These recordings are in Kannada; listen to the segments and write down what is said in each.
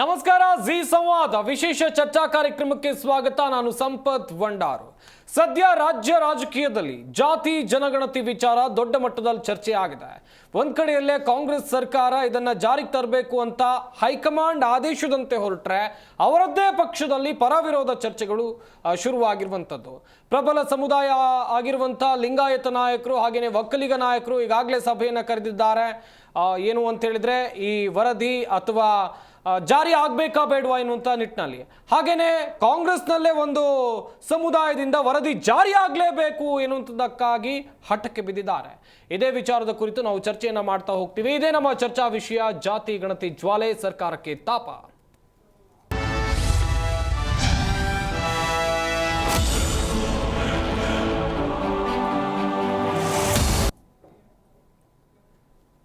ನಮಸ್ಕಾರ ಜಿ ಸಂವಾದ ವಿಶೇಷ ಚರ್ಚಾ ಕಾರ್ಯಕ್ರಮಕ್ಕೆ ಸ್ವಾಗತ. ನಾನು ಸಂಪತ್ ವಂಡಾರು. ಸದ್ಯ ರಾಜ್ಯ ರಾಜಕೀಯದಲ್ಲಿ ಜಾತಿ ಜನಗಣತಿ ವಿಚಾರ ದೊಡ್ಡ ಮಟ್ಟದಲ್ಲಿ ಚರ್ಚೆ ಆಗಿದೆ. ಒಂದ್ ಕಡೆಯಲ್ಲೇ ಕಾಂಗ್ರೆಸ್ ಸರ್ಕಾರ ಇದನ್ನ ಜಾರಿಗೆ ತರಬೇಕು ಅಂತ ಹೈಕಮಾಂಡ್ ಆದೇಶದಂತೆ ಹೊರಟ್ರೆ ಅವರದ್ದೇ ಪಕ್ಷದಲ್ಲಿ ಪರವಿರೋಧ ಚರ್ಚೆಗಳು ಶುರುವಾಗಿರುವಂಥದ್ದು. ಪ್ರಬಲ ಸಮುದಾಯ ಆಗಿರುವಂಥ ಲಿಂಗಾಯತ ನಾಯಕರು ಹಾಗೆಯೇ ಒಕ್ಕಲಿಗ ನಾಯಕರು ಈಗಾಗಲೇ ಸಭೆಯನ್ನು ಕರೆದಿದ್ದಾರೆ. ಏನು ಅಂತ ಹೇಳಿದ್ರೆ ಈ ವರದಿ ಅಥವಾ ಜಾರಿ ಆಗಬೇಕಾ ಬೇಡವಾ ಎನ್ನುವಂಥ ನಿಟ್ಟಿನಲ್ಲಿ, ಹಾಗೇನೆ ಕಾಂಗ್ರೆಸ್ನಲ್ಲೇ ಒಂದು ಸಮುದಾಯದಿಂದ ವರದಿ ಜಾರಿ ಆಗಲೇಬೇಕು ಎನ್ನುವಂಥದ್ದಕ್ಕಾಗಿ ಹಠಕ್ಕೆ ಬಿದ್ದಿದ್ದಾರೆ. ಇದೇ ವಿಚಾರದ ಕುರಿತು ನಾವು ಚರ್ಚೆಯನ್ನು ಮಾಡ್ತಾ ಹೋಗ್ತೀವಿ. ಇದೇ ನಮ್ಮ ಚರ್ಚಾ ವಿಷಯ, ಜಾತಿ ಗಣತಿ ಜ್ವಾಲೆ ಸರ್ಕಾರಕ್ಕೆ ತಾಪ.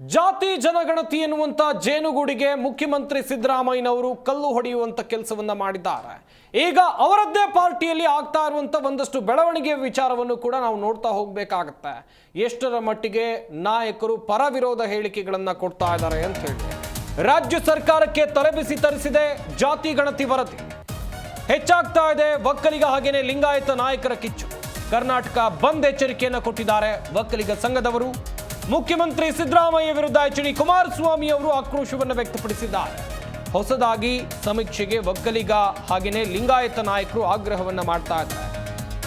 ಜಾತಿ ಜನಗಣತಿ ಎನ್ನುವಂತ ಜೇನುಗೂಡಿಗೆ ಮುಖ್ಯಮಂತ್ರಿ ಸಿದ್ದರಾಮಯ್ಯನವರು ಕಲ್ಲು ಹೊಡೆಯುವಂತ ಕೆಲಸವನ್ನ ಮಾಡಿದ್ದಾರೆ. ಈಗ ಅವರದ್ದೇ ಪಾರ್ಟಿಯಲ್ಲಿ ಆಗ್ತಾ ಇರುವಂತ ಒಂದಷ್ಟು ಬೆಳವಣಿಗೆ ವಿಚಾರವನ್ನು ಕೂಡ ನಾವು ನೋಡ್ತಾ ಹೋಗ್ಬೇಕಾಗತ್ತೆ. ಎಷ್ಟರ ಮಟ್ಟಿಗೆ ನಾಯಕರು ಪರವಿರೋಧ ಹೇಳಿಕೆಗಳನ್ನ ಕೊಡ್ತಾ ಇದ್ದಾರೆ ಅಂತ ಹೇಳಿ ರಾಜ್ಯ ಸರ್ಕಾರಕ್ಕೆ ತಲೆಬಿಸಿ ತರಿಸಿದೆ ಜಾತಿ ಗಣತಿ ವರದಿ. ಹೆಚ್ಚಾಗ್ತಾ ಇದೆ ಒಕ್ಕಲಿಗ ಹಾಗೇನೆ ಲಿಂಗಾಯತ ನಾಯಕರ ಕಿಚ್ಚು. ಕರ್ನಾಟಕ ಬಂದ್ ಎಚ್ಚರಿಕೆಯನ್ನು ಕೊಟ್ಟಿದ್ದಾರೆ ಒಕ್ಕಲಿಗ ಸಂಘದವರು. ಮುಖ್ಯಮಂತ್ರಿ ಸಿದ್ದರಾಮಯ್ಯ ವಿರುದ್ಧ ಎಚ್.ಡಿ. ಕುಮಾರಸ್ವಾಮಿ ಅವರು ಆಕ್ರೋಶವನ್ನು ವ್ಯಕ್ತಪಡಿಸಿದ್ದಾರೆ. ಹೊಸದಾಗಿ ಸಮೀಕ್ಷೆಗೆ ಒಕ್ಕಲಿಗ ಹಾಗೆಯೇ ಲಿಂಗಾಯತ ನಾಯಕರು ಆಗ್ರಹವನ್ನ ಮಾಡ್ತಾ ಇದ್ದಾರೆ.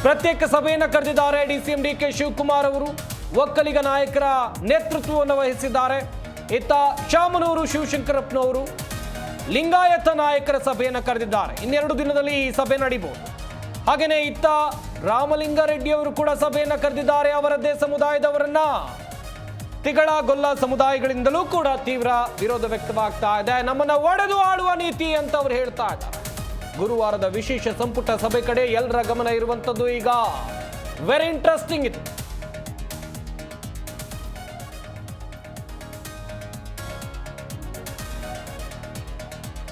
ಪ್ರತ್ಯೇಕ ಸಭೆಯನ್ನು ಕರೆದಿದ್ದಾರೆ ಡಿಸಿಎಂ ಡಿ.ಕೆ. ಶಿವಕುಮಾರ್ ಅವರು. ಒಕ್ಕಲಿಗ ನಾಯಕರ ನೇತೃತ್ವವನ್ನು ವಹಿಸಿದ್ದಾರೆ. ಇತ್ತ ಶಾಮನೂರು ಶಿವಶಂಕರಪ್ಪನವರು ಲಿಂಗಾಯತ ನಾಯಕರ ಸಭೆಯನ್ನು ಕರೆದಿದ್ದಾರೆ. ಇನ್ನೆರಡು ದಿನದಲ್ಲಿ ಈ ಸಭೆ ನಡೀಬಹುದು. ಹಾಗೆಯೇ ಇತ್ತ ರಾಮಲಿಂಗಾರೆಡ್ಡಿ ಅವರು ಕೂಡ ಸಭೆಯನ್ನು ಕರೆದಿದ್ದಾರೆ. ಅವರದ್ದೇ ಸಮುದಾಯದವರನ್ನ ತಿಗಳ ಗೊಲ್ಲ ಸಮುದಾಯಗಳಿಂದಲೂ ಕೂಡ ತೀವ್ರ ವಿರೋಧ ವ್ಯಕ್ತವಾಗ್ತಾ ಇದೆ. ನಮ್ಮನ್ನ ಒಡೆದು ಆಳುವ ನೀತಿ ಅಂತ ಅವರು ಹೇಳ್ತಾ ಇದ್ದಾರೆ. ಗುರುವಾರದ ವಿಶೇಷ ಸಂಪುಟ ಸಭೆ ಕಡೆ ಎಲ್ಲರ ಗಮನ ಇರುವಂತದ್ದು. ಈಗ ವೆರಿ ಇಂಟ್ರೆಸ್ಟಿಂಗ್ ಇದು.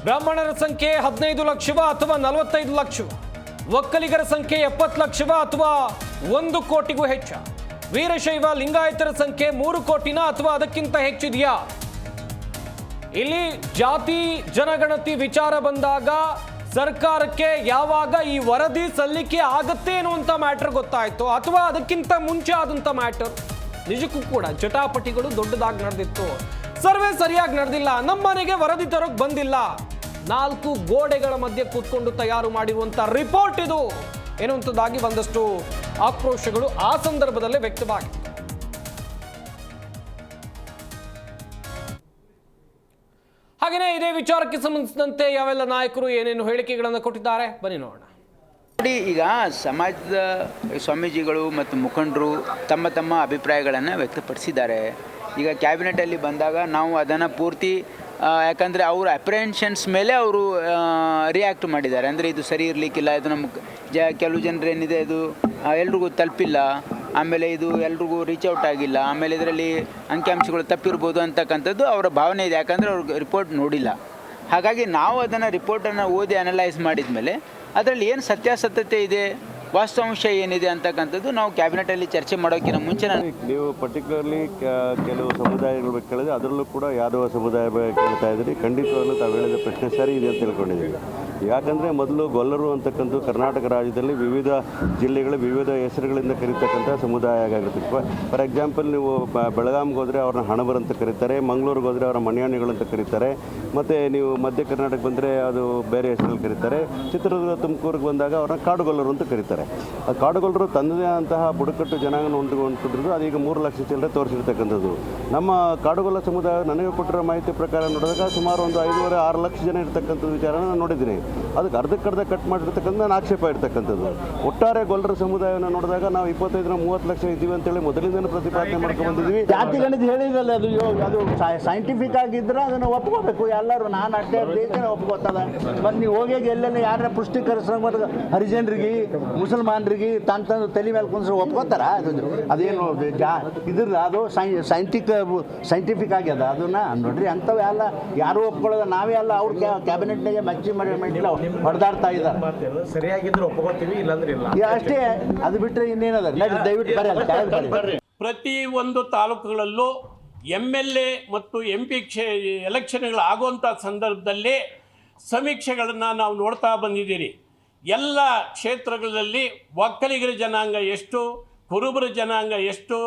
ಬ್ರಾಹ್ಮಣರ ಸಂಖ್ಯೆ 15 ಲಕ್ಷವ ಅಥವಾ 45 ಲಕ್ಷವ? ಒಕ್ಕಲಿಗರ ಸಂಖ್ಯೆ 70 ಲಕ್ಷವ ಅಥವಾ 1 ಕೋಟಿಗೂ ಹೆಚ್ಚ? ವೀರಶೈವ ಲಿಂಗಾಯತರ ಸಂಖ್ಯೆ 3 ಕೋಟಿನ ಅಥವಾ ಅದಕ್ಕಿಂತ ಹೆಚ್ಚಿದೆಯಾ? ಇಲ್ಲಿ ಜಾತಿ ಜನಗಣತಿ ವಿಚಾರ ಬಂದಾಗ ಸರ್ಕಾರಕ್ಕೆ ಯಾವಾಗ ಈ ವರದಿ ಸಲ್ಲಿಕೆ ಆಗತ್ತೆ ಅನ್ನುವಂಥ ಮ್ಯಾಟರ್ ಗೊತ್ತಾಯ್ತು ಅಥವಾ ಅದಕ್ಕಿಂತ ಮುಂಚೆ ಆದಂಥ ಮ್ಯಾಟರ್, ನಿಜಕ್ಕೂ ಕೂಡ ಜಟಾಪಟಿಗಳು ದೊಡ್ಡದಾಗಿ ನಡೆದಿತ್ತು. ಸರ್ವೆ ಸರಿಯಾಗಿ ನಡೆದಿಲ್ಲ. ನಮ್ಮನೆಗೆ ವರದಿ ತರೋಕ್ ಬಂದಿಲ್ಲ. 4 ಗೋಡೆಗಳ ಮಧ್ಯೆ ಕೂತ್ಕೊಂಡು ತಯಾರು ಮಾಡಿರುವಂಥ ರಿಪೋರ್ಟ್ ಇದು ಎನ್ನುವಂಥದ್ದಾಗಿ ಒಂದಷ್ಟು ಆಕ್ರೋಶಗಳು ಆ ಸಂದರ್ಭದಲ್ಲೇ ವ್ಯಕ್ತವಾಗಿತ್ತು. ಹಾಗೆಯೇ ಇದೇ ವಿಚಾರಕ್ಕೆ ಸಂಬಂಧಿಸಿದಂತೆ ಯಾವೆಲ್ಲ ನಾಯಕರು ಏನೇನು ಹೇಳಿಕೆಗಳನ್ನು ಕೊಟ್ಟಿದ್ದಾರೆ ಬನ್ನಿ ನೋಡೋಣ. ನೋಡಿ, ಈಗ ಸಮಾಜದ ಸ್ವಾಮೀಜಿಗಳು ಮತ್ತು ಮುಖಂಡರು ತಮ್ಮ ತಮ್ಮ ಅಭಿಪ್ರಾಯಗಳನ್ನು ವ್ಯಕ್ತಪಡಿಸಿದ್ದಾರೆ. ಈಗ ಕ್ಯಾಬಿನೆಟಲ್ಲಿ ಬಂದಾಗ ನಾವು ಅದನ್ನು ಪೂರ್ತಿ ಯಾಕಂದರೆ ಅವರ ಅಪ್ರಿಹೆನ್ಷನ್ಸ್ ಮೇಲೆ ಅವರು ರಿಯಾಕ್ಟ್ ಮಾಡಿದ್ದಾರೆ. ಅಂದರೆ ಇದು ಸರಿ ಇರಲಿಕ್ಕಿಲ್ಲ, ಇದು ನಮ್ಗೆ ಕೆಲವು ಜನರು ಏನಿದೆ ಇದು ಎಲ್ರಿಗೂ ತಲುಪಿಲ್ಲ, ಆಮೇಲೆ ಇದು ಎಲ್ರಿಗೂ ರೀಚ್ ಔಟ್ ಆಗಿಲ್ಲ, ಆಮೇಲೆ ಇದರಲ್ಲಿ ಅಂಕಿಅಂಶಗಳು ತಪ್ಪಿರ್ಬೋದು ಅಂತಕ್ಕಂಥದ್ದು ಅವರ ಭಾವನೆ ಇದೆ. ಯಾಕಂದರೆ ಅವ್ರಿಗೆ ರಿಪೋರ್ಟ್ ನೋಡಿಲ್ಲ. ಹಾಗಾಗಿ ನಾವು ಅದನ್ನು ರಿಪೋರ್ಟನ್ನು ಓದಿ ಅನಲೈಸ್ ಮಾಡಿದ ಮೇಲೆ ಅದರಲ್ಲಿ ಏನು ಸತ್ಯಾಸತ್ಯತೆ ಇದೆ, ವಾಸ್ತವಾಂಶ ಏನಿದೆ ಅಂತಕ್ಕಂಥದ್ದು ನಾವು ಕ್ಯಾಬಿನೆಟಲ್ಲಿ ಚರ್ಚೆ ಮಾಡೋಕ್ಕಿಂತ ಮುಂಚೆ ನೀವು ಪರ್ಟಿಕ್ಯುಲರ್ಲಿ ಕೆಲವು ಸಮುದಾಯಗಳ ಬಗ್ಗೆ ಕೇಳಿದ್ರೆ ಅದರಲ್ಲೂ ಕೂಡ ಯಾದವ ಸಮುದಾಯ ಬಗ್ಗೆ ಕೇಳ್ತಾ ಇದ್ರಿ. ಖಂಡಿತವಾಗ್ಲೂ ತಾವು ಹೇಳಿದ ಪ್ರಶ್ನೆ ಸರಿ ಇದೆ ಅಂತ ತಿಳ್ಕೊಂಡಿದ್ದೀವಿ. ಯಾಕಂದರೆ ಮೊದಲು ಗೊಲ್ಲರು ಅಂತಕ್ಕಂಥ ಕರ್ನಾಟಕ ರಾಜ್ಯದಲ್ಲಿ ವಿವಿಧ ಜಿಲ್ಲೆಗಳು ವಿವಿಧ ಹೆಸರುಗಳಿಂದ ಕರೀತಕ್ಕಂಥ ಸಮುದಾಯ ಆಗಿರುತ್ತೆ. ಫಾರ್ ಎಕ್ಸಾಂಪಲ್ ನೀವು ಬೆಳಗಾಂಗೆ ಹೋದರೆ ಅವ್ರನ್ನ ಹಣಬರ್ ಅಂತ ಕರೀತಾರೆ, ಮಂಗಳೂರಿಗೆ ಹೋದರೆ ಅವರ ಮಣಿಯಾಣಿಗಳು ಅಂತ ಕರೀತಾರೆ, ಮತ್ತು ನೀವು ಮಧ್ಯ ಕರ್ನಾಟಕ ಬಂದರೆ ಅದು ಬೇರೆ ಹೆಸರಲ್ಲಿ ಕರೀತಾರೆ. ಚಿತ್ರದುರ್ಗ ತುಮಕೂರಿಗೆ ಬಂದಾಗ ಅವ್ರನ್ನ ಕಾಡುಗೊಲ್ಲರು ಅಂತ ಕರೀತಾರೆ. ಆ ಕಾಡುಗೊಲ್ಲರು ತನ್ನದೇ ಅಂತಹ ಬುಡಕಟ್ಟು ಜನಾಂಗ ಹೊಂದಿದ್ರು ಅದೀಗ 3 ಲಕ್ಷ ಚಿಲ್ಲರೆ ತೋರಿಸಿರ್ತಕ್ಕಂಥದ್ದು. ನಮ್ಮ ಕಾಡುಗೊಲ್ಲ ಸಮುದಾಯ ನನಗೆ ಕೊಟ್ಟಿರೋ ಮಾಹಿತಿ ಪ್ರಕಾರ ನೋಡಿದಾಗ ಸುಮಾರು ಒಂದು 5.5-6 ಲಕ್ಷ ಜನ ಇರ್ತಕ್ಕಂಥದ್ದು ವಿಚಾರನ ನಾನು ನೋಡಿದ್ದೀನಿ. ಅದಕ್ಕೆ ಅರ್ಧಕ್ಕರ್ಧ ಕಟ್ ಮಾಡಿರ್ತಕ್ಕಂಥ ನಾನು ಆಕ್ಷೇಪ ಇರ್ತಕ್ಕಂಥದ್ದು. ಒಟ್ಟಾರೆ ಗೊಲ್ಲರ ಸಮುದಾಯವನ್ನು ನೋಡಿದಾಗ ನಾವು 25-30 ಲಕ್ಷ ಇದ್ದೀವಿ ಅಂತೇಳಿ ಮೊದಲಿಂದ ಪ್ರತಿಪಾದನೆ ಮಾಡ್ಕೊಂಡು ಬಂದಿದ್ದೀವಿ. ಜಾತಿ ಗಣಿತ ಹೇಳಿದ್ರಲ್ಲ, ಅದು ಸೈಂಟಿಫಿಕ್ ಆಗಿದ್ರೆ ಅದನ್ನು ಒಪ್ಕೋಬೇಕು ಎಲ್ಲರೂ. ನಾನು ಅಷ್ಟೇ ದೇಶನೇ ಒಪ್ಕೋತದ. ಮತ್ತು ನೀವು ಹೋಗಿ ಎಲ್ಲೆಲ್ಲ ಯಾರ ಪುಷ್ಟೀಕರಿಸೋ ಹರಿಜನರಿಗೆ ಮುಸಲ್ಮಾನರಿಗೆ ತಂದು ತಲೆ ಮೇಲೆ ಕುಂದ್ರೆ ಒಪ್ಕೋತಾರ? ಅದೇನು ಇದ್ರದ್ದು ಅದು ಸೈಂಟಿಫಿಕ್ ಆಗ್ಯದ. ಅದನ್ನ ನೋಡ್ರಿ, ಅಂಥವು ಎಲ್ಲ ಯಾರು ಒಪ್ಕೊಳ್ಳೋದು ನಾವೇ ಅಲ್ಲ. ಅವ್ರ ಕ್ಯಾಬಿನೆಟ್ನಾಗೆ ಮಚ್ಚಿ ಮಾಡಿಲ್ಲ ಹೊಡೆದಾಡ್ತಾ ಇದ್ದಾರೆ. ಸರಿಯಾಗಿದ್ರೆ ಒಪ್ಕೋತೀವಿ, ಇಲ್ಲಾಂದ್ರೆ ಇಲ್ಲ ಅಷ್ಟೇ. ಅದು ಬಿಟ್ಟರೆ ಇನ್ನೇನದ? ದಯವಿಟ್ಟು ಪ್ರತಿ ಒಂದು ತಾಲೂಕುಗಳಲ್ಲೂ MLA ಮತ್ತು MP ಎಲೆಕ್ಷನ್ಗಳು ಆಗುವಂಥ ಸಂದರ್ಭದಲ್ಲಿ ಸಮೀಕ್ಷೆಗಳನ್ನು ನಾವು ನೋಡ್ತಾ ಬಂದಿದ್ದೀರಿ. ಎಲ್ಲ ಕ್ಷೇತ್ರಗಳಲ್ಲಿ ಒಕ್ಕಲಿಗರ ಜನಾಂಗ ಎಷ್ಟು, ಕುರುಬರ ಜನಾಂಗ ಎಷ್ಟು,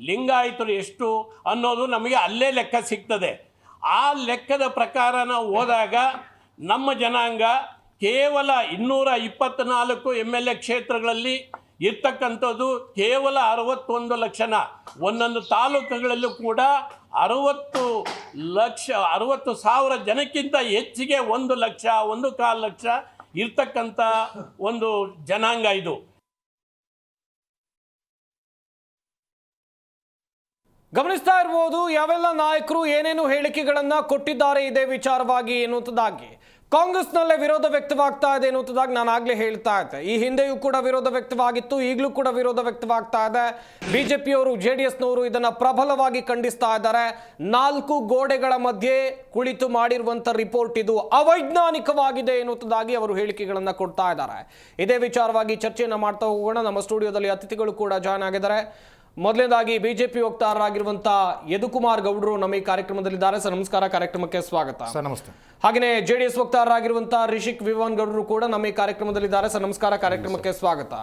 ಲಿಂಗಾಯತರು ಎಷ್ಟು ಅನ್ನೋದು ನಮಗೆ ಅಲ್ಲೇ ಲೆಕ್ಕ ಸಿಗ್ತದೆ. ಆ ಲೆಕ್ಕದ ಪ್ರಕಾರ ನಾವು ಹೋದಾಗ ನಮ್ಮ ಜನಾಂಗ ಕೇವಲ 224 MLA ಕ್ಷೇತ್ರಗಳಲ್ಲಿ ಇರ್ತಕ್ಕಂಥದ್ದು ಕೇವಲ 61 ಲಕ್ಷನ. ಒಂದೊಂದು ತಾಲೂಕುಗಳಲ್ಲೂ ಕೂಡ 60,000 ಜನಕ್ಕಿಂತ ಹೆಚ್ಚಿಗೆ 1 ಲಕ್ಷ 1.25 ಲಕ್ಷ ಇರ್ತಕ್ಕಂಥ ಒಂದು ಜನಾಂಗ ಇದು. ಗಮನಿಸ್ತಾ ಇರ್ಬೋದು ಯಾವೆಲ್ಲ ನಾಯಕರು ಏನೇನು ಹೇಳಿಕೆಗಳನ್ನ ಕೊಟ್ಟಿದ್ದಾರೆ ಇದೇ ವಿಚಾರವಾಗಿ ಎನ್ನುವುದಾಗಿ. ಕಾಂಗ್ರೆಸ್ನಲ್ಲೇ ವಿರೋಧ ವ್ಯಕ್ತವಾಗ್ತಾ ಇದೆ ಎನ್ನುವುದಾಗಿ ನಾನು ಆಗ್ಲೇ ಹೇಳ್ತಾ ಇದ್ದೆ. ಈ ಹಿಂದೆಯೂ ಕೂಡ ವಿರೋಧ ವ್ಯಕ್ತವಾಗಿತ್ತು, ಈಗಲೂ ಕೂಡ ವಿರೋಧ ವ್ಯಕ್ತವಾಗ್ತಾ ಇದೆ. ಬಿಜೆಪಿಯವರು ಜೆಡಿಎಸ್ನವರು ಇದನ್ನ ಪ್ರಬಲವಾಗಿ ಖಂಡಿಸ್ತಾ ಇದ್ದಾರೆ. 4 ಗೋಡೆಗಳ ಮಧ್ಯೆ ಕುಳಿತು ಮಾಡಿರುವಂತ ರಿಪೋರ್ಟ್ ಇದು ಅವೈಜ್ಞಾನಿಕವಾಗಿದೆ ಎನ್ನುವುದಾಗಿ ಅವರು ಹೇಳಿಕೆಗಳನ್ನ ಕೊಡ್ತಾ ಇದ್ದಾರೆ. ಇದೇ ವಿಚಾರವಾಗಿ ಚರ್ಚೆಯನ್ನ ಮಾಡ್ತಾ ಹೋಗೋಣ. ನಮ್ಮ ಸ್ಟುಡಿಯೋದಲ್ಲಿ ಅತಿಥಿಗಳು ಕೂಡ ಜಾಯ್ನ್ ಆಗಿದ್ದಾರೆ. ಮೊದಲನೇದಾಗಿ ಬಿಜೆಪಿ ವಕ್ತಾರರಾಗಿರುವಂತಹ ಯದುಕುಮಾರ್ ಗೌಡರು ನಮ್ಮ ಈ ಕಾರ್ಯಕ್ರಮದಲ್ಲಿದ್ದಾರೆ. ಸರ್ ನಮಸ್ಕಾರ, ಕಾರ್ಯಕ್ರಮಕ್ಕೆ ಸ್ವಾಗತ. ಸರ್ ನಮಸ್ತೆ. ಹಾಗೆಯೇ ಜೆಡಿಎಸ್ ವಕ್ತಾರರಾಗಿರುವಂತಹ ರಿಷಿಕ್ ವಿವಾನ್ ಗೌಡರು ಕೂಡ ನಮ್ಮ ಈ ಕಾರ್ಯಕ್ರಮದಲ್ಲಿದ್ದಾರೆ. ಸರ್ ನಮಸ್ಕಾರ, ಕಾರ್ಯಕ್ರಮಕ್ಕೆ ಸ್ವಾಗತ.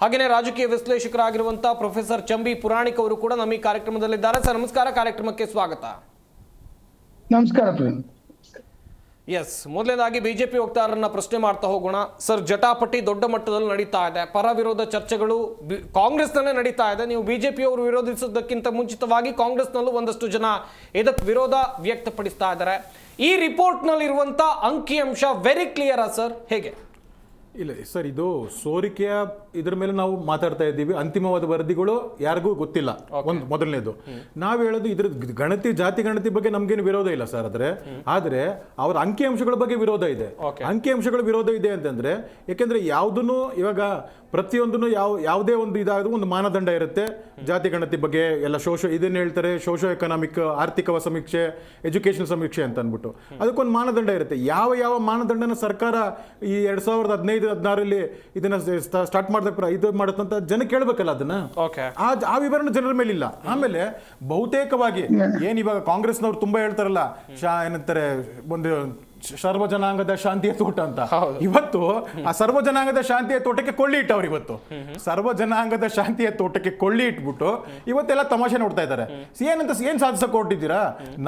ಹಾಗೆಯೇ ರಾಜಕೀಯ ವಿಶ್ಲೇಷಕರಾಗಿರುವಂತಹ ಪ್ರೊಫೆಸರ್ ಚಂಬಿ ಪುರಾಣಿಕ್ ಅವರು ಕೂಡ ನಮ್ಮ ಈ ಕಾರ್ಯಕ್ರಮದಲ್ಲಿದ್ದಾರೆ. ಸರ್ ನಮಸ್ಕಾರ, ಕಾರ್ಯಕ್ರಮಕ್ಕೆ ಸ್ವಾಗತ. ನಮಸ್ಕಾರ. ಎಸ್, ಮೊದಲನೇದಾಗಿ ಬಿಜೆಪಿ ವಕ್ತಾರರನ್ನ ಪ್ರಶ್ನೆ ಮಾಡ್ತಾ ಹೋಗೋಣ. ಸರ್, ಜಟಾಪಟಿ ದೊಡ್ಡ ಮಟ್ಟದಲ್ಲಿ ನಡೀತಾ ಇದೆ. ಪರ ವಿರೋಧ ಚರ್ಚೆಗಳು ಕಾಂಗ್ರೆಸ್ನಲ್ಲೇ ನಡೀತಾ ಇದೆ. ನೀವು ಬಿಜೆಪಿಯವರು ವಿರೋಧಿಸೋದಕ್ಕಿಂತ ಮುಂಚಿತವಾಗಿ ಕಾಂಗ್ರೆಸ್ನಲ್ಲೂ ಒಂದಷ್ಟು ಜನ ಇದಕ್ಕೆ ವಿರೋಧ ವ್ಯಕ್ತಪಡಿಸ್ತಾ ಇದ್ದಾರೆ. ಈ ರಿಪೋರ್ಟ್ನಲ್ಲಿರುವಂಥ ಅಂಕಿಅಂಶ ವೆರಿ ಕ್ಲಿಯರಾ ಸರ್, ಹೇಗೆ? ಇಲ್ಲ ಸರ್, ಇದು ಸೋರಿಕೆಯ ಇದ್ರ ಮೇಲೆ ನಾವು ಮಾತಾಡ್ತಾ ಇದ್ದೀವಿ. ಅಂತಿಮವಾದ ವರದಿಗಳು ಯಾರಿಗೂ ಗೊತ್ತಿಲ್ಲ. ಒಂದು ಮೊದಲನೇದು ನಾವು ಹೇಳೋದು ಇದ್ರ ಗಣತಿ, ಜಾತಿ ಗಣತಿ ಬಗ್ಗೆ ನಮ್ಗೇನು ವಿರೋಧ ಇಲ್ಲ ಸರ್. ಆದ್ರೆ ಅವರ ಅಂಕಿಅಂಶಗಳ ಬಗ್ಗೆ ವಿರೋಧ ಇದೆ. ಅಂಕಿಅಂಶಗಳ ವಿರೋಧ ಇದೆ ಅಂತಂದ್ರೆ, ಯಾಕೆಂದ್ರೆ ಯಾವುದನ್ನು ಇವಾಗ ಪ್ರತಿಯೊಂದನ್ನು ಯಾವುದೇ ಒಂದು ಇದಾದ್ರೂ ಒಂದು ಮಾನದಂಡ ಇರುತ್ತೆ. ಜಾತಿ ಗಣತಿ ಬಗ್ಗೆ ಎಲ್ಲ ಇದನ್ನ ಹೇಳ್ತಾರೆ, ಸೋಶೋ ಎಕನಾಮಿಕ್, ಆರ್ಥಿಕ ಸಮೀಕ್ಷೆ, ಎಜುಕೇಶನ್ ಸಮೀಕ್ಷೆ ಅಂತ ಅಂದ್ಬಿಟ್ಟು ಅದಕ್ಕೊಂದು ಮಾನದಂಡ ಇರುತ್ತೆ. ಯಾವ ಮಾನದಂಡನ ಸರ್ಕಾರ ಈ 2015-16 ಇದನ್ನ ಸ್ಟಾರ್ಟ್ ಇದು ಮಾಡುತ್ತಂತ ಜನ ಕೇಳಬೇಕಲ್ಲ ಅದನ್ನ. ಆ ವಿವರಣೆ ಜನರ ಮೇಲೆ ಇಲ್ಲ. ಆಮೇಲೆ ಬಹುತೇಕವಾಗಿ ಏನ್ ಇವಾಗ ಕಾಂಗ್ರೆಸ್ನವ್ರು ತುಂಬಾ ಹೇಳ್ತಾರಲ್ಲ, ಏನಂತಾರೆ, ಒಂದು ಸರ್ವ ಜನಾಂಗದ ಶಾಂತಿಯ ತೋಟ ಅಂತ. ಇವತ್ತು ಆ ಸರ್ವ ಜನಾಂಗದ ಶಾಂತಿಯ ತೋಟಕ್ಕೆ ಕೊಳ್ಳಿ ಇಟ್ಟವ್ರು. ಇವತ್ತು ಸರ್ವ ಜನಾಂಗದ ಶಾಂತಿಯ ತೋಟಕ್ಕೆ ಕೊಳ್ಳಿ ಇಟ್ಬಿಟ್ಟು ಇವತ್ತೆಲ್ಲ ತಮಾಷೆ ನೋಡ್ತಾ ಇದ್ದಾರೆ. ಏನ್ ಸಾಧಿಸಕ್ ಹೊರಟಿದ್ದೀರಾ?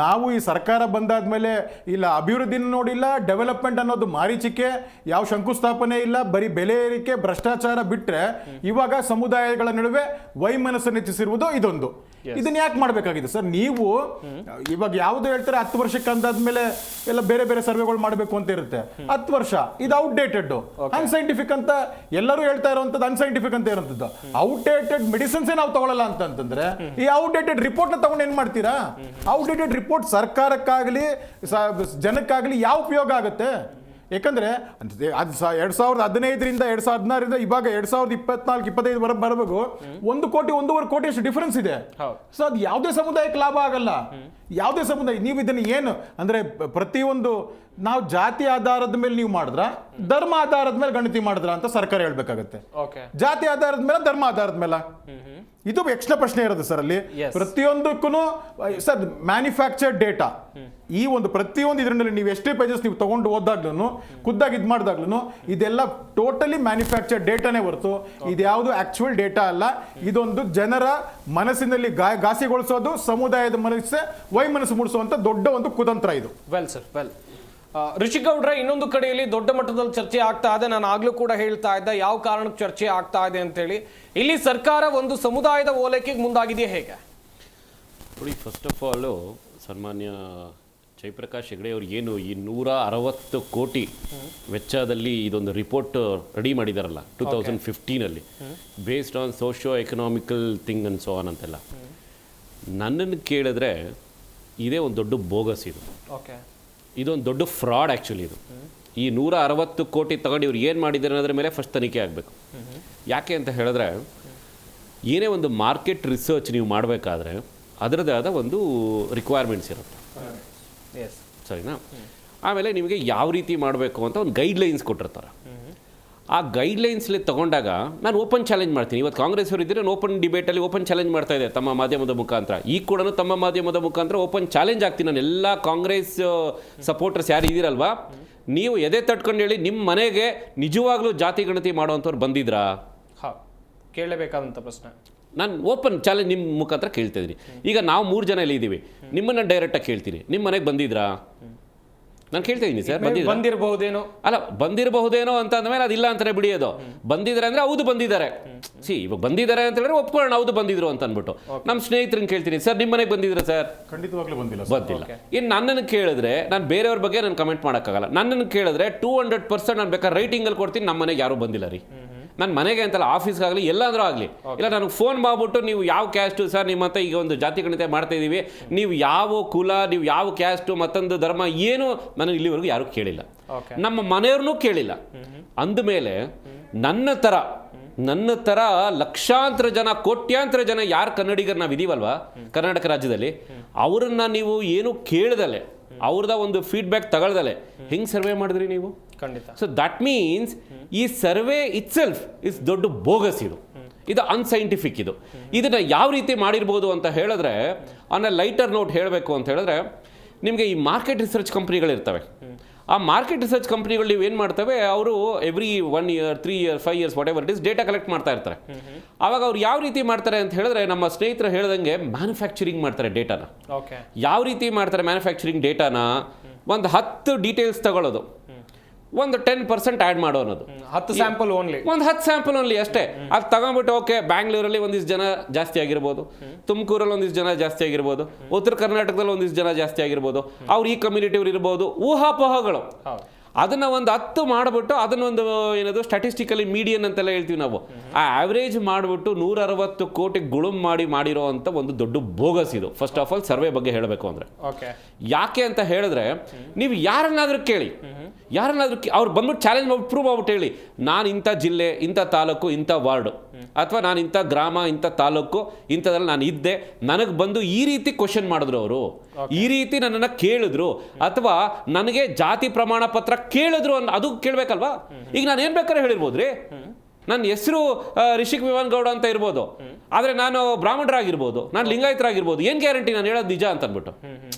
ನಾವು ಈ ಸರ್ಕಾರ ಬಂದಾದ್ಮೇಲೆ ಇಲ್ಲ ಅಭಿವೃದ್ಧಿನ ನೋಡಿಲ್ಲ, ಡೆವಲಪ್ಮೆಂಟ್ ಅನ್ನೋದು ಮಾರೀಚಿಕೆ, ಯಾವ ಶಂಕುಸ್ಥಾಪನೆ ಇಲ್ಲ, ಬರೀ ಬೆಲೆ ಏರಿಕೆ, ಭ್ರಷ್ಟಾಚಾರ ಬಿಟ್ರೆ ಇವಾಗ ಸಮುದಾಯಗಳ ನಡುವೆ ವೈಮನಸ್ಸನ್ನು ಹೆಚ್ಚಿಸಿರುವುದು ಇದೊಂದು. ಇದನ್ನ ಯಾಕೆ ಮಾಡ್ಬೇಕಾಗಿದೆ ಸರ್? ನೀವು ಇವಾಗ ಯಾವ್ದು ಹೇಳ್ತಾರೆ 10 ವರ್ಷಕ್ಕೆ ಅಂದಾದ್ಮೇಲೆ ಎಲ್ಲ ಬೇರೆ ಬೇರೆ ಸರ್ವೆಗಳು ಮಾಡಬೇಕು ಅಂತ ಇರುತ್ತೆ. 10 ವರ್ಷ ಇದು ಔಟ್ಡೇಟೆಡ್, ಅನ್ಸೈಂಟಿಫಿಕ್ ಅಂತ ಎಲ್ಲರೂ ಹೇಳ್ತಾ ಇರುವಂತದ್ದು. ಅನ್ಸೈಂಟಿಫಿಕ್ ಅಂತ ಇರುವಂತದ್ದು ಔಟ್ಡೇಟೆಡ್ ಮೆಡಿಸಿನ್ಸ್ ನಾವು ತಗೊಳ್ಳಲ್ಲ ಅಂತಂದ್ರೆ ಈ ಔಟ್ಡೇಟೆಡ್ ರಿಪೋರ್ಟ್ ನ ತಗೊಂಡು ಏನ್ ಮಾಡ್ತೀರಾ? ಔಟ್ಡೇಟೆಡ್ ರಿಪೋರ್ಟ್ ಸರ್ಕಾರಕ್ಕಾಗ್ಲಿ ಜನಕ್ಕಾಗ್ಲಿ ಯಾವ ಉಪಯೋಗ ಆಗುತ್ತೆ? ಯಾಕಂದ್ರೆ ಅದು 2015ರಿಂದ 2016 ಇವಾಗ 2024-25 ಬರಬೇಕು 1 ಕೋಟಿ 1.5 ಕೋಟಿ ಅಷ್ಟು ಡಿಫರೆನ್ಸ್ ಇದೆ. ಸೊ ಅದು ಯಾವುದೇ ಸಮುದಾಯಕ್ಕೆ ಲಾಭ ಆಗಲ್ಲ. ಯಾವುದೇ ಸಮುದಾಯ ನೀವು ಇದನ್ನು ಏನು ಅಂದ್ರೆ ಪ್ರತಿಯೊಂದು ನಾವು ಜಾತಿ ಆಧಾರದ ಮೇಲೆ ನೀವು ಮಾಡಿದ್ರ, ಧರ್ಮ ಆಧಾರದ ಮೇಲೆ ಗಣತಿ ಮಾಡಿದ್ರ ಅಂತ ಸರ್ಕಾರ ಹೇಳ್ಬೇಕಾಗತ್ತೆ. ಜಾತಿ ಆಧಾರದ ಮೇಲೆ, ಧರ್ಮ ಆಧಾರದ ಮೇಲೆ, ಇದು ಎಕ್ಸ್ಟ್ರಾ ಪ್ರಶ್ನೆ ಇರೋದು ಸರ್. ಅಲ್ಲಿ ಪ್ರತಿಯೊಂದಕ್ಕೂ ಸರ್ ಮ್ಯಾನುಫ್ಯಾಕ್ಚರ್ಡ್ ಡೇಟಾ, ಈ ಒಂದು ಪ್ರತಿಯೊಂದು ಇದರಲ್ಲಿ ನೀವು ಎಷ್ಟೇ ಪೇಜಸ್ ನೀವು ತಗೊಂಡು ಓದಾಗ್ಲೂ ಖುದ್ದಾಗಿ ಇದು ಮಾಡಿದಾಗ್ಲೂ ಇದೆಲ್ಲ ಟೋಟಲಿ ಮ್ಯಾನುಫ್ಯಾಕ್ಚರ್ಡ್ ಡೇಟಾನೇ ಹೊರತು ಇದ್ಯಾವುದು ಆಕ್ಚುಯಲ್ ಡೇಟಾ ಅಲ್ಲ. ಇದೊಂದು ಜನರ ಮನಸ್ಸಿನಲ್ಲಿ ಘಾಸಿಗೊಳಿಸೋದು, ಸಮುದಾಯದ ವೈಮನಸ್ಸು ಮೂಡಿಸುವಂತ ದೊಡ್ಡ ಒಂದು ಕುತಂತ್ರ ಇದು. Well sir, well. ರಿಷಿಕ್ ಗೌಡ್ರೆ, ಇನ್ನೊಂದು ಕಡೆಯಲ್ಲಿ ದೊಡ್ಡ ಮಟ್ಟದಲ್ಲಿ ಚರ್ಚೆ ಆಗ್ತಾ ಇದೆ. ನಾನು ಆಗ್ಲೂ ಕೂಡ ಹೇಳ್ತಾ ಇದ್ದೆ ಯಾವ ಕಾರಣಕ್ಕೆ ಚರ್ಚೆ ಆಗ್ತಾ ಇದೆ ಅಂತೇಳಿ. ಇಲ್ಲಿ ಸರ್ಕಾರ ಒಂದು ಸಮುದಾಯದ ಓಲೈಕೆಗೆ ಮುಂದಾಗಿದೆಯಾ, ಹೇಗೆ? ನೋಡಿ, ಫಸ್ಟ್ ಆಫ್ ಆಲು ಸನ್ಮಾನ್ಯ ಜಯಪ್ರಕಾಶ್ ಹೆಗಡೆ ಅವರು ಏನು ಈ 160 ಕೋಟಿ ವೆಚ್ಚದಲ್ಲಿ ಇದೊಂದು ರಿಪೋರ್ಟ್ ರೆಡಿ ಮಾಡಿದಾರಲ್ಲ 2015 based on socio economical thing and so on ಅಂತೆಲ್ಲ, ನನ್ನನ್ನು ಕೇಳಿದ್ರೆ ಇದೇ ಒಂದು ದೊಡ್ಡ ಬೋಗಸ್. ಇದೊಂದು ದೊಡ್ಡ ಫ್ರಾಡ್ ಆ್ಯಕ್ಚುಲಿ. ಇದು ಈ 160 ಕೋಟಿ ತಗೊಂಡು ಇವ್ರು ಏನು ಮಾಡಿದ್ದಾರೆ ಅನ್ನೋದ್ರ ಮೇಲೆ ಫಸ್ಟ್ ತನಿಖೆ ಆಗಬೇಕು. ಯಾಕೆ ಅಂತ ಹೇಳಿದ್ರೆ, ಏನೇ ಒಂದು ಮಾರ್ಕೆಟ್ ರಿಸರ್ಚ್ ನೀವು ಮಾಡಬೇಕಾದ್ರೆ ಅದರದೇ ಆದ ಒಂದು ರಿಕ್ವೈರ್ಮೆಂಟ್ಸ್ ಇರುತ್ತೆ, ಸರಿನಾ? ಆಮೇಲೆ ನಿಮಗೆ ಯಾವ ರೀತಿ ಮಾಡಬೇಕು ಅಂತ ಒಂದು ಗೈಡ್ಲೈನ್ಸ್ ಕೊಟ್ಟಿರ್ತಾರೆ. ಆ ಗೈಡ್ಲೈನ್ಸ್ಲಿ ತೊಗೊಂಡಾಗ ನಾನು ಓಪನ್ ಚಾಲೆಂಜ್ ಮಾಡ್ತೀನಿ. ಇವತ್ತು ಕಾಂಗ್ರೆಸ್ ಅವರು ಇದ್ದರೆ ಓಪನ್ ಡಿಬೇಟಲ್ಲಿ ಓಪನ್ ಚಾಲೆಂಜ್ ಮಾಡ್ತಾ ಇದೆ ತಮ್ಮ ಮಾಧ್ಯಮದ ಮುಖಾಂತರ. ಈಗ ಕೂಡ ತಮ್ಮ ಮಾಧ್ಯಮದ ಮುಖಾಂತರ ಓಪನ್ ಚಾಲೆಂಜ್ ಆಗ್ತೀನಿ ನಾನು. ಎಲ್ಲ ಕಾಂಗ್ರೆಸ್ ಸಪೋರ್ಟರ್ಸ್ ಯಾರು ಇದ್ದೀರಲ್ವಾ, ನೀವು ಎದೆ ತಟ್ಕೊಂಡು ಹೇಳಿ ನಿಮ್ಮ ಮನೆಗೆ ನಿಜವಾಗ್ಲೂ ಜಾತಿ ಗಣತಿ ಮಾಡುವಂಥವ್ರು ಬಂದಿದ್ರಾ? ಕೇಳಲೇಬೇಕಾದಂಥ ಪ್ರಶ್ನೆ. ನಾನು ಓಪನ್ ಚಾಲೆಂಜ್ ನಿಮ್ಮ ಮುಖಾಂತರ ಕೇಳ್ತಾ ಇದ್ದೀನಿ. ಈಗ ನಾವು 3 ಜನ ಇಲ್ಲಿ ಇದ್ದೀವಿ, ನಿಮ್ಮನ್ನು ಡೈರೆಕ್ಟಾಗಿ ಕೇಳ್ತೀನಿ, ನಿಮ್ಮ ಮನೆಗೆ ಬಂದಿದ್ರಾ? ನಾನು ಕೇಳ್ತಾ ಇದ್ದೀನಿ ಸರ್. ಬಂದಿರಬಹುದೇನೋ, ಅಲ್ಲ ಬಂದಿರಬಹುದೇನೋ ಅಂತ ಅಂದಮೇಲೆ ಅದಿಲ್ಲ ಅಂತಾನೆ ಬಿಡಿಯೋದು. ಬಂದಿದ್ದಾರೆ ಅಂದರೆ ಹೌದು ಬಂದಿದ್ದಾರೆ. ಇವಾಗ ಬಂದಿದ್ದಾರೆ ಅಂತ ಹೇಳಿದ್ರೆ ಒಪ್ಕೊಳ್ಳೋಣ, ಹೌದು ಬಂದಿದ್ರು ಅಂತ ಅಂದ್ಬಿಟ್ಟು. ನಮ್ಮ ಸ್ನೇಹಿತರನ್ನ ಕೇಳ್ತೀನಿ, ಸರ್ ನಿಮ್ಮ ಮನೆಗೆ ಬಂದಿದ್ರ ಸರ್? ಖಂಡಿತವಾಗ್ಲೂ ಬಂದಿಲ್ಲ. ಇನ್ನು ನನ್ನನ್ನು ಕೇಳಿದ್ರೆ, ನಾನು ಬೇರೆಯವ್ರ ಬಗ್ಗೆ ನಾನು ಕಮೆಂಟ್ ಮಾಡೋಕ್ಕಾಗಲ್ಲ. ನನ್ನನ್ನು ಕೇಳಿದ್ರೆ 200% ನಾನು ಬೇಕಾದ್ರೆ ರೈಟಿಂಗಲ್ಲಿ ಕೊಡ್ತೀನಿ, ನಮ್ಮ ಮನೆಗೆ ಯಾರೂ ಬಂದಿಲ್ಲ ರೀ. ನನ್ನ ಮನೆಗೆ ಅಂತಲ್ಲ, ಆಫೀಸ್ಗಾಗಲಿ ಎಲ್ಲಾದರೂ ಆಗಲಿ, ಇಲ್ಲ ನನಗೆ ಫೋನ್ ಮಾಡ್ಬಿಟ್ಟು ನೀವು ಯಾವ ಕ್ಯಾಸ್ಟು ಸರ್ ನಿಮ್ಮ ಹತ್ರ ಈಗ ಒಂದು ಜಾತಿ ಗಣತಿ ಮಾಡ್ತಾ ಇದ್ದೀವಿ, ನೀವು ಯಾವ ಕುಲ, ನೀವು ಯಾವ ಕ್ಯಾಸ್ಟು, ಮತ್ತೊಂದು ಧರ್ಮ, ಏನು ನನಗೆ ಇಲ್ಲಿವರೆಗೂ ಯಾರೂ ಕೇಳಿಲ್ಲ, ನಮ್ಮ ಮನೆಯವ್ರನ್ನೂ ಕೇಳಿಲ್ಲ. ಅಂದಮೇಲೆ ನನ್ನ ಥರ ಲಕ್ಷಾಂತರ ಜನ, ಕೋಟ್ಯಾಂತರ ಜನ ಯಾರು ಕನ್ನಡಿಗರು ನಾವು ಇದೀವಲ್ವಾ ಕರ್ನಾಟಕ ರಾಜ್ಯದಲ್ಲಿ, ಅವರನ್ನು ನೀವು ಏನು ಕೇಳ್ದಲೆ, ಅವ್ರದ ಒಂದು ಫೀಡ್ಬ್ಯಾಕ್ ತಗೊಳ್ದಲೆ ಹೆಂಗೆ ಸರ್ವೆ ಮಾಡಿದ್ರಿ ನೀವು? ಖಂಡಿತ. ಸೊ ದಟ್ ಮೀನ್ಸ್ ಈ ಸರ್ವೆ ಇಟ್ ಸೆಲ್ಫ್ ಇಸ್ ದೊಡ್ಡ ಬೋಗಸ್. ಇದು ಅನ್ಸೈಂಟಿಫಿಕ್. ಇದನ್ನ ಯಾವ ರೀತಿ ಮಾಡಿರ್ಬೋದು ಅಂತ ಹೇಳಿದ್ರೆ, ಆನ್ ಅ ಲೈಟರ್ ನೋಟ್ ಹೇಳಬೇಕು ಅಂತ ಹೇಳಿದ್ರೆ, ನಿಮಗೆ ಈ ಮಾರ್ಕೆಟ್ ರಿಸರ್ಚ್ ಕಂಪ್ನಿಗಳಿರ್ತವೆ. ಆ ಮಾರ್ಕೆಟ್ ರಿಸರ್ಚ್ ಕಂಪ್ನಿಗಳು ನೀವು ಏನು ಮಾಡ್ತವೆ, ಅವರು every 1 year 3 years 5 years what ever it is data collect ಮಾಡ್ತಾ ಇರ್ತಾರೆ. ಆವಾಗ ಅವ್ರು ಯಾವ ರೀತಿ ಮಾಡ್ತಾರೆ ಅಂತ ಹೇಳಿದ್ರೆ, ನಮ್ಮ ಸ್ನೇಹಿತರು ಹೇಳ್ದಂಗೆ ಮ್ಯಾನುಫ್ಯಾಕ್ಚರಿಂಗ್ ಮಾಡ್ತಾರೆ ಡೇಟಾನ. ಯಾವ ರೀತಿ ಮಾಡ್ತಾರೆ ಮ್ಯಾನುಫ್ಯಾಕ್ಚರಿಂಗ್ ಡೇಟಾನ? ಒಂದು 10 ಡೀಟೇಲ್ಸ್ ತಗೊಳ್ಳೋದು, ಒಂದು 10% ಆ್ಯಡ್ ಮಾಡೋ ಅನ್ನೋದು. 10 ಸ್ಯಾಂಪಲ್ ಓನ್ಲಿ, ಒಂದು 10 ಸ್ಯಾಂಪಲ್ ಓನ್ಲಿ ಅಷ್ಟೇ. ಅದು ತಗೊಂಡ್ಬಿಟ್ಟು ಓಕೆ, ಬ್ಯಾಂಗ್ಳೂರಲ್ಲಿ ಒಂದಿಷ್ಟು ಜನ ಜಾಸ್ತಿ ಆಗಿರ್ಬೋದು, ತುಮಕೂರಲ್ಲಿ ಒಂದಿಷ್ಟು ಜನ ಜಾಸ್ತಿ ಆಗಿರ್ಬೋದು, ಉತ್ತರ ಕರ್ನಾಟಕದಲ್ಲಿ ಒಂದಿಷ್ಟು ಜನ ಜಾಸ್ತಿ ಆಗಿರ್ಬೋದು, ಅವ್ರು ಈ ಕಮ್ಯುನಿಟಿಯವ್ರು ಇರ್ಬೋದು, ಊಹಾಪೋಹಗಳು. ಅದನ್ನು ಒಂದು 10 ಮಾಡಿಬಿಟ್ಟು ಅದನ್ನೊಂದು ಏನದು ಸ್ಟ್ಯಾಟಿಸ್ಟಿಕಲಿ ಮೀಡಿಯನ್ ಅಂತೆಲ್ಲ ಹೇಳ್ತೀವಿ ನಾವು, ಆ ಆವ್ರೇಜ್ ಮಾಡಿಬಿಟ್ಟು 160 ಕೋಟಿ ಗುಳುಮ್ ಮಾಡಿರೋ ಅಂತ ಒಂದು ದೊಡ್ಡ ಬೋಗಸ್ ಇದು. ಫಸ್ಟ್ ಆಫ್ ಆಲ್ ಸರ್ವೆ ಬಗ್ಗೆ ಹೇಳಬೇಕು ಅಂದರೆ ಯಾಕೆ ಅಂತ ಹೇಳಿದ್ರೆ, ನೀವು ಯಾರನ್ನಾದ್ರೂ ಕೇಳಿ, ಅವ್ರು ಬಂದ್ಬಿಟ್ಟು ಚಾಲೆಂಜ್ ಮಾಡಿ ಪ್ರೂವ್ ಆಗ್ಬಿಟ್ಟು ಹೇಳಿ, ನಾನು ಇಂಥ ಜಿಲ್ಲೆ, ಇಂಥ ತಾಲೂಕು, ಇಂಥ ವಾರ್ಡು, ಅಥವಾ ನಾನು ಇಂಥ ಗ್ರಾಮ, ಇಂಥ ತಾಲೂಕು, ಇಂಥದ್ರಲ್ಲಿ ನಾನು ಇದ್ದೆ, ನನಗೆ ಬಂದು ಈ ರೀತಿ ಕ್ವಶನ್ ಮಾಡಿದ್ರು ಅವರು, ಈ ರೀತಿ ನನ್ನನ್ನು ಕೇಳಿದ್ರು, ಅಥವಾ ನನಗೆ ಜಾತಿ ಪ್ರಮಾಣ ಪತ್ರ ಕೇಳಿದ್ರು ಅದು ಕೇಳಬೇಕಲ್ವಾ? ಈಗ ನಾನು ಏನು ಬೇಕಾದ್ರೆ ಹೇಳಿರ್ಬೋದ್ರಿ, ನನ್ನ ಹೆಸರು ರಿಷಿಕ್ ವಿವಾನ್ ಗೌಡ ಅಂತ ಇರ್ಬೋದು, ಆದರೆ ನಾನು ಬ್ರಾಹ್ಮಣರಾಗಿರ್ಬೋದು, ನಾನು ಲಿಂಗಾಯತರಾಗಿರ್ಬೋದು, ಏನು ಗ್ಯಾರಂಟಿ ನಾನು ಹೇಳೋದು ನಿಜ ಅಂತ ಅಂದ್ಬಿಟ್ಟು?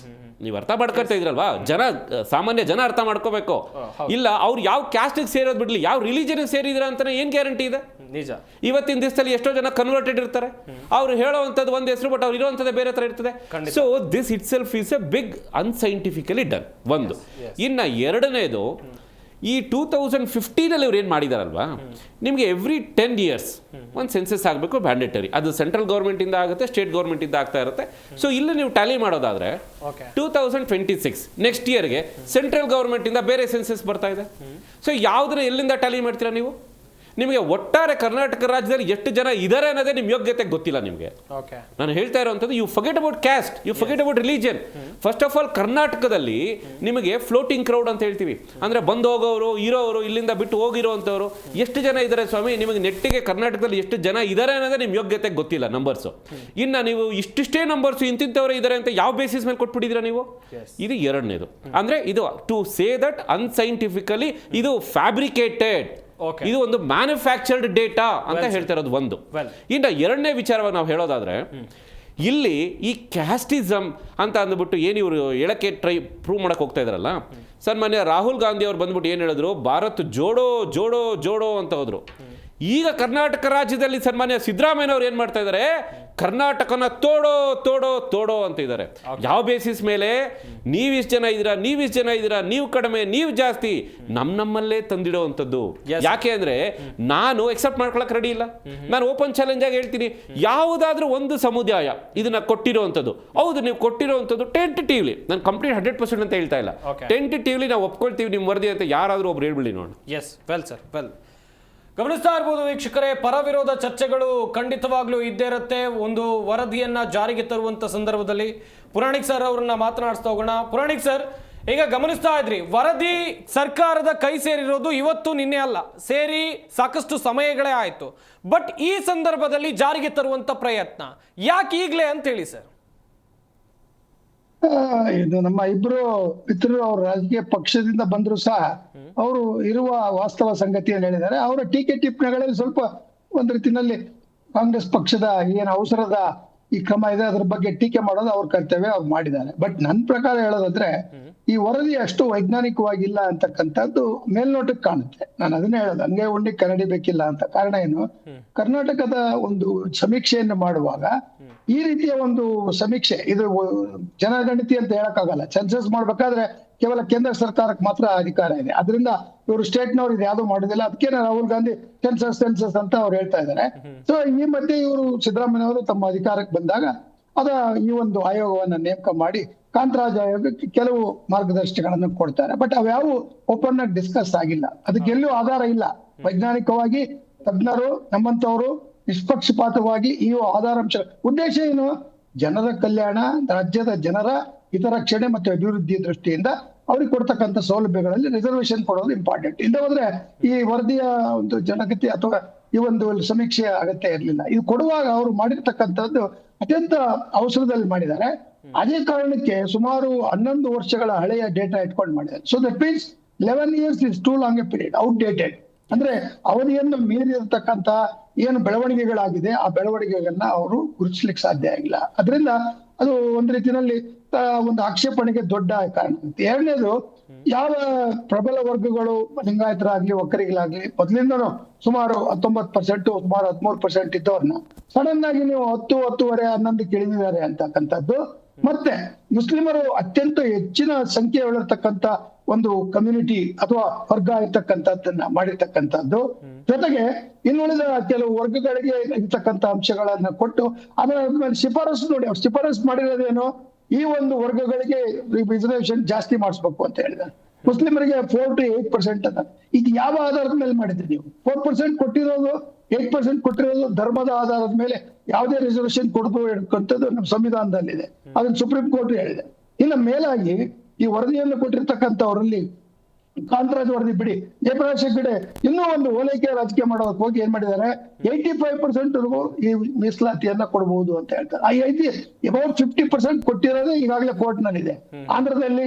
ನೀವು ಅರ್ಥ ಮಾಡ್ಕೊಳ್ತಾ ಇದ್ರಲ್ವಾ? ಸಾಮಾನ್ಯ ಜನ ಅರ್ಥ ಮಾಡ್ಕೋಬೇಕು. ಇಲ್ಲ ಅವ್ರು ಯಾವ ಕ್ಯಾಸ್ಟಿಗೆ ಸೇರೋದು ಬಿಡ್ಲಿ, ಯಾವ ರಿಲಿಜನ್ಗೆ ಸೇರಿದ್ರ ಅಂತಾನೆ ಏನು ಗ್ಯಾರಂಟಿ ಇದೆ? ನಿಜ. ಇವತ್ತಿನ ದಿವಸದಲ್ಲಿ ಎಷ್ಟೋ ಜನ ಕನ್ವರ್ಟೆಡ್ ಇರ್ತಾರೆ, ಅವ್ರು ಹೇಳೋವಂಥದ್ದು ಒಂದು ಹೆಸರು, ಬಟ್ ಅವ್ರು ಇರೋವಂಥದ್ದು ಬೇರೆ ಥರ ಇರ್ತದೆ. So this itself is a big unscientifically done. ಒಂದು. ಇನ್ನು ಎರಡನೇದು, ಈ 2015 ಇವ್ರು ಏನು ಮಾಡಿದಾರಲ್ವಾ, ನಿಮಗೆ ಎವ್ರಿ 10 years ಒಂದು ಸೆನ್ಸಸ್ ಆಗಬೇಕು, ಮ್ಯಾಂಡೇಟರಿ. ಅದು ಸೆಂಟ್ರಲ್ ಗೌರ್ಮೆಂಟಿಂದ ಆಗುತ್ತೆ, ಸ್ಟೇಟ್ ಗೌರ್ಮೆಂಟಿಂದ ಆಗ್ತಾ ಇರುತ್ತೆ. ಸೊ ಇಲ್ಲಿ ನೀವು ಟ್ಯಾಲಿ ಮಾಡೋದಾದ್ರೆ 2026 ನೆಕ್ಸ್ಟ್ ಇಯರ್ಗೆ ಸೆಂಟ್ರಲ್ ಗೌರ್ಮೆಂಟಿಂದ ಬೇರೆ ಸೆನ್ಸಸ್ ಬರ್ತಾ ಇದೆ. ಸೊ ಯಾವುದನ್ನ ಎಲ್ಲಿಂದ ಟ್ಯಾಲಿ ಮಾಡ್ತೀರಾ ನೀವು? ನಿಮಗೆ ಒಟ್ಟಾರೆ ಕರ್ನಾಟಕ ರಾಜ್ಯದಲ್ಲಿ ಎಷ್ಟು ಜನ ಇದ್ದಾರೆ ಅನ್ನೋದೇ ನಿಮ್ಮ ಯೋಗ್ಯತೆ ಗೊತ್ತಿಲ್ಲ ನಿಮಗೆ. ನಾನು ಹೇಳ್ತಾ ಇರೋವಂಥದ್ದು, you forget about caste, you forget about religion. First of all ಕರ್ನಾಟಕದಲ್ಲಿ ನಿಮಗೆ ಫ್ಲೋಟಿಂಗ್ ಕ್ರೌಡ್ ಅಂತ ಹೇಳ್ತೀವಿ, ಅಂದರೆ ಬಂದು ಹೋಗೋರು, ಇರೋರು, ಇಲ್ಲಿಂದ ಬಿಟ್ಟು ಹೋಗಿರೋವಂಥವ್ರು ಎಷ್ಟು ಜನ ಇದ್ದಾರೆ ಸ್ವಾಮಿ? ನಿಮಗೆ ನೆಟ್ಟಿಗೆ ಕರ್ನಾಟಕದಲ್ಲಿ ಎಷ್ಟು ಜನ ಇದ್ದಾರೆ ಅನ್ನೋದೇ ನಿಮ್ಮ ಯೋಗ್ಯತೆ ಗೊತ್ತಿಲ್ಲ ನಂಬರ್ಸು. ಇನ್ನು ನೀವು ಇಷ್ಟಿಷ್ಟೇ ನಂಬರ್ಸು ಇಂತಿಂಥವ್ರು ಇದ್ದಾರೆ ಅಂತ ಯಾವ ಬೇಸಿಸ್ ಮೇಲೆ ಕೊಟ್ಬಿಟ್ಟಿದ್ದೀರಾ ನೀವು? ಇದು ಎರಡನೇದು. ಅಂದರೆ ಇದು ಟು ಸೇ ದಟ್ ಅನ್ಸೈಂಟಿಫಿಕಲಿ ಇದು ಫ್ಯಾಬ್ರಿಕೇಟೆಡ್, ಇದು ಒಂದು ಮ್ಯಾನುಫ್ಯಾಕ್ಚರ್ಡ್ ಡೇಟಾ ಅಂತ ಹೇಳ್ತಾ ಇರೋದು ಒಂದು. ಇನ್ನು ಎರಡನೇ ವಿಚಾರವಾಗಿ ನಾವು ಹೇಳೋದಾದ್ರೆ, ಇಲ್ಲಿ ಈ ಕ್ಯಾಸ್ಟಿಸಮ್ ಅಂತ ಅಂದ್ಬಿಟ್ಟು ಏನು ಇವರು ಹೇಳಕ್ಕೆ ಪ್ರೂವ್ ಮಾಡಕ್ಕೆ ಹೋಗ್ತಾ ಇದ್ರಲ್ಲ, ಸನ್ಮಾನ್ಯ ರಾಹುಲ್ ಗಾಂಧಿ ಅವ್ರು ಬಂದ್ಬಿಟ್ಟು ಏನು ಹೇಳಿದ್ರು, ಭಾರತ್ ಜೋಡೋ ಜೋಡೋ ಜೋಡೋ ಅಂತ ಹೋದ್ರು. ಈಗ ಕರ್ನಾಟಕ ರಾಜ್ಯದಲ್ಲಿ ಸನ್ಮಾನ್ಯ ಸಿದ್ದರಾಮಯ್ಯನವ್ರು ಏನು ಮಾಡ್ತಾ ಇದ್ದಾರೆ, ಕರ್ನಾಟಕನ ತೋಡೋ ತೋಡೋ ತೋಡೋ ಅಂತ ಇದ್ದಾರೆ. ಯಾವ ಬೇಸಿಸ್ ಮೇಲೆ? ನೀವಿಷ್ಟು ಜನ ಇದ್ದೀರಾ, ನೀವು ಕಡಿಮೆ, ನೀವು ಜಾಸ್ತಿ, ನಮ್ಮಲ್ಲೇ ತಂದಿಡೋವಂಥದ್ದು. ಯಾಕೆ ಅಂದರೆ ನಾನು ಎಕ್ಸೆಪ್ಟ್ ಮಾಡ್ಕೊಳಕ್ಕೆ ರೆಡಿ ಇಲ್ಲ. ನಾನು ಓಪನ್ ಚಾಲೆಂಜ್ ಆಗಿ ಹೇಳ್ತೀನಿ, ಯಾವುದಾದ್ರೂ ಒಂದು ಸಮುದಾಯ ಇದನ್ನ ಕೊಟ್ಟಿರೋವಂಥದ್ದು, ಹೌದು ನೀವು ಕೊಟ್ಟಿರೋವಂಥದ್ದು ಟೆಂಟೇಟಿವ್ಲಿ, ನಾನು ಕಂಪ್ಲೀಟ್ 100% ಅಂತ ಹೇಳ್ತಾ ಇಲ್ಲ, ಟೆಂಟೇಟಿವ್ಲಿ ನಾವು ಒಪ್ಕೊಳ್ತೀವಿ ನಿಮ್ಮ ವರದಿ ಅಂತ ಯಾರಾದರೂ ಒಬ್ರು ಹೇಳ್ಬಿಡಿ ನೋಡಿ. Yes, well sir, well. ಗಮನಿಸ್ತಾ ಇರ್ಬೋದು ವೀಕ್ಷಕರೇ, ಪರ ವಿರೋಧ ಚರ್ಚೆಗಳು ಖಂಡಿತವಾಗ್ಲೂ ಇದ್ದೇ ಇರುತ್ತೆ. ಒಂದು ವರದಿಯನ್ನ ಜಾರಿಗೆ ತರುವಂತ ಸಂದರ್ಭದಲ್ಲಿ ಪುರಾಣಿಕ್ ಸರ್ ಅವರನ್ನ ಮಾತನಾಡಿಸ್ತಾ ಹೋಗೋಣ. ಪುರಾಣಿಕ್ ಸರ್, ಈಗ ಗಮನಿಸ್ತಾ ಇದ್ರಿ, ವರದಿ ಸರ್ಕಾರದ ಕೈ ಸೇರಿರೋದು ಇವತ್ತು ನಿನ್ನೆ ಅಲ್ಲ, ಸೇರಿ ಸಾಕಷ್ಟು ಸಮಯಗಳೇ ಆಯಿತು. ಬಟ್ ಈ ಸಂದರ್ಭದಲ್ಲಿ ಜಾರಿಗೆ ತರುವಂತ ಪ್ರಯತ್ನ ಯಾಕೆ ಈಗಲೇ ಅಂತ ಹೇಳಿ ಸರ್? ಇದು ನಮ್ಮ ಇಬ್ರು ಮಿತ್ರರು ಅವ್ರ ರಾಜಕೀಯ ಪಕ್ಷದಿಂದ ಬಂದ್ರು ಸಹ ಅವರು ಇರುವ ವಾಸ್ತವ ಸಂಗತಿಯನ್ನು ಹೇಳಿದ್ದಾರೆ. ಅವರ ಟೀಕೆ ಟಿಪ್ಪಣಿಗಳಲ್ಲಿ ಸ್ವಲ್ಪ ಒಂದ್ ರೀತಿನಲ್ಲಿ ಕಾಂಗ್ರೆಸ್ ಪಕ್ಷದ ಏನು ಅವಸರದ ಈ ಕ್ರಮ ಇದೆ ಅದ್ರ ಬಗ್ಗೆ ಟೀಕೆ ಮಾಡೋದು ಅವ್ರ ಕರ್ತವ್ಯ, ಅವ್ರು ಮಾಡಿದ್ದಾರೆ. ಬಟ್ ನನ್ನ ಪ್ರಕಾರ ಹೇಳೋದಾದ್ರೆ ಈ ವರದಿ ಅಷ್ಟು ವೈಜ್ಞಾನಿಕವಾಗಿಲ್ಲ ಅಂತಕ್ಕಂಥದ್ದು ಮೇಲ್ನೋಟಕ್ಕೆ ಕಾಣುತ್ತೆ. ನಾನು ಅದನ್ನೇ ಹೇಳೋದು, ಹಂಗೆ ಉಂಡಿ ಕರಡಿ ಬೇಕಿಲ್ಲ ಅಂತ. ಕಾರಣ ಏನು, ಕರ್ನಾಟಕದ ಒಂದು ಸಮೀಕ್ಷೆಯನ್ನು ಮಾಡುವಾಗ ಈ ರೀತಿಯ ಒಂದು ಸಮೀಕ್ಷೆ, ಇದು ಜನಗಣತಿ ಅಂತ ಹೇಳಕ್ಕಾಗಲ್ಲ. ಸೆನ್ಸಸ್ ಮಾಡ್ಬೇಕಾದ್ರೆ ಕೇವಲ ಕೇಂದ್ರ ಸರ್ಕಾರಕ್ಕೆ ಮಾತ್ರ ಅಧಿಕಾರ ಇದೆ. ಅದರಿಂದ ಇವರು ಸ್ಟೇಟ್ನವ್ರು ಇದು ಯಾವ್ದು ಮಾಡೋದಿಲ್ಲ. ಅದಕ್ಕೆ ರಾಹುಲ್ ಗಾಂಧಿ ಸೆನ್ಸಸ್ ಅಂತ ಅವ್ರು ಹೇಳ್ತಾ ಇದ್ದಾರೆ. ಸೊ ಈ ಮಧ್ಯೆ ಇವರು ಸಿದ್ದರಾಮಯ್ಯ ಅವರು ತಮ್ಮ ಅಧಿಕಾರಕ್ಕೆ ಬಂದಾಗ ಈ ಒಂದು ಆಯೋಗವನ್ನ ನೇಮಕ ಮಾಡಿ ಕಾಂತರಾಜ್ ಆಯೋಗಕ್ಕೆ ಕೆಲವು ಮಾರ್ಗದರ್ಶನಗಳನ್ನು ಕೊಡ್ತಾರೆ. ಬಟ್ ಅವ್ಯಾವು ಓಪನ್ ಆಗಿ ಡಿಸ್ಕಸ್ ಆಗಿಲ್ಲ. ಅದಕ್ಕೆಲ್ಲೂ ಆಧಾರ ಇಲ್ಲ. ವೈಜ್ಞಾನಿಕವಾಗಿ ತಜ್ಞರು ನಮ್ಮಂತವರು ನಿಷ್ಪಕ್ಷಪಾತವಾಗಿ ಈ ಆಧಾರಾಂಶ ಉದ್ದೇಶ ಏನು, ಜನರ ಕಲ್ಯಾಣ, ರಾಜ್ಯದ ಜನರ ಹಿತರಕ್ಷಣೆ ಮತ್ತು ಅಭಿವೃದ್ಧಿ ದೃಷ್ಟಿಯಿಂದ ಅವ್ರಿಗೆ ಕೊಡ್ತಕ್ಕಂಥ ಸೌಲಭ್ಯಗಳಲ್ಲಿ ರಿಸರ್ವೇಶನ್ ಕೊಡೋದು ಇಂಪಾರ್ಟೆಂಟ್. ಇಲ್ಲ ಹೋದ್ರೆ ಈ ವರದಿಯ ಒಂದು ಜನಗತಿ ಅಥವಾ ಈ ಒಂದು ಸಮೀಕ್ಷೆಯ ಅಗತ್ಯ ಇರಲಿಲ್ಲ. ಇದು ಕೊಡುವಾಗ ಅವರು ಮಾಡಿರ್ತಕ್ಕಂಥದ್ದು ಅತ್ಯಂತ ಅವಸರದಲ್ಲಿ ಮಾಡಿದ್ದಾರೆ. ಅದೇ ಕಾರಣಕ್ಕೆ ಸುಮಾರು 11 ವರ್ಷಗಳ ಹಳೆಯ ಡೇಟಾ ಇಟ್ಕೊಂಡು ಮಾಡಿದ್ದಾರೆ. So that means 11 years is two long A period, outdated. ಅಂದ್ರೆ ಅವಧಿಯನ್ನು ಮೀರಿರತಕ್ಕಂತ ಏನು ಬೆಳವಣಿಗೆಗಳಾಗಿದೆ ಆ ಬೆಳವಣಿಗೆಗಳನ್ನ ಅವರು ಗುರುತಿಸ್ಲಿಕ್ಕೆ ಸಾಧ್ಯ ಆಗಿಲ್ಲ. ಅದರಿಂದ ಅದು ಒಂದು ರೀತಿಯಲ್ಲಿ ಒಂದು ಆಕ್ಷೇಪಣೆಗೆ ದೊಡ್ಡ ಕಾರಣ. ಎರಡನೇದು, ಯಾವ ಪ್ರಬಲ ವರ್ಗಗಳು ಲಿಂಗಾಯತರಾಗ್ಲಿ ಒಕ್ಕರಿಗಳಾಗ್ಲಿ ಮೊದಲಿಂದನೂ ಸುಮಾರು 19%, ಸುಮಾರು 13% ಇದ್ದವ್ರನ್ನ ಸಡನ್ ಆಗಿ ನೀವು 10, 10.5, 11 ಇಳಿದಿದ್ದಾರೆ ಅಂತಕ್ಕಂಥದ್ದು. ಮತ್ತೆ ಮುಸ್ಲಿಮರು ಅತ್ಯಂತ ಹೆಚ್ಚಿನ ಸಂಖ್ಯೆ ಉಳಿರ್ತಕ್ಕಂಥ ಒಂದು ಕಮ್ಯುನಿಟಿ ಅಥವಾ ವರ್ಗ ಇರ್ತಕ್ಕಂಥದ್ದನ್ನ ಮಾಡಿರ್ತಕ್ಕಂಥದ್ದು. ಜೊತೆಗೆ ಇನ್ನುಳಿದ ಕೆಲವು ವರ್ಗಗಳಿಗೆ ಇರ್ತಕ್ಕಂಥ ಅಂಶಗಳನ್ನ ಕೊಟ್ಟು ಅದರ ಮೇಲೆ ಶಿಫಾರಸು ನೋಡಿ, ಅವ್ರು ಶಿಫಾರಸು ಮಾಡಿರೋದೇನು, ಈ ಒಂದು ವರ್ಗಗಳಿಗೆ ರಿಸರ್ವೇಶನ್ ಜಾಸ್ತಿ ಮಾಡಿಸ್ಬೇಕು ಅಂತ ಹೇಳಿದ್ದಾರೆ. ಮುಸ್ಲಿಮರಿಗೆ 4 to 8% ಅಂತ. ಇದು ಯಾವ ಆಧಾರದ ಮೇಲೆ ಮಾಡಿದ್ರಿ ನೀವು? 4% ಕೊಟ್ಟಿರೋದು, 8% ಕೊಟ್ಟಿರೋದು ಧರ್ಮದ ಆಧಾರದ ಮೇಲೆ ಯಾವುದೇ ರಿಸರ್ವೇಶನ್ ಕೊಡಬಹುದು ನಮ್ಮ ಸಂವಿಧಾನದಲ್ಲಿದೆ. ಅದನ್ನ ಸುಪ್ರೀಂ ಕೋರ್ಟ್ ಹೇಳಿದೆ. ಇನ್ನು ಮೇಲಾಗಿ ಈ ವರದಿಯನ್ನು ಕೊಟ್ಟಿರ್ತಕ್ಕಂಥವರಲ್ಲಿ ಕಾಂತರಾಜ್ ವರದಿ ಬಿಡಿ, ಜಯಪ್ರಕಾಶ್ ಹೆಗಡೆ ಇನ್ನೂ ಒಂದು ಓಲೈಕೆ ರಾಜಕೀಯ ಮಾಡೋದಕ್ಕೆ ಹೋಗಿ ಏನ್ ಮಾಡಿದ್ದಾರೆ, 85% ಈ ಮೀಸಲಾತಿಯನ್ನ ಕೊಡಬಹುದು ಅಂತ ಹೇಳ್ತಾರೆ. ಆ ಅಬೌಟ್ 50% ಕೊಟ್ಟಿರೋದೇ ಈಗಾಗಲೇ ಕೋರ್ಟ್ ನಲ್ಲಿದೆ. ಆಂಧ್ರದಲ್ಲಿ,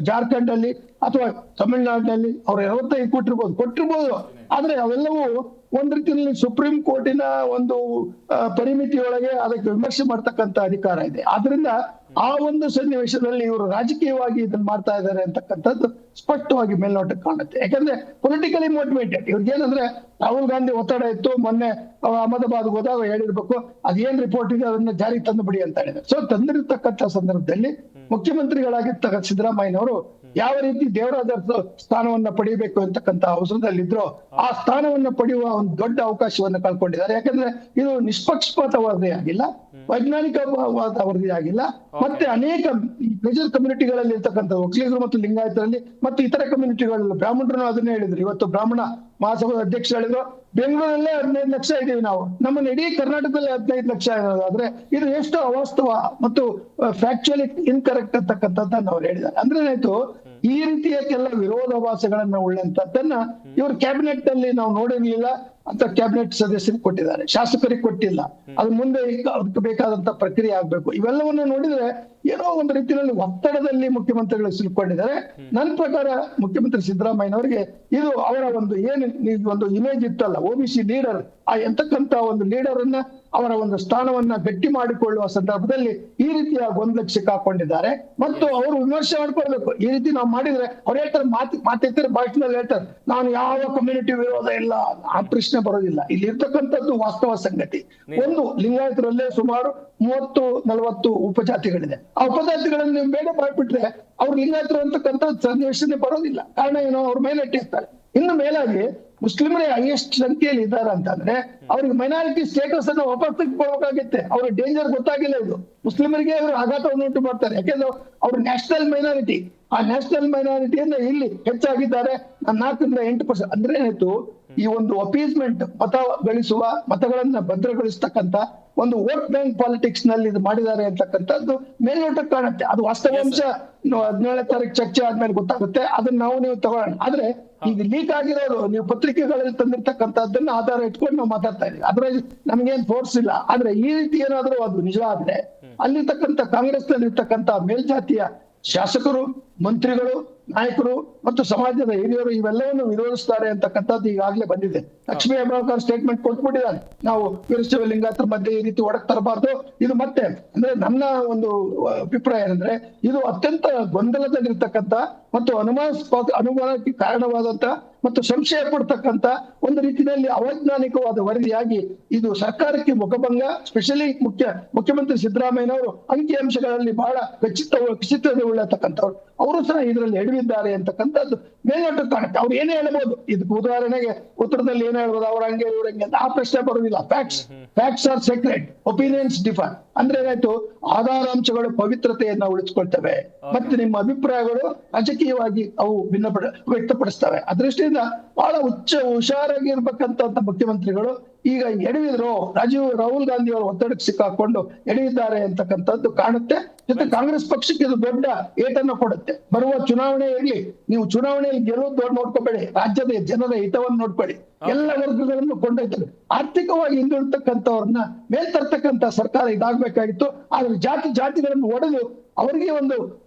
ಜಾರ್ಖಂಡ್ ಅಲ್ಲಿ ಅಥವಾ ತಮಿಳುನಾಡಿನಲ್ಲಿ ಅವ್ರು 25 ಕೊಟ್ಟಿರ್ಬೋದು. ಆದ್ರೆ ಅವೆಲ್ಲವೂ ಒಂದ್ ರೀತಿಯಲ್ಲಿ ಸುಪ್ರೀಂ ಕೋರ್ಟಿನ ಒಂದು ಪರಿಮಿತಿಯೊಳಗೆ ಅದಕ್ಕೆ ವಿಮರ್ಶೆ ಮಾಡ್ತಕ್ಕಂಥ ಅಧಿಕಾರ ಇದೆ. ಆದ್ರಿಂದ ಆ ಒಂದು ಸನ್ನಿವೇಶದಲ್ಲಿ ಇವರು ರಾಜಕೀಯವಾಗಿ ಇದನ್ನ ಮಾಡ್ತಾ ಇದ್ದಾರೆ ಅಂತಕ್ಕಂಥದ್ದು ಸ್ಪಷ್ಟವಾಗಿ ಮೇಲ್ನೋಟಕ್ಕೆ ಕಾಣುತ್ತೆ. ಯಾಕಂದ್ರೆ ಪೊಲಿಟಿಕಲಿ ಮೋಟಿವೇಟೆಡ್. ಇವ್ರಿಗೇನಂದ್ರೆ ರಾಹುಲ್ ಗಾಂಧಿ ಒತ್ತಡ ಇತ್ತು, ಮೊನ್ನೆ ಅಹಮದಾಬಾದ್ಗೆ ಹೋದಾಗ ಹೇಳಿರ್ಬೇಕು ಅದೇನ್ ರಿಪೋರ್ಟ್ ಇದೆ ಅದನ್ನ ಜಾರಿಗೆ ತಂದು ಬಿಡಿ ಅಂತ ಹೇಳಿದ್ದಾರೆ. ಸೊ ತಂದಿರತಕ್ಕಂಥ ಸಂದರ್ಭದಲ್ಲಿ ಮುಖ್ಯಮಂತ್ರಿಗಳಾಗಿರ್ತಕ್ಕಂಥ ಸಿದ್ದರಾಮಯ್ಯನವರು ಯಾವ ರೀತಿ ದೇವರಾಜ ಸ್ಥಾನವನ್ನ ಪಡಿಬೇಕು ಅಂತಕ್ಕಂಥ ಅವಸರದಲ್ಲಿದ್ರು ಆ ಸ್ಥಾನವನ್ನ ಪಡೆಯುವ ಒಂದು ದೊಡ್ಡ ಅವಕಾಶವನ್ನ ಕಳ್ಕೊಂಡಿದ್ದಾರೆ. ಯಾಕಂದ್ರೆ ಇದು ನಿಷ್ಪಕ್ಷಪಾತ ವರದಿ ಆಗಿಲ್ಲ, ವೈಜ್ಞಾನಿಕವಾದ ವರದಿ ಆಗಿಲ್ಲ. ಮತ್ತೆ ಅನೇಕ ಮೇಜರ್ ಕಮ್ಯುನಿಟಿಗಳಲ್ಲಿ ಇರ್ತಕ್ಕಂಥ ಒಕ್ಕಲಿಗರು ಮತ್ತು ಲಿಂಗಾಯತರಲ್ಲಿ ಮತ್ತು ಇತರ ಕಮ್ಯುನಿಟಿಗಳಲ್ಲಿ ಬ್ರಾಹ್ಮಣರು ಅದನ್ನೇ ಹೇಳಿದ್ರು. ಇವತ್ತು ಬ್ರಾಹ್ಮಣ ಮಹಾಸಭಾದ ಅಧ್ಯಕ್ಷರು ಹೇಳಿದ್ರು, ಬೆಂಗಳೂರಲ್ಲೇ 15 ಲಕ್ಷ ಇದೀವಿ ನಾವು, ನಮ್ಮನ್ನ ಇಡೀ ಕರ್ನಾಟಕದಲ್ಲಿ 15 ಲಕ್ಷ ಇರೋದಾದ್ರೆ ಇದು ಎಷ್ಟು ಅವಾಸ್ತವ ಮತ್ತು ಫ್ಯಾಕ್ಚುಯಲಿ ಇನ್ಕರೆಕ್ಟ್ ಅಂತಕ್ಕಂಥದ್ದನ್ನ ಅವ್ರು ಹೇಳಿದ್ದಾರೆ. ಅಂದ್ರೆ ಏನಾಯ್ತು, ಈ ರೀತಿಯ ಕೆಲ ವಿರೋಧಾಭಾಸಗಳನ್ನ ಉಳ್ಳಂತದ್ದನ್ನ ಇವರು ಕ್ಯಾಬಿನೆಟ್ ಅಲ್ಲಿ ನಾವು ನೋಡಿರ್ಲಿಲ್ಲ ಅಂತ ಕ್ಯಾಬಿನೆಟ್ ಸದಸ್ಯರಿಗೆ ಕೊಟ್ಟಿದ್ದಾರೆ, ಶಾಸಕರಿಗೆ ಕೊಟ್ಟಿಲ್ಲ. ಅದು ಮುಂದೆ ಅದಕ್ಕೆ ಬೇಕಾದಂತ ಪ್ರಕ್ರಿಯೆ ಆಗ್ಬೇಕು. ಇವೆಲ್ಲವನ್ನ ನೋಡಿದ್ರೆ ಏನೋ ಒಂದು ರೀತಿಯಲ್ಲಿ ಒತ್ತಡದಲ್ಲಿ ಮುಖ್ಯಮಂತ್ರಿಗಳು ಸಿಲ್ಕೊಂಡಿದ್ದಾರೆ. ನನ್ನ ಪ್ರಕಾರ ಮುಖ್ಯಮಂತ್ರಿ ಸಿದ್ದರಾಮಯ್ಯನವರಿಗೆ ಇದು ಅವರ ಒಂದು ಒಂದು ಇಮೇಜ್ ಇತ್ತಲ್ಲ, OBC ಲೀಡರ್, ಆ ಎಂತಕ್ಕಂತ ಒಂದು ಲೀಡರ್ ಅನ್ನ ಅವರ ಒಂದು ಸ್ಥಾನವನ್ನ ಗಟ್ಟಿ ಮಾಡಿಕೊಳ್ಳುವ ಸಂದರ್ಭದಲ್ಲಿ ಈ ರೀತಿಯ ಗೊಂದಲಕ್ಕೆ ಸಿಕ್ಕಾಕೊಂಡಿದ್ದಾರೆ. ಮತ್ತು ಅವರು ವಿಮರ್ಶೆ ಮಾಡ್ಕೊಳ್ಬೇಕು. ಈ ರೀತಿ ನಾವು ಮಾಡಿದ್ರೆ ಅವ್ರು ಹೇಳ್ತಾರೆ, ಮಾತಾಡ್ತಾರೆ, ಭಾಷಣದಲ್ಲಿ ಹೇಳ್ತಾರೆ ನಾನು ಯಾವ ಕಮ್ಯುನಿಟಿ ವಿರೋಧ ಇಲ್ಲ, ಆ ಪ್ರಶ್ನೆ ಬರೋದಿಲ್ಲ. ಇಲ್ಲಿ ಇರ್ತಕ್ಕಂಥದ್ದು ವಾಸ್ತವ ಸಂಗತಿ. ಒಂದು, ಲಿಂಗಾಯತರಲ್ಲೇ ಸುಮಾರು 30-40 ಉಪಜಾತಿಗಳಿದೆ. ಆ ಉಪಜಾತಿಗಳನ್ನು ನೀವು ಬೇಗ ಮಾಡ್ಬಿಟ್ರೆ ಅವ್ರು ಲಿಂಗಾಯತರು ಅಂತಕ್ಕಂಥ ಸನ್ನಿವೇಶನೇ ಬರೋದಿಲ್ಲ. ಕಾರಣ ಏನೋ ಅವ್ರ ಮೇಲೆ ಇಟ್ಟಿರ್ತಾರೆ. ಇನ್ನು ಮೇಲಾಗಿ ಮುಸ್ಲಿಮರೇ ಹೈಯೆಸ್ಟ್ ಸಂಖ್ಯೆಯಲ್ಲಿ ಇದ್ದಾರೆ ಅಂತಂದ್ರೆ ಅವ್ರಿಗೆ ಮೈನಾರಿಟಿ ಸ್ಟೇಟಸ್ ಅನ್ನು ವಾಪಸ್ ತೆಗೆದುಕೊಳ್ಬೇಕಾಗುತ್ತೆ. ಅವ್ರ ಡೇಂಜರ್ ಗೊತ್ತಾಗಿಲ್ಲ. ಇದು ಮುಸ್ಲಿಮರಿಗೆ ಅವರು ಆಘಾತವನ್ನು ಉಂಟು ಮಾಡ್ತಾರೆ. ಯಾಕೆಂದ್ರೆ ಅವರು ನ್ಯಾಷನಲ್ ಮೈನಾರಿಟಿ, ಆ ನ್ಯಾಷನಲ್ ಮೈನಾರಿಟಿಯನ್ನ ಇಲ್ಲಿ ಹೆಚ್ಚಾಗಿದ್ದಾರೆ 4-8%. ಅಂದ್ರೆ ಏನಾಯ್ತು, ಈ ಒಂದು ಅಪೀಸ್ಮೆಂಟ್ ಮತ ಗಳಿಸುವ, ಮತಗಳನ್ನ ಭದ್ರಗೊಳಿಸ್ತಕ್ಕಂಥ ಒಂದು ವೋಟ್ ಬ್ಯಾಂಕ್ ಪಾಲಿಟಿಕ್ಸ್ ನಲ್ಲಿ ಇದು ಮಾಡಿದ್ದಾರೆ ಅಂತಕ್ಕಂಥದ್ದು ಮೇಲ್ನೋಟಕ್ಕೆ ಕಾಣುತ್ತೆ. ಅದು ವಾಸ್ತವಾಂಶ 17ನೇ ತಾರೀಕು ಚರ್ಚೆ ಆದ್ಮೇಲೆ ಗೊತ್ತಾಗುತ್ತೆ. ಅದನ್ನ ನೀವು ತಗೊಳ್ಳೋಣ. ಆದ್ರೆ ಈಗ ಲೀಕ್ ಆಗಿರೋದು ನೀವು ಪತ್ರಿಕೆಗಳಲ್ಲಿ ತಂದಿರ್ತಕ್ಕಂಥದ್ದನ್ನ ಆಧಾರ ಇಟ್ಕೊಂಡು ನಾವು ಮಾತಾಡ್ತಾ ಇದೀವಿ. ಅದ್ರಲ್ಲಿ ನಮ್ಗೇನ್ ಫೋರ್ಸ್ ಇಲ್ಲ. ಆದ್ರೆ ಈ ರೀತಿ ಏನಾದ್ರೂ ಅದು ನಿಜ ಆದ್ರೆ ಅಲ್ಲಿರ್ತಕ್ಕಂಥ ಕಾಂಗ್ರೆಸ್ ನಲ್ಲಿ ಇರ್ತಕ್ಕಂಥ ಮೇಲ್ಜಾತಿಯ ಶಾಸಕರು ಮಂತ್ರಿಗಳು, ನಾಯಕರು ಮತ್ತು ಸಮಾಜದ ಹಿರಿಯರು ಇವೆಲ್ಲವನ್ನು ವಿರೋಧಿಸ್ತಾರೆ ಅಂತಕ್ಕಂಥದ್ದು ಈಗಾಗಲೇ ಬಂದಿದೆ. ಲಕ್ಷ್ಮೀ ಹೆಬ್ಬಾಳ್ಕರ್ ಸ್ಟೇಟ್ಮೆಂಟ್ ಕೊಟ್ಬಿಟ್ಟಿದ್ದಾರೆ, ನಾವು ವೀರಶೈವ ಲಿಂಗಾಯತರ ಮಧ್ಯೆ ಈ ರೀತಿ ಒಡಕ್ ತರಬಾರ್ದು. ಇದು ಮತ್ತೆ ಅಂದ್ರೆ ನನ್ನ ಒಂದು ಅಭಿಪ್ರಾಯ ಏನಂದ್ರೆ ಇದು ಅತ್ಯಂತ ಗೊಂದಲದಲ್ಲಿರ್ತಕ್ಕಂಥ ಮತ್ತು ಅನುಮಾನಕ್ಕೆ ಕಾರಣವಾದಂತ ಮತ್ತು ಸಂಶಯ ಪಡ್ತಕ್ಕಂಥ ಒಂದು ರೀತಿಯಲ್ಲಿ ಅವೈಜ್ಞಾನಿಕವಾದ ವರದಿಯಾಗಿ ಇದು ಸರ್ಕಾರಕ್ಕೆ ಮುಖಭಂಗ. ಸ್ಪೆಷಲಿ ಮುಖ್ಯಮಂತ್ರಿ ಸಿದ್ದರಾಮಯ್ಯನವರು ಅಂಕಿಅಂಶಗಳಲ್ಲಿ ಬಹಳ ಖಚಿತತೆ ಉಳ್ಳತಕ್ಕಂಥವ್ರು, ಅವರು ಸಹ ಇದರಲ್ಲಿ ಎಡವಿದ್ದಾರೆ ಅಂತಕ್ಕಂಥದ್ದು ಮೇಲ್ನೋಟ ಕಾಣುತ್ತೆ. ಅವ್ರು ಏನೇ ಹೇಳ್ಬೋದು, ಇದಕ್ಕೆ ಉದಾಹರಣೆಗೆ ಉತ್ತರದಲ್ಲಿ ಏನೇ ಹೇಳ್ಬೋದು, ಅವ್ರ ಹಂಗೆ ಇವ್ರಂಗೆ ಅಂತ ಆ ಪ್ರಶ್ನೆ ಬರುವುದಿಲ್ಲ. Facts are secret, opinions differ. ಅಂದ್ರೆ ಏನಾಯ್ತು, ಆಧಾರಾಂಶಗಳು ಪವಿತ್ರತೆಯನ್ನ ಉಳಿಸ್ಕೊಳ್ತವೆ ಮತ್ತೆ ನಿಮ್ಮ ಅಭಿಪ್ರಾಯಗಳು ರಾಜಕೀಯವಾಗಿ ಅವು ವ್ಯಕ್ತಪಡಿಸ್ತವೆ. ಅದೃಷ್ಟಿಯಿಂದ ಬಹಳ ಹುಷಾರಾಗಿ ಇರ್ಬೇಕಂತ ಮುಖ್ಯಮಂತ್ರಿಗಳು ಈಗ ಎಡವಿದ್ರು. ರಾಹುಲ್ ಗಾಂಧಿ ಅವರ ಒತ್ತಡಕ್ಕೆ ಸಿಕ್ಕಾಕೊಂಡು ಎಡವಿದ್ದಾರೆ ಅಂತಕ್ಕಂಥದ್ದು ಕಾಣುತ್ತೆ. ಜೊತೆ ಕಾಂಗ್ರೆಸ್ ಪಕ್ಷಕ್ಕೆ ಇದು ದೊಡ್ಡ ಏಟನ್ನು ಕೊಡುತ್ತೆ. ಬರುವ ಚುನಾವಣೆ ಇರ್ಲಿ, ನೀವು ಚುನಾವಣೆಯಲ್ಲಿ ಗೆಲ್ಲೋದು ರಾಜ್ಯದ ಜನರ ಹಿತವನ್ನು ನೋಡ್ಕೊಳ್ಳಿ. ಎಲ್ಲ ವರ್ಗಗಳನ್ನು ಕೊಂಡೊಯ್ತಾರೆ. ಆರ್ಥಿಕವಾಗಿ ಹಿಂದುಳಿತಕ್ಕಂಥವ್ರನ್ನ ಮೇಲ್ತರ್ತಕ್ಕಂಥ ಸರ್ಕಾರ ಇದಾಗಬೇಕಾಗಿತ್ತು. ಆದ್ರೆ ಜಾತಿಗಳನ್ನು ಒಡೆದು ಅವರಿಗೆ ಒಂದು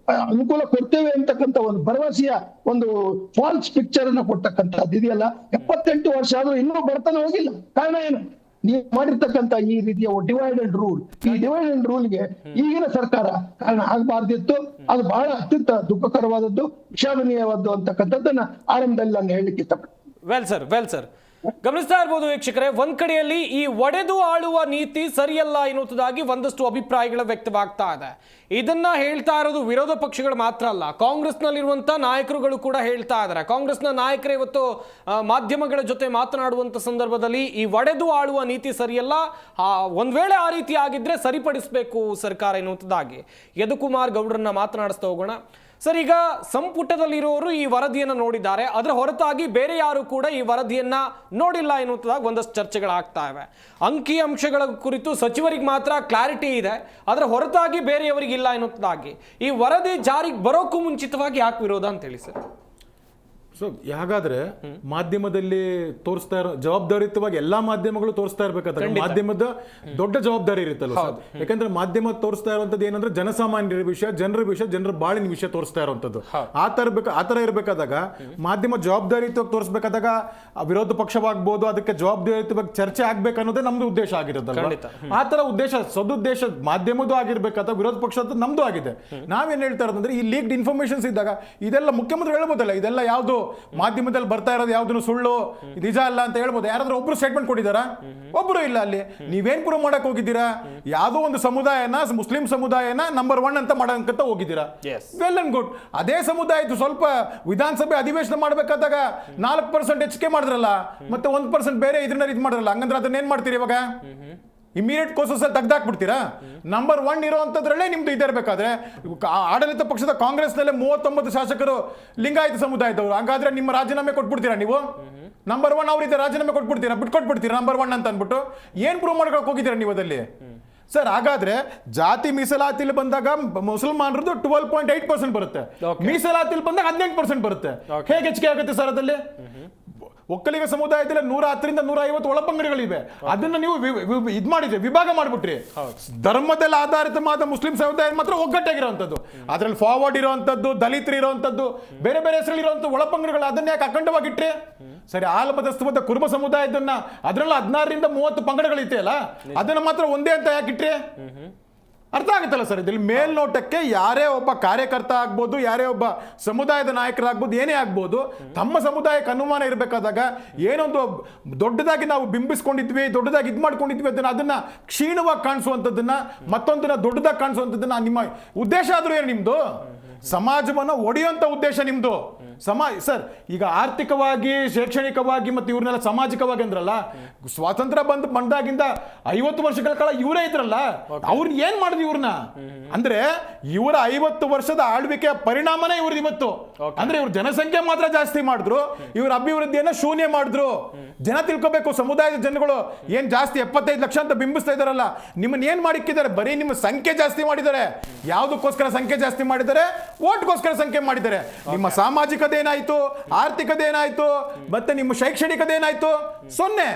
ಅನುಕೂಲ ಕೊಡ್ತೇವೆ ಅಂತಕ್ಕಂಥ ಒಂದು ಭರವಸೆಯ ಒಂದು ಫಾಲ್ಸ್ ಪಿಕ್ಚರ್ ಅನ್ನ ಕೊಡ್ತಕ್ಕಂಥದ್ದು ಇದೆಯಲ್ಲ. 78 ವರ್ಷ ಆದ್ರೂ ಇನ್ನೂ ಬರ್ತಾನೆ ಹೋಗಿಲ್ಲ. ಕಾರಣ ಏನು? ನೀವು ಮಾಡಿರ್ತಕ್ಕಂಥ ಈ ರೀತಿಯ ಡಿವೈಡ್ ಅಂಡ್ ರೂಲ್, ಈ ಡಿವೈಡ್ ಅಂಡ್ ರೂಲ್ಗೆ ಈಗಿನ ಸರ್ಕಾರ ಕಾರಣ ಆಗಬಾರ್ದಿತ್ತು. ಅದು ಬಹಳ ಅತ್ಯಂತ ದುಃಖಕರವಾದದ್ದು, ವಿಷಾದನೀಯವಾದ್ದು ಅಂತಕ್ಕಂಥದ್ದನ್ನ ಆರಂಭದಲ್ಲಿ ನಾನು ಹೇಳಲಿಕ್ಕೆ ಇಷ್ಟಪಡ್ತೀನಿ. ವೆಲ್ ಸರ್ ಗಮನಿಸ್ತಾ ಇರ್ಬೋದು ವೀಕ್ಷಕರೇ, ಒಂದ್ ಕಡೆಯಲ್ಲಿ ಈ ಒಡೆದು ಆಳುವ ನೀತಿ ಸರಿಯಲ್ಲ ಎನ್ನುವುದಾಗಿ ಒಂದಷ್ಟು ಅಭಿಪ್ರಾಯಗಳು ವ್ಯಕ್ತವಾಗ್ತಾ ಇದೆ. ಇದನ್ನ ಹೇಳ್ತಾ ಇರೋದು ವಿರೋಧ ಪಕ್ಷಗಳು ಮಾತ್ರ ಅಲ್ಲ, ಕಾಂಗ್ರೆಸ್ನಲ್ಲಿರುವಂತಹ ನಾಯಕರುಗಳು ಕೂಡ ಹೇಳ್ತಾ ಇದ್ದಾರೆ. ಕಾಂಗ್ರೆಸ್ನ ನಾಯಕರೇ ಇವತ್ತು ಮಾಧ್ಯಮಗಳ ಜೊತೆ ಮಾತನಾಡುವಂತ ಸಂದರ್ಭದಲ್ಲಿ ಈ ಒಡೆದು ಆಳುವ ನೀತಿ ಸರಿಯಲ್ಲ, ಒಂದ್ ವೇಳೆ ಆ ರೀತಿ ಆಗಿದ್ರೆ ಸರಿಪಡಿಸಬೇಕು ಸರ್ಕಾರ ಎನ್ನುವುದಾಗಿ ಯದುಕುಮಾರ್ ಗೌಡ್ರನ್ನ ಮಾತನಾಡಿಸ್ತಾ ಹೋಗೋಣ. ಸರ್, ಈಗ ಸಂಪುಟದಲ್ಲಿರುವವರು ಈ ವರದಿಯನ್ನು ನೋಡಿದ್ದಾರೆ, ಅದರ ಹೊರತಾಗಿ ಬೇರೆ ಯಾರು ಕೂಡ ಈ ವರದಿಯನ್ನ ನೋಡಿಲ್ಲ ಎನ್ನುವುದಾಗಿ ಒಂದಷ್ಟು ಚರ್ಚೆಗಳಾಗ್ತಾ ಇವೆ. ಅಂಕಿ ಅಂಶಗಳ ಕುರಿತು ಸಚಿವರಿಗೆ ಮಾತ್ರ ಕ್ಲಾರಿಟಿ ಇದೆ, ಅದರ ಹೊರತಾಗಿ ಬೇರೆಯವರಿಗಿಲ್ಲ ಎನ್ನುವುದಾಗಿ. ಈ ವರದಿ ಜಾರಿಗೆ ಬರೋಕ್ಕೂ ಮುಂಚಿತವಾಗಿ ಯಾಕೆ ವಿರೋಧ ಅಂತ ಹೇಳಿ ಸರ್? ಸೊ ಹಾಗಾದ್ರೆ ಮಾಧ್ಯಮದಲ್ಲಿ ತೋರಿಸ್ತಾ ಇರೋ ಜವಾಬ್ದಾರಿಯುತವಾಗಿ ಎಲ್ಲಾ ಮಾಧ್ಯಮಗಳು ತೋರಿಸ್ತಾ ಇರ್ಬೇಕಾದ್ರೆ ಮಾಧ್ಯಮದ ದೊಡ್ಡ ಜವಾಬ್ದಾರಿ ಇರುತ್ತಲ್ಲ ಸರ್. ಯಾಕಂದ್ರೆ ಮಾಧ್ಯಮ ತೋರಿಸ್ತಾ ಇರುವಂತದ್ದು ಏನಂದ್ರೆ ಜನಸಾಮಾನ್ಯರ ವಿಷಯ, ಜನರ ಬಾಳಿನ ವಿಷಯ ತೋರಿಸ್ತಾ ಇರುವಂತದ್ದು. ಆ ತರ ಇರ್ಬೇಕಾದಾಗ ಮಾಧ್ಯಮ ಜವಾಬ್ದಾರಿಯುತವಾಗಿ ತೋರಿಸ್ಬೇಕಾದಾಗ ವಿರೋಧ ಪಕ್ಷವಾಗ್ಬೋದು, ಅದಕ್ಕೆ ಜವಾಬ್ದಾರಿಯುತವಾಗಿ ಚರ್ಚೆ ಆಗ್ಬೇಕು ಅನ್ನೋದೇ ನಮ್ದು ಉದ್ದೇಶ ಆಗಿರೋದಲ್ಲ. ಆ ತರ ಉದ್ದೇಶ ಸದುದ್ದೇಶ ಮಾಧ್ಯಮದ್ದು ಆಗಿರ್ಬೇಕಾದ ವಿರೋಧ ಪಕ್ಷದ ನಮ್ದು ಆಗಿದೆ. ನಾವೇನ್ ಹೇಳ್ತಾ ಇರೋದಂದ್ರೆ ಈ ಲೀಕ್ಡ್ ಇನ್ಫಾರ್ಮೇಶನ್ಸ್ ಇದ್ದಾಗ ಇದೆಲ್ಲ ಮುಖ್ಯಮಂತ್ರಿ ಹೇಳ್ಬೋದಲ್ಲ, ಇದೆಲ್ಲ ಯಾವ್ದು ಮಾಧ್ಯಮದಲ್ಲಿ ಬರ್ತಾ ಇರೋದು ಯಾವ್ದು ಸುಳ್ಳು, ನಿಜ ಅಲ್ಲ ಅಂತ ಹೇಳ್ಬೋದು. ಯಾರಾದ್ರೂ ಒಬ್ರು ಸ್ಟೇಟ್ಮೆಂಟ್ ಕೊಟ್ಟಿದಾರ? ಒಬ್ರು ಇಲ್ಲ. ಅಲ್ಲಿ ನೀವೇನ್ ಪ್ರೂವ್ ಮಾಡಕ್ ಹೋಗಿದ್ದೀರಾ? ಯಾವ್ದೋ ಒಂದು ಸಮುದಾಯನ, ಮುಸ್ಲಿಂ ಸಮುದಾಯನ ನಂಬರ್ 1 ಅಂತ ಮಾಡಂತ ಹೋಗಿದ್ದೀರಾ. Well and good. ಅದೇ ಸಮುದಾಯದ ಸ್ವಲ್ಪ ವಿಧಾನಸಭೆ ಅಧಿವೇಶನ ಮಾಡ್ಬೇಕಾದಾಗ 4% ಹೆಚ್ಚಿಗೆ ಮಾಡಿದ್ರಲ್ಲ, ಮತ್ತೆ 1% ಬೇರೆ ಇದನ್ನ ಇದು ಮಾಡಿದ್ರಲ್ಲ, ಹಂಗಂದ್ರೆ ಅದನ್ನ ಏನ್ ಮಾಡ್ತೀರಿ ಇವಾಗ? ಇಮಿಡಿಯೇಟ್ ಕೋರ್ಸಸ್ ಅಲ್ಲಿ ತೆಗ್ದಾಕ್ಬಿಡ್ತೀರಾ? ನಂಬರ್ 1 ಇರೋಂಥದ್ರಲ್ಲೇ ನಿಮ್ದು ಇದಿರ್ಬೇಕಾದ್ರೆ ಆಡಳಿತ ಪಕ್ಷದ ಕಾಂಗ್ರೆಸ್ನಲ್ಲೇ 39 ಶಾಸಕರು ಲಿಂಗಾಯತ ಸಮುದಾಯದವರು. ಹಾಗಾದ್ರೆ ನಿಮ್ಮ ರಾಜೀನಾಮೆ ಕೊಟ್ಬಿಡ್ತೀರಾ ನೀವು? ನಂಬರ್ 1 ಅವರಿದ್ದ ರಾಜೀನಾಮೆ ಕೊಟ್ಬಿಡ್ತೀರಾ, ಬಿಟ್ಕೊಟ್ಬಿಡ್ತೀರಾ ನಂಬರ್ 1 ಅಂತ ಅಂದ್ಬಿಟ್ಟು? ಏನ್ ಪ್ರೂವ್ ಮಾಡ್ಕೊಳಕ್ ಹೋಗಿದ್ದೀರಾ ನೀವು ಅದಲ್ಲಿ ಸರ್? ಹಾಗಾದ್ರೆ ಜಾತಿ ಮೀಸಲಾತಿಲಿ ಬಂದಾಗ ಮುಸಲ್ಮಾನರದ್ದು 12.8% ಬರುತ್ತೆ, ಮೀಸಲಾತಿಲಿ ಬಂದಾಗ 18% ಬರುತ್ತೆ. ಹೇಗೆ ಹೆಚ್ಚಿಗೆ ಆಗುತ್ತೆ ಸರ್ ಅದಲ್ಲಿ? ಒಕ್ಕಲಿಗ ಸಮುದಾಯದಲ್ಲಿ 110ರಿಂದ 150 ಒಳಪಂಗಡಿಗಳಿವೆ. ಅದನ್ನ ನೀವು ಇದ್ ಮಾಡಿದ್ರಿ, ವಿಭಾಗ ಮಾಡ್ಬಿಟ್ರಿ. ಧರ್ಮದಲ್ಲಿ ಆಧಾರಿತವಾದ ಮುಸ್ಲಿಂ ಸಮುದಾಯ ಮಾತ್ರ ಒಗ್ಗಟ್ಟಾಗಿರುವಂತದ್ದು, ಅದ್ರಲ್ಲಿ ಫಾರ್ವರ್ಡ್ ಇರುವಂತದ್ದು, ದಲಿತರು ಇರುವಂತದ್ದು, ಬೇರೆ ಬೇರೆ ಹೆಸರಲ್ಲಿ ಇರುವಂತ ಒಳಪಂಗಡಿಗಳು, ಅದನ್ನ ಯಾಕೆ ಅಖಂಡವಾಗಿಟ್ರಿ? ಸರಿ, ಆಲಬದಸ್ತವಾದ ಕುರುಬ ಸಮುದಾಯದನ್ನ ಅದ್ರಲ್ಲಿ 16ರಿಂದ 30 ಪಂಗಡಗಳಿದೆಯಲ್ಲ, ಅದನ್ನ ಮಾತ್ರ ಒಂದೇ ಅಂತ ಯಾಕಿಟ್ರಿ? ಅರ್ಥ ಆಗುತ್ತಲ್ಲ ಸರ್? ಇದ್ರಲ್ಲಿ ಮೇಲ್ನೋಟಕ್ಕೆ ಯಾರೇ ಒಬ್ಬ ಕಾರ್ಯಕರ್ತ ಆಗ್ಬೋದು, ಯಾರೇ ಒಬ್ಬ ಸಮುದಾಯದ ನಾಯಕರಾಗ್ಬೋದು, ಏನೇ ಆಗ್ಬೋದು, ತಮ್ಮ ಸಮುದಾಯಕ್ಕೆ ಅನುಮಾನ ಇರಬೇಕಾದಾಗ ಏನೊಂದು ದೊಡ್ಡದಾಗಿ ನಾವು ಬಿಂಬಿಸ್ಕೊಂಡಿದ್ವಿ, ದೊಡ್ಡದಾಗಿ ಇದು ಮಾಡ್ಕೊಂಡಿದ್ವಿ, ಅದನ್ನ ಕ್ಷೀಣವಾಗಿ ಕಾಣಿಸುವಂಥದ್ದನ್ನ, ಮತ್ತೊಂದನ್ನ ದೊಡ್ಡದಾಗಿ ಕಾಣಿಸುವಂಥದ್ದನ್ನ, ನಿಮ್ಮ ಉದ್ದೇಶ ಆದ್ರೂ ಏನು ನಿಮ್ದು? ಸಮಾಜವನ್ನು ಒಡೆಯುವಂತ ಉದ್ದೇಶ ನಿಮ್ದು. ಸರ್, ಈಗ ಆರ್ಥಿಕವಾಗಿ, ಶೈಕ್ಷಣಿಕವಾಗಿ ಮತ್ತು ಇವ್ರನ್ನೆಲ್ಲ ಸಾಮಾಜಿಕವಾಗಿ ಅಂದ್ರಲ್ಲ, ಸ್ವಾತಂತ್ರ್ಯ ಬಂದಾಗಿಂದ 50 ವರ್ಷಗಳ ಕಾಲ ಇವರೇ ಇದ್ರಲ್ಲ, ಅವ್ರನ್ನ ಏನ್ ಮಾಡಿದ್ವಿ ಇವ್ರನ್ನ? ಅಂದ್ರೆ ಇವರ 50 ವರ್ಷದ ಆಳ್ವಿಕೆಯ ಪರಿಣಾಮನೇ ಇವ್ರದ್ದು ಇವತ್ತು. ಅಂದ್ರೆ ಇವ್ರ ಜನಸಂಖ್ಯೆ ಮಾತ್ರ ಜಾಸ್ತಿ ಮಾಡಿದ್ರು, ಇವ್ರ ಅಭಿವೃದ್ಧಿಯನ್ನ ಶೂನ್ಯ ಮಾಡಿದ್ರು. ಜನ ತಿಳ್ಕೋಬೇಕು, ಸಮುದಾಯದ ಜನಗಳು ಏನ್ ಜಾಸ್ತಿ 75 ಲಕ್ಷ ಅಂತ ಬಿಂಬಿಸ್ತಾ ಇದಾರಲ್ಲ, ನಿಮ್ಮನ್ನ ಏನ್ ಮಾಡಿಕ್ಕಿದ್ದಾರೆ? ಬರೀ ನಿಮ್ಮ ಸಂಖ್ಯೆ ಜಾಸ್ತಿ ಮಾಡಿದ್ದಾರೆ. ಯಾವ್ದಕ್ಕೋಸ್ಕರ ಸಂಖ್ಯೆ ಜಾಸ್ತಿ ಮಾಡಿದ್ದಾರೆ? ಓಟ್ಗೋಸ್ಕರ ಸಂಖ್ಯೆ ಮಾಡಿದ್ದಾರೆ. ನಿಮ್ಮ ಸಾಮಾಜಿಕದೇನಾಯ್ತು, ಆರ್ಥಿಕದೇನಾಯ್ತು, ಮತ್ತೆ ನಿಮ್ಮ ಶೈಕ್ಷಣಿಕದೇನಾಯ್ತು? 0.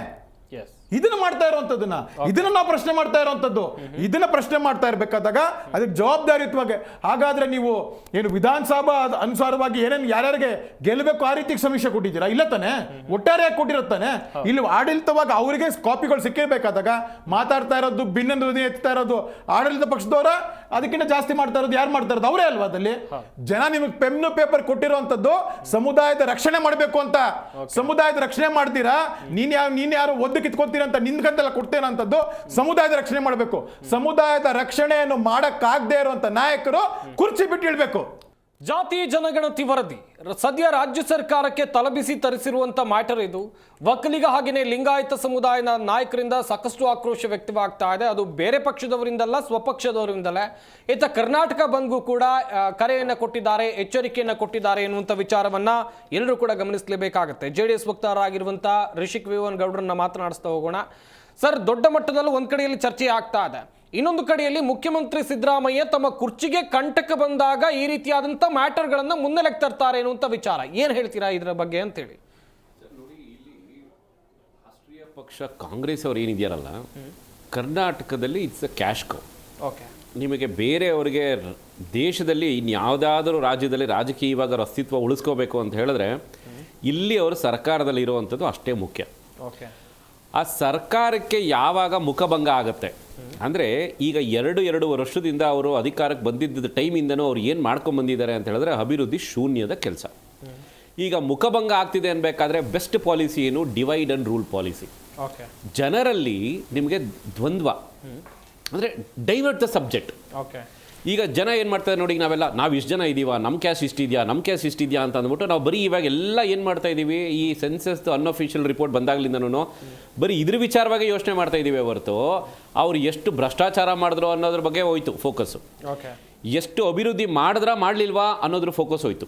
ಇದನ್ನ ಮಾಡ್ತಾ ಇರುವಂತದ್ದನ್ನ ಇದನ್ನ ನಾವು ಪ್ರಶ್ನೆ ಮಾಡ್ತಾ ಇರುವಂತದ್ದು. ಇದನ್ನ ಪ್ರಶ್ನೆ ಮಾಡ್ತಾ ಇರ್ಬೇಕಾದಾಗ ಅದಕ್ಕೆ ಜವಾಬ್ದಾರಿಯುತವಾಗಿ, ಹಾಗಾದ್ರೆ ನೀವು ಏನು ವಿಧಾನಸಭಾ ಅನುಸಾರವಾಗಿ ಏನೇನು ಯಾರ್ಯಾರಿಗೆ ಗೆಲ್ಲಬೇಕು ಆ ರೀತಿ ಸಮೀಕ್ಷೆ ಕೊಟ್ಟಿದ್ದೀರಾ? ಇಲ್ಲ ತಾನೆ, ಒಟ್ಟಾರೆಯಾಗಿ ಕೊಟ್ಟಿರುತ್ತಾನೆ. ಇಲ್ಲಿ ಆಡಳಿತವಾಗಿ ಅವರಿಗೆ ಕಾಪಿಗಳು ಸಿಕ್ಕಿರ್ಬೇಕಾದಾಗ ಮಾತಾಡ್ತಾ ಇರೋದು, ಭಿನ್ನ ಎತ್ತಾ ಇರೋದು ಆಡಳಿತ ಪಕ್ಷದವರ, ಅದಕ್ಕಿಂತ ಜಾಸ್ತಿ ಮಾಡ್ತಾ ಇರೋದು ಯಾರು ಮಾಡ್ತಾ ಇರೋದು? ಅವರೇ ಅಲ್ವಾ? ಅದಲ್ಲಿ ಜನ ನಿಮಗೆ ಪೆನ್ನು ಪೇಪರ್ ಕೊಟ್ಟಿರುವಂತದ್ದು ಸಮುದಾಯದ ರಕ್ಷಣೆ ಮಾಡಬೇಕು ಅಂತ. ಸಮುದಾಯದ ರಕ್ಷಣೆ ಮಾಡ್ತೀರಾ? ನೀನ್ ಯಾರು ಒದ್ದು ಕಿತ್ಕೊತೀರ ಅಂತ ನಿನ್ಗಂತೆಲ್ಲ ಕೊಡ್ತೇನೆ ಅಂತದ್ದು ಸಮುದಾಯದ ರಕ್ಷಣೆ ಮಾಡಬೇಕು. ಸಮುದಾಯದ ರಕ್ಷಣೆಯನ್ನು ಮಾಡಕ್ಕಾಗದೇ ಇರುವಂತ ನಾಯಕರು ಕುರ್ಚಿ ಬಿಟ್ಟು ಇಳ್ಬೇಕು. ಜಾತಿ ಜನಗಣತಿ ವರದಿ ಸದ್ಯ ರಾಜ್ಯ ಸರ್ಕಾರಕ್ಕೆ ತಲಬಿಸಿ ತರಿಸಿರುವಂತ ಮ್ಯಾಟರ್ ಇದು. ಒಕ್ಕಲಿಗ ಹಾಗೆಯೇ ಲಿಂಗಾಯತ ಸಮುದಾಯದ ನಾಯಕರಿಂದ ಸಾಕಷ್ಟು ಆಕ್ರೋಶ ವ್ಯಕ್ತವಾಗ್ತಾ ಇದೆ. ಅದು ಬೇರೆ ಪಕ್ಷದವರಿಂದಲ್ಲ, ಸ್ವಪಕ್ಷದವರಿಂದಲೇ. ಇತ್ತ ಕರ್ನಾಟಕ ಬಂದ್ಗೂ ಕೂಡ ಕರೆಯನ್ನು ಕೊಟ್ಟಿದ್ದಾರೆ, ಎಚ್ಚರಿಕೆಯನ್ನು ಕೊಟ್ಟಿದ್ದಾರೆ ಎನ್ನುವಂಥ ವಿಚಾರವನ್ನ ಎಲ್ಲರೂ ಕೂಡ ಗಮನಿಸಲೇಬೇಕಾಗುತ್ತೆ. JDS ವಕ್ತಾರರಾಗಿರುವಂಥ ರಿಷಿಕ್ ವಿವನ್ ಗೌಡ್ರನ್ನ ಮಾತನಾಡಿಸ್ತಾ ಹೋಗೋಣ. ಸರ್, ದೊಡ್ಡ ಮಟ್ಟದಲ್ಲಿ ಒಂದ್ ಕಡೆಯಲ್ಲಿ ಚರ್ಚೆ ಆಗ್ತಾ ಇದೆ, ಇನ್ನೊಂದು ಕಡೆಯಲ್ಲಿ ಮುಖ್ಯಮಂತ್ರಿ ಸಿದ್ದರಾಮಯ್ಯ ತಮ್ಮ ಕುರ್ಚಿಗೆ ಕಂಟಕ ಬಂದಾಗ ಈ ರೀತಿಯಾದಂಥ ಮ್ಯಾಟರ್ಗಳನ್ನು ಮುನ್ನೆಲೆಗೆ ತರ್ತಾರೆ ಎನ್ನುವಂಥ ವಿಚಾರ. ಏನು ಹೇಳ್ತೀರಾ ಇದರ ಬಗ್ಗೆ ಅಂತೇಳಿ? ರಾಷ್ಟ್ರೀಯ ಪಕ್ಷ ಕಾಂಗ್ರೆಸ್ ಅವ್ರು ಏನಿದೆಯಲ್ಲ, ಕರ್ನಾಟಕದಲ್ಲಿ it's a cash cow. Okay, ನಿಮಗೆ ಬೇರೆಯವರಿಗೆ ದೇಶದಲ್ಲಿ ಇನ್ಯಾವುದಾದ್ರೂ ರಾಜ್ಯದಲ್ಲಿ ರಾಜಕೀಯವಾಗಿ ಅಸ್ತಿತ್ವ ಉಳಿಸ್ಕೋಬೇಕು ಅಂತ ಹೇಳಿದ್ರೆ ಇಲ್ಲಿ ಅವರು ಸರ್ಕಾರದಲ್ಲಿ ಇರುವಂಥದ್ದು ಅಷ್ಟೇ ಮುಖ್ಯ. ಓಕೆ, ಆ ಸರ್ಕಾರಕ್ಕೆ ಯಾವಾಗ ಮುಖಭಂಗ ಆಗುತ್ತೆ ಅಂದರೆ, ಈಗ ಎರಡು ವರ್ಷದಿಂದ ಅವರು ಅಧಿಕಾರಕ್ಕೆ ಬಂದಿದ್ದ ಟೈಮಿಂದನೂ ಅವ್ರು ಏನು ಮಾಡ್ಕೊಂಡ್ಬಂದಿದ್ದಾರೆ ಅಂತ ಹೇಳಿದ್ರೆ ಅಭಿವೃದ್ಧಿ ಶೂನ್ಯದ ಕೆಲಸ. ಈಗ ಮುಖಭಂಗ ಆಗ್ತಿದೆ ಅನ್ಬೇಕಾದ್ರೆ ಬೆಸ್ಟ್ ಪಾಲಿಸಿ ಏನು? Divide and rule policy. Okay, ಜನರಲ್ಲಿ ನಿಮಗೆ ದ್ವಂದ್ವ ಅಂದರೆ ಡೈವರ್ಟ್ ದ ಸಬ್ಜೆಕ್ಟ್. ಓಕೆ, ಈಗ ಜನ ಏನು ಮಾಡ್ತಾರೆ ನೋಡಿ, ನಾವು ಇಷ್ಟು ಜನ ಇದ್ದೀವ, ನಮ್ಮ ಕ್ಯಾಸ್ಟ್ ಇಷ್ಟಿದೆಯಾ, ನಮ್ಮ ಕ್ಯಾಸ್ಟ್ ಇಷ್ಟಿದೆಯಾ ಅಂತ ಅಂದ್ಬಿಟ್ಟು ನಾವು ಬರೀ ಇವಾಗ ಎಲ್ಲ ಏನು ಮಾಡ್ತಾ ಇದ್ದೀವಿ, ಈ ಸೆನ್ಸಸ್ ಅನ್ಅಫಿಷಿಯಲ್ ರಿಪೋರ್ಟ್ ಬಂದಾಗಲಿಂದನೂ ಬರೀ ಇದ್ರ ವಿಚಾರವಾಗಿ ಯೋಚನೆ ಮಾಡ್ತಾ ಇದ್ದೀವಿ ಹೊರತು ಅವ್ರು ಎಷ್ಟು ಭ್ರಷ್ಟಾಚಾರ ಮಾಡಿದ್ರು ಅನ್ನೋದ್ರ ಬಗ್ಗೆ ಹೋಯ್ತು ಫೋಕಸ್ಸು. ಓಕೆ, ಎಷ್ಟು ಅಭಿವೃದ್ಧಿ ಮಾಡಿದ್ರಾ ಮಾಡಲಿಲ್ವಾ ಅನ್ನೋದ್ರ ಫೋಕಸ್ ಹೋಯ್ತು.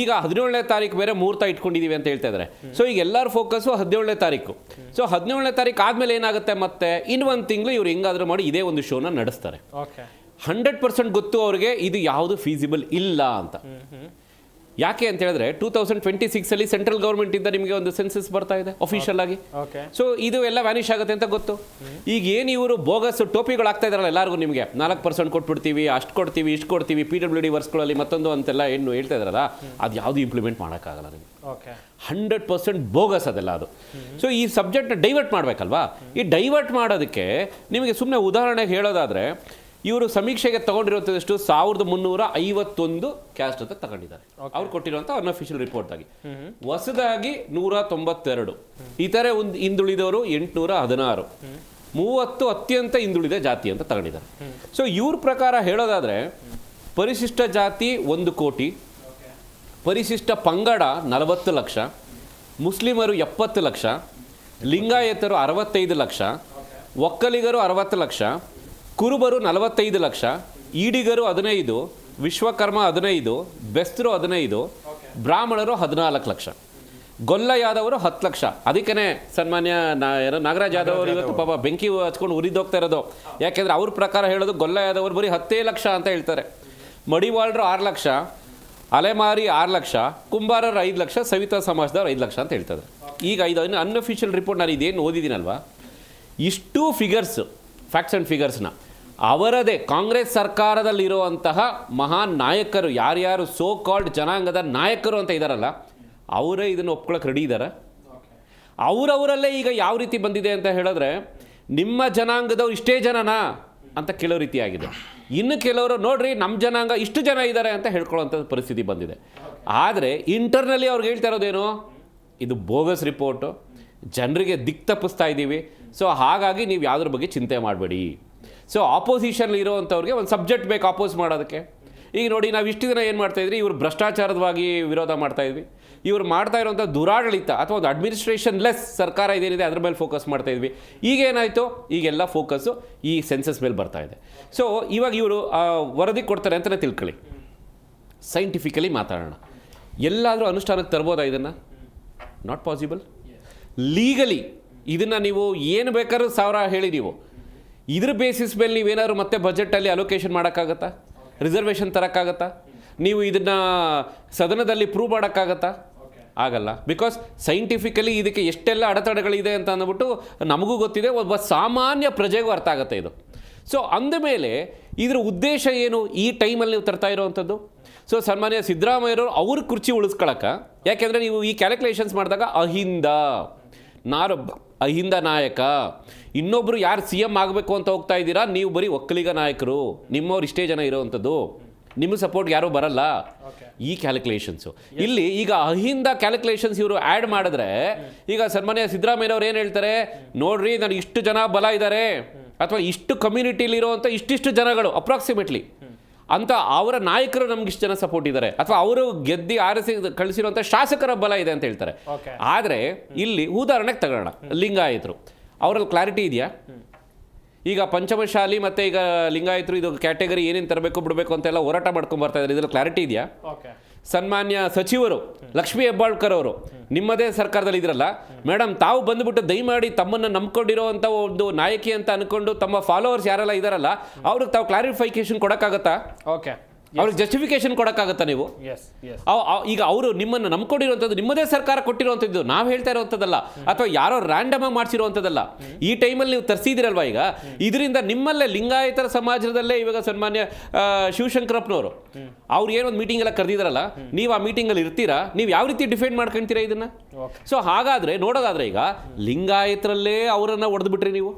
ಈಗ 17ನೇ ತಾರೀಕು ಬೇರೆ ಮುಹೂರ್ತ ಇಟ್ಕೊಂಡಿದ್ದೀವಿ ಅಂತ ಹೇಳ್ತಾ ಇದ್ದಾರೆ. ಸೊ ಈಗ ಎಲ್ಲರ ಫೋಕಸ್ಸು 17ನೇ ತಾರೀಕು. ಸೊ 17ನೇ ತಾರೀಕು ಆದಮೇಲೆ ಏನಾಗುತ್ತೆ, ಮತ್ತೆ ಇನ್ನೊಂದು ತಿಂಗಳು ಇವ್ರು ಹೆಂಗಾದರೂ ಮಾಡಿ ಇದೇ ಒಂದು ಶೋನ ನಡೆಸ್ತಾರೆ. 100% ಗೊತ್ತು ಅವ್ರಿಗೆ ಇದು ಯಾವುದು ಫೀಸಿಬಲ್ ಇಲ್ಲ ಅಂತ. ಯಾಕೆ ಅಂತ ಹೇಳಿದ್ರೆ 2026 ಸೆಂಟ್ರಲ್ ಗೌರ್ಮೆಂಟ್ ಇಂದ ನಿಮಗೆ ಒಂದು ಸೆನ್ಸಸ್ ಬರ್ತಾ ಇದೆ ಅಫಿಷಿಯಲ್ ಆಗಿ. ಸೊ ಇದು ಎಲ್ಲ ವ್ಯಾನಿಷ್ ಆಗುತ್ತೆ ಅಂತ ಗೊತ್ತು. ಈಗ ಏನು ಇವರು ಬೋಗಸ್ ಟೋಪಿಗಳು ಆಗ್ತಾ ಇದಾರಲ್ಲ ಎಲ್ಲರಿಗೂ, ನಿಮಗೆ 4% ಕೊಟ್ಬಿಡ್ತೀವಿ, ಅಷ್ಟು ಕೊಡ್ತೀವಿ, ಇಷ್ಟು ಕೊಡ್ತೀವಿ, PWD ವರ್ಕ್ಸ್ಗಳಲ್ಲಿ ಮತ್ತೊಂದು ಅಂತೆಲ್ಲ ಏನು ಹೇಳ್ತಾ ಇದಾರಲ್ಲ, ಅದು ಯಾವುದು ಇಂಪ್ಲಿಮೆಂಟ್ ಮಾಡೋಕ್ಕಾಗಲ್ಲ ನಿಮಗೆ. 100% ಬೋಗಸ್ ಅದೆಲ್ಲ ಅದು. ಸೊ ಈ ಸಬ್ಜೆಕ್ಟ್ನ ಡೈವರ್ಟ್ ಮಾಡಬೇಕಲ್ವಾ. ಈ ಡೈವರ್ಟ್ ಮಾಡೋದಕ್ಕೆ ನಿಮಗೆ ಸುಮ್ಮನೆ ಉದಾಹರಣೆಗೆ ಹೇಳೋದಾದರೆ, ಇವರು ಸಮೀಕ್ಷೆಗೆ ತಗೊಂಡಿರುವಂಥದ್ದು 1351 ಕ್ಯಾಸ್ಟ್ ಅಂತ ತಗೊಂಡಿದ್ದಾರೆ. ಅವ್ರು ಕೊಟ್ಟಿರುವಂಥ ಅನ್ಅಫಿಷಿಯಲ್ ರಿಪೋರ್ಟ್ ಆಗಿ. ಹೊಸದಾಗಿ 192, ಇತರೆ ಒಂದು ಹಿಂದುಳಿದವರು 816, 30 ಅತ್ಯಂತ ಹಿಂದುಳಿದ ಜಾತಿ ಅಂತ ತಗೊಂಡಿದ್ದಾರೆ. ಸೊ ಇವ್ರ ಪ್ರಕಾರ ಹೇಳೋದಾದ್ರೆ, ಪರಿಶಿಷ್ಟ ಜಾತಿ 1 ಕೋಟಿ, ಪರಿಶಿಷ್ಟ ಪಂಗಡ 40 ಲಕ್ಷ, ಮುಸ್ಲಿಮರು 70 ಲಕ್ಷ, ಲಿಂಗಾಯತರು 65 ಲಕ್ಷ, ಒಕ್ಕಲಿಗರು 60 ಲಕ್ಷ, ಕುರುಬರು 45 ಲಕ್ಷ, ಈಡಿಗರು 15, ವಿಶ್ವಕರ್ಮ 15, ಬೆಸ್ತರು 15, ಬ್ರಾಹ್ಮಣರು 14 ಲಕ್ಷ, ಗೊಲ್ಲ ಯಾದವರು 10 ಲಕ್ಷ. ಅದಕ್ಕೇ ಸನ್ಮಾನ್ಯ ನಾಗರಾಜ್ ಯಾದವ್ ಅವರು ಇವತ್ತು ಪಾಪ ಬೆಂಕಿ ಹಚ್ಕೊಂಡು ಉರಿದೋಗ್ತಾ ಇರೋದು. ಯಾಕೆಂದ್ರೆ ಅವ್ರ ಪ್ರಕಾರ ಹೇಳೋದು ಗೊಲ್ಲ ಯಾದವರು ಬರೀ 10 ಲಕ್ಷ ಅಂತ ಹೇಳ್ತಾರೆ. ಮಡಿವಾಳರು 6 ಲಕ್ಷ, ಅಲೆಮಾರಿ 6 ಲಕ್ಷ, ಕುಂಬಾರರು 5 ಲಕ್ಷ, ಸವಿತಾ ಸಮಾಜದವ್ರು 5 ಲಕ್ಷ ಅಂತ ಹೇಳ್ತಾರೆ. ಈಗ ಇದು ಅನ್ಅಫಿಷಿಯಲ್ ರಿಪೋರ್ಟ್ ನಾನು ಇದೇನು ಓದಿದ್ದೀನಲ್ವಾ, ಇಷ್ಟು ಫಿಗರ್ಸ್, ಫ್ಯಾಕ್ಟ್ಸ್ ಆ್ಯಂಡ್ ಫಿಗರ್ಸ್ನ ಅವರದೇ ಕಾಂಗ್ರೆಸ್ ಸರ್ಕಾರದಲ್ಲಿರುವಂತಹ ಮಹಾನ್ ನಾಯಕರು, ಯಾರ್ಯಾರು ಸೋ ಕಾಲ್ಡ್ ಜನಾಂಗದ ನಾಯಕರು ಅಂತ ಇದ್ದಾರಲ್ಲ, ಅವರೇ ಇದನ್ನು ಒಪ್ಕೊಳ್ಳೋಕೆ ರೆಡಿ ಇದ್ದಾರೆ. ಅವರವರಲ್ಲೇ ಈಗ ಯಾವ ರೀತಿ ಬಂದಿದೆ ಅಂತ ಹೇಳಿದ್ರೆ, ನಿಮ್ಮ ಜನಾಂಗದವ್ರು ಇಷ್ಟೇ ಜನನಾ ಅಂತ ಕೆಲವು ರೀತಿ ಆಗಿದೆ. ಇನ್ನು ಕೆಲವರು ನೋಡ್ರಿ ನಮ್ಮ ಜನಾಂಗ ಇಷ್ಟು ಜನ ಇದ್ದಾರೆ ಅಂತ ಹೇಳ್ಕೊಳ್ಳೋಂಥ ಪರಿಸ್ಥಿತಿ ಬಂದಿದೆ. ಆದರೆ ಇಂಟರ್ನಲ್ಲಿ ಅವ್ರಿಗೆ ಹೇಳ್ತಾ ಇರೋದೇನು, ಇದು ಬೋಗಸ್ ರಿಪೋರ್ಟು, ಜನರಿಗೆ ದಿಕ್ ತಪ್ಪಿಸ್ತಾ ಇದ್ದೀವಿ. ಸೊ ಹಾಗಾಗಿ ನೀವು ಯಾವುದ್ರ ಬಗ್ಗೆ ಚಿಂತೆ ಮಾಡಬೇಡಿ. ಸೊ ಆಪೋಸಿಷನ್ ಇರೋವಂಥವ್ರಿಗೆ ಒಂದು ಸಬ್ಜೆಕ್ಟ್ ಬೇಕು ಅಪೋಸ್ ಮಾಡೋದಕ್ಕೆ. ಈಗ ನೋಡಿ, ನಾವು ಇಷ್ಟು ದಿನ ಏನು ಮಾಡ್ತಾಯಿದ್ರಿ, ಇವರು ಭ್ರಷ್ಟಾಚಾರದವಾಗಿ ವಿರೋಧ ಮಾಡ್ತಾಯಿದ್ವಿ. ಇವರು ಮಾಡ್ತಾ ಇರೋಂಥ ದುರಾಡಳಿತ ಅಥವಾ ಒಂದು ಅಡ್ಮಿನಿಸ್ಟ್ರೇಷನ್ ಲೆಸ್ ಸರ್ಕಾರ ಇದೇನಿದೆ ಅದ್ರ ಮೇಲೆ ಫೋಕಸ್ ಮಾಡ್ತಾಯಿದ್ವಿ. ಈಗೇನಾಯಿತು, ಈಗೆಲ್ಲ ಫೋಕಸ್ಸು ಈ ಸೆನ್ಸಸ್ ಮೇಲೆ ಬರ್ತಾ ಇದೆ. ಸೊ ಇವಾಗ ಇವರು ವರದಿ ಕೊಡ್ತಾರೆ ಅಂತಲೇ ತಿಳ್ಕೊಳ್ಳಿ. ಸೈಂಟಿಫಿಕಲಿ ಮಾತಾಡೋಣ, ಎಲ್ಲಾದರೂ ಅನುಷ್ಠಾನಕ್ಕೆ ತರ್ಬೋದಾ ಇದನ್ನು? Not possible. ಲೀಗಲಿ ಇದನ್ನು ನೀವು ಏನು ಬೇಕಾದ್ರೂ 1000 ಹೇಳಿ, ನೀವು ಇದ್ರ ಬೇಸಿಸ್ ಮೇಲೆ ನೀವೇನಾದ್ರು ಮತ್ತೆ ಬಜೆಟಲ್ಲಿ ಅಲೋಕೇಶನ್ ಮಾಡೋಕ್ಕಾಗತ್ತಾ? ರಿಸರ್ವೇಷನ್ ತರೋಕ್ಕಾಗತ್ತಾ? ನೀವು ಇದನ್ನು ಸದನದಲ್ಲಿ ಪ್ರೂವ್ ಮಾಡೋಕ್ಕಾಗತ್ತಾ? ಆಗಲ್ಲ. ಬಿಕಾಸ್ ಸೈಂಟಿಫಿಕಲಿ ಇದಕ್ಕೆ ಎಷ್ಟೆಲ್ಲ ಅಡೆತಡೆಗಳಿದೆ ಅಂತ ಅಂದ್ಬಿಟ್ಟು ನಮಗೂ ಗೊತ್ತಿದೆ, ಒಬ್ಬ ಸಾಮಾನ್ಯ ಪ್ರಜೆಗೂ ಅರ್ಥ ಆಗುತ್ತೆ ಇದು. ಸೊ ಅಂದಮೇಲೆ ಇದರ ಉದ್ದೇಶ ಏನು ಈ ಟೈಮಲ್ಲಿ ನೀವು ತರ್ತಾ ಇರೋವಂಥದ್ದು? ಸೊ ಸನ್ಮಾನ್ಯ ಸಿದ್ದರಾಮಯ್ಯವರು ಅವ್ರ ಕುರ್ಚಿ ಉಳಿಸ್ಕೊಳಕ್ಕೆ, ಯಾಕೆಂದರೆ ನೀವು ಈ ಕ್ಯಾಲ್ಕುಲೇಷನ್ಸ್ ಮಾಡಿದಾಗ ನಾರೊಬ್ಬ ಅಹಿಂದ ನಾಯಕ, ಇನ್ನೊಬ್ಬರು ಯಾರು CM ಆಗಬೇಕು ಅಂತ ಹೋಗ್ತಾ ಇದ್ದೀರಾ, ನೀವು ಬರೀ ಒಕ್ಕಲಿಗ ನಾಯಕರು, ನಿಮ್ಮವ್ರು ಇಷ್ಟೇ ಜನ ಇರೋವಂಥದ್ದು, ನಿಮ್ಮ ಸಪೋರ್ಟ್ ಯಾರೂ ಬರಲ್ಲ, ಈ ಕ್ಯಾಲ್ಕುಲೇಷನ್ಸು ಇಲ್ಲಿ. ಈಗ ಅಹಿಂದ ಕ್ಯಾಲ್ಕುಲೇಷನ್ಸ್ ಇವರು ಆ್ಯಡ್ ಮಾಡಿದ್ರೆ, ಈಗ ಸನ್ಮಾನ್ಯ ಸಿದ್ದರಾಮಯ್ಯವ್ರು ಏನು ಹೇಳ್ತಾರೆ, ನೋಡ್ರಿ ನನಗೆ ಇಷ್ಟು ಜನ ಬಲ ಇದ್ದಾರೆ, ಅಥವಾ ಇಷ್ಟು ಕಮ್ಯುನಿಟಿಲಿರುವಂಥ ಇಷ್ಟಿಷ್ಟು ಜನಗಳು ಅಪ್ರಾಕ್ಸಿಮೇಟ್ಲಿ ಅಂತ ಅವರ ನಾಯಕರು ನಮ್ಗೆ ಇಷ್ಟು ಜನ ಸಪೋರ್ಟ್ ಇದ್ದಾರೆ, ಅಥವಾ ಅವರು ಗೆದ್ದಿ ಆರಿಸಿ ಕಳಿಸಿರುವಂಥ ಶಾಸಕರ ಬಲ ಇದೆ ಅಂತ ಹೇಳ್ತಾರೆ. ಆದರೆ ಇಲ್ಲಿ ಉದಾಹರಣೆಗೆ ತಗೊಳ್ಳೋಣ, ಲಿಂಗಾಯತರು ಅವರಲ್ಲಿ ಕ್ಲಾರಿಟಿ ಇದೆಯಾ? ಈಗ ಪಂಚಮಶಾಲಿ ಮತ್ತು ಈಗ ಲಿಂಗಾಯತರು ಇದು ಕ್ಯಾಟಗರಿ ಏನೇನು ತರಬೇಕು ಬಿಡಬೇಕು ಅಂತೆಲ್ಲ ಹೋರಾಟ ಮಾಡ್ಕೊಂಡು ಬರ್ತಾ ಇದ್ದಾರೆ, ಇದರಲ್ಲಿ ಕ್ಲಾರಿಟಿ ಇದೆಯಾ? ಸನ್ಮಾನ್ಯ ಸಚಿವರು ಲಕ್ಷ್ಮೀ ಹೆಬ್ಬಾಳ್ಕರ್ ಅವರು ನಿಮ್ಮದೇ ಸರ್ಕಾರದಲ್ಲಿ ಇದ್ರಲ್ಲ ಮೇಡಮ್, ತಾವು ಬಂದುಬಿಟ್ಟು ದಯಮಾಡಿ ತಮ್ಮನ್ನು ನಂಬ್ಕೊಂಡಿರೋವಂಥ ಒಂದು ನಾಯಕಿ ಅಂತ ಅಂದ್ಕೊಂಡು ತಮ್ಮ ಫಾಲೋವರ್ಸ್ ಯಾರೆಲ್ಲ ಇದ್ದಾರಲ್ಲ ಅವ್ರಿಗೆ ತಾವು ಕ್ಲಾರಿಫಿಕೇಶನ್ ಕೊಡೋಕ್ಕಾಗತ್ತಾ? ಅವ್ರಿಗೆ ಜಸ್ಟಿಫಿಕೇಶನ್ ಕೊಡೋಕ್ಕಾಗತ್ತಾ ನೀವು? ಈಗ ಅವರು ನಿಮ್ಮನ್ನು ನಂಬ್ಕೊಂಡಿರುವಂಥದ್ದು ನಿಮ್ಮದೇ ಸರ್ಕಾರ ಕೊಟ್ಟಿರುವಂಥದ್ದು, ನಾವು ಹೇಳ್ತಾ ಇರುವಂಥದ್ದಲ್ಲ, ಅಥವಾ ಯಾರೋ ರ್ಯಾಂಡಮ್ ಆಗಿ ಮಾಡಿಸಿರುವಂಥದ್ದಲ್ಲ. ಈ ಟೈಮಲ್ಲಿ ನೀವು ತರಿಸಿದಿರಲ್ವಾ, ಈಗ ಇದರಿಂದ ನಿಮ್ಮಲ್ಲೇ ಲಿಂಗಾಯತರ ಸಮಾಜದಲ್ಲೇ ಇವಾಗ ಸನ್ಮಾನ್ಯ ಶಿವಶಂಕರಪ್ಪನವರು ಅವ್ರು ಏನೊಂದು ಮೀಟಿಂಗ್ ಎಲ್ಲ ಕರೆದಿದ್ರಲ್ಲ, ನೀವು ಆ ಮೀಟಿಂಗಲ್ಲಿ ಇರ್ತೀರಾ, ನೀವು ಯಾವ ರೀತಿ ಡಿಫೆಂಡ್ ಮಾಡ್ಕೊಂತೀರಾ ಇದನ್ನ? ಸೊ ಹಾಗಾದ್ರೆ ನೋಡೋದಾದ್ರೆ ಈಗ ಲಿಂಗಾಯತರಲ್ಲೇ ಅವರನ್ನ ಹೊಡೆದ್ಬಿಟ್ರಿ ನೀವು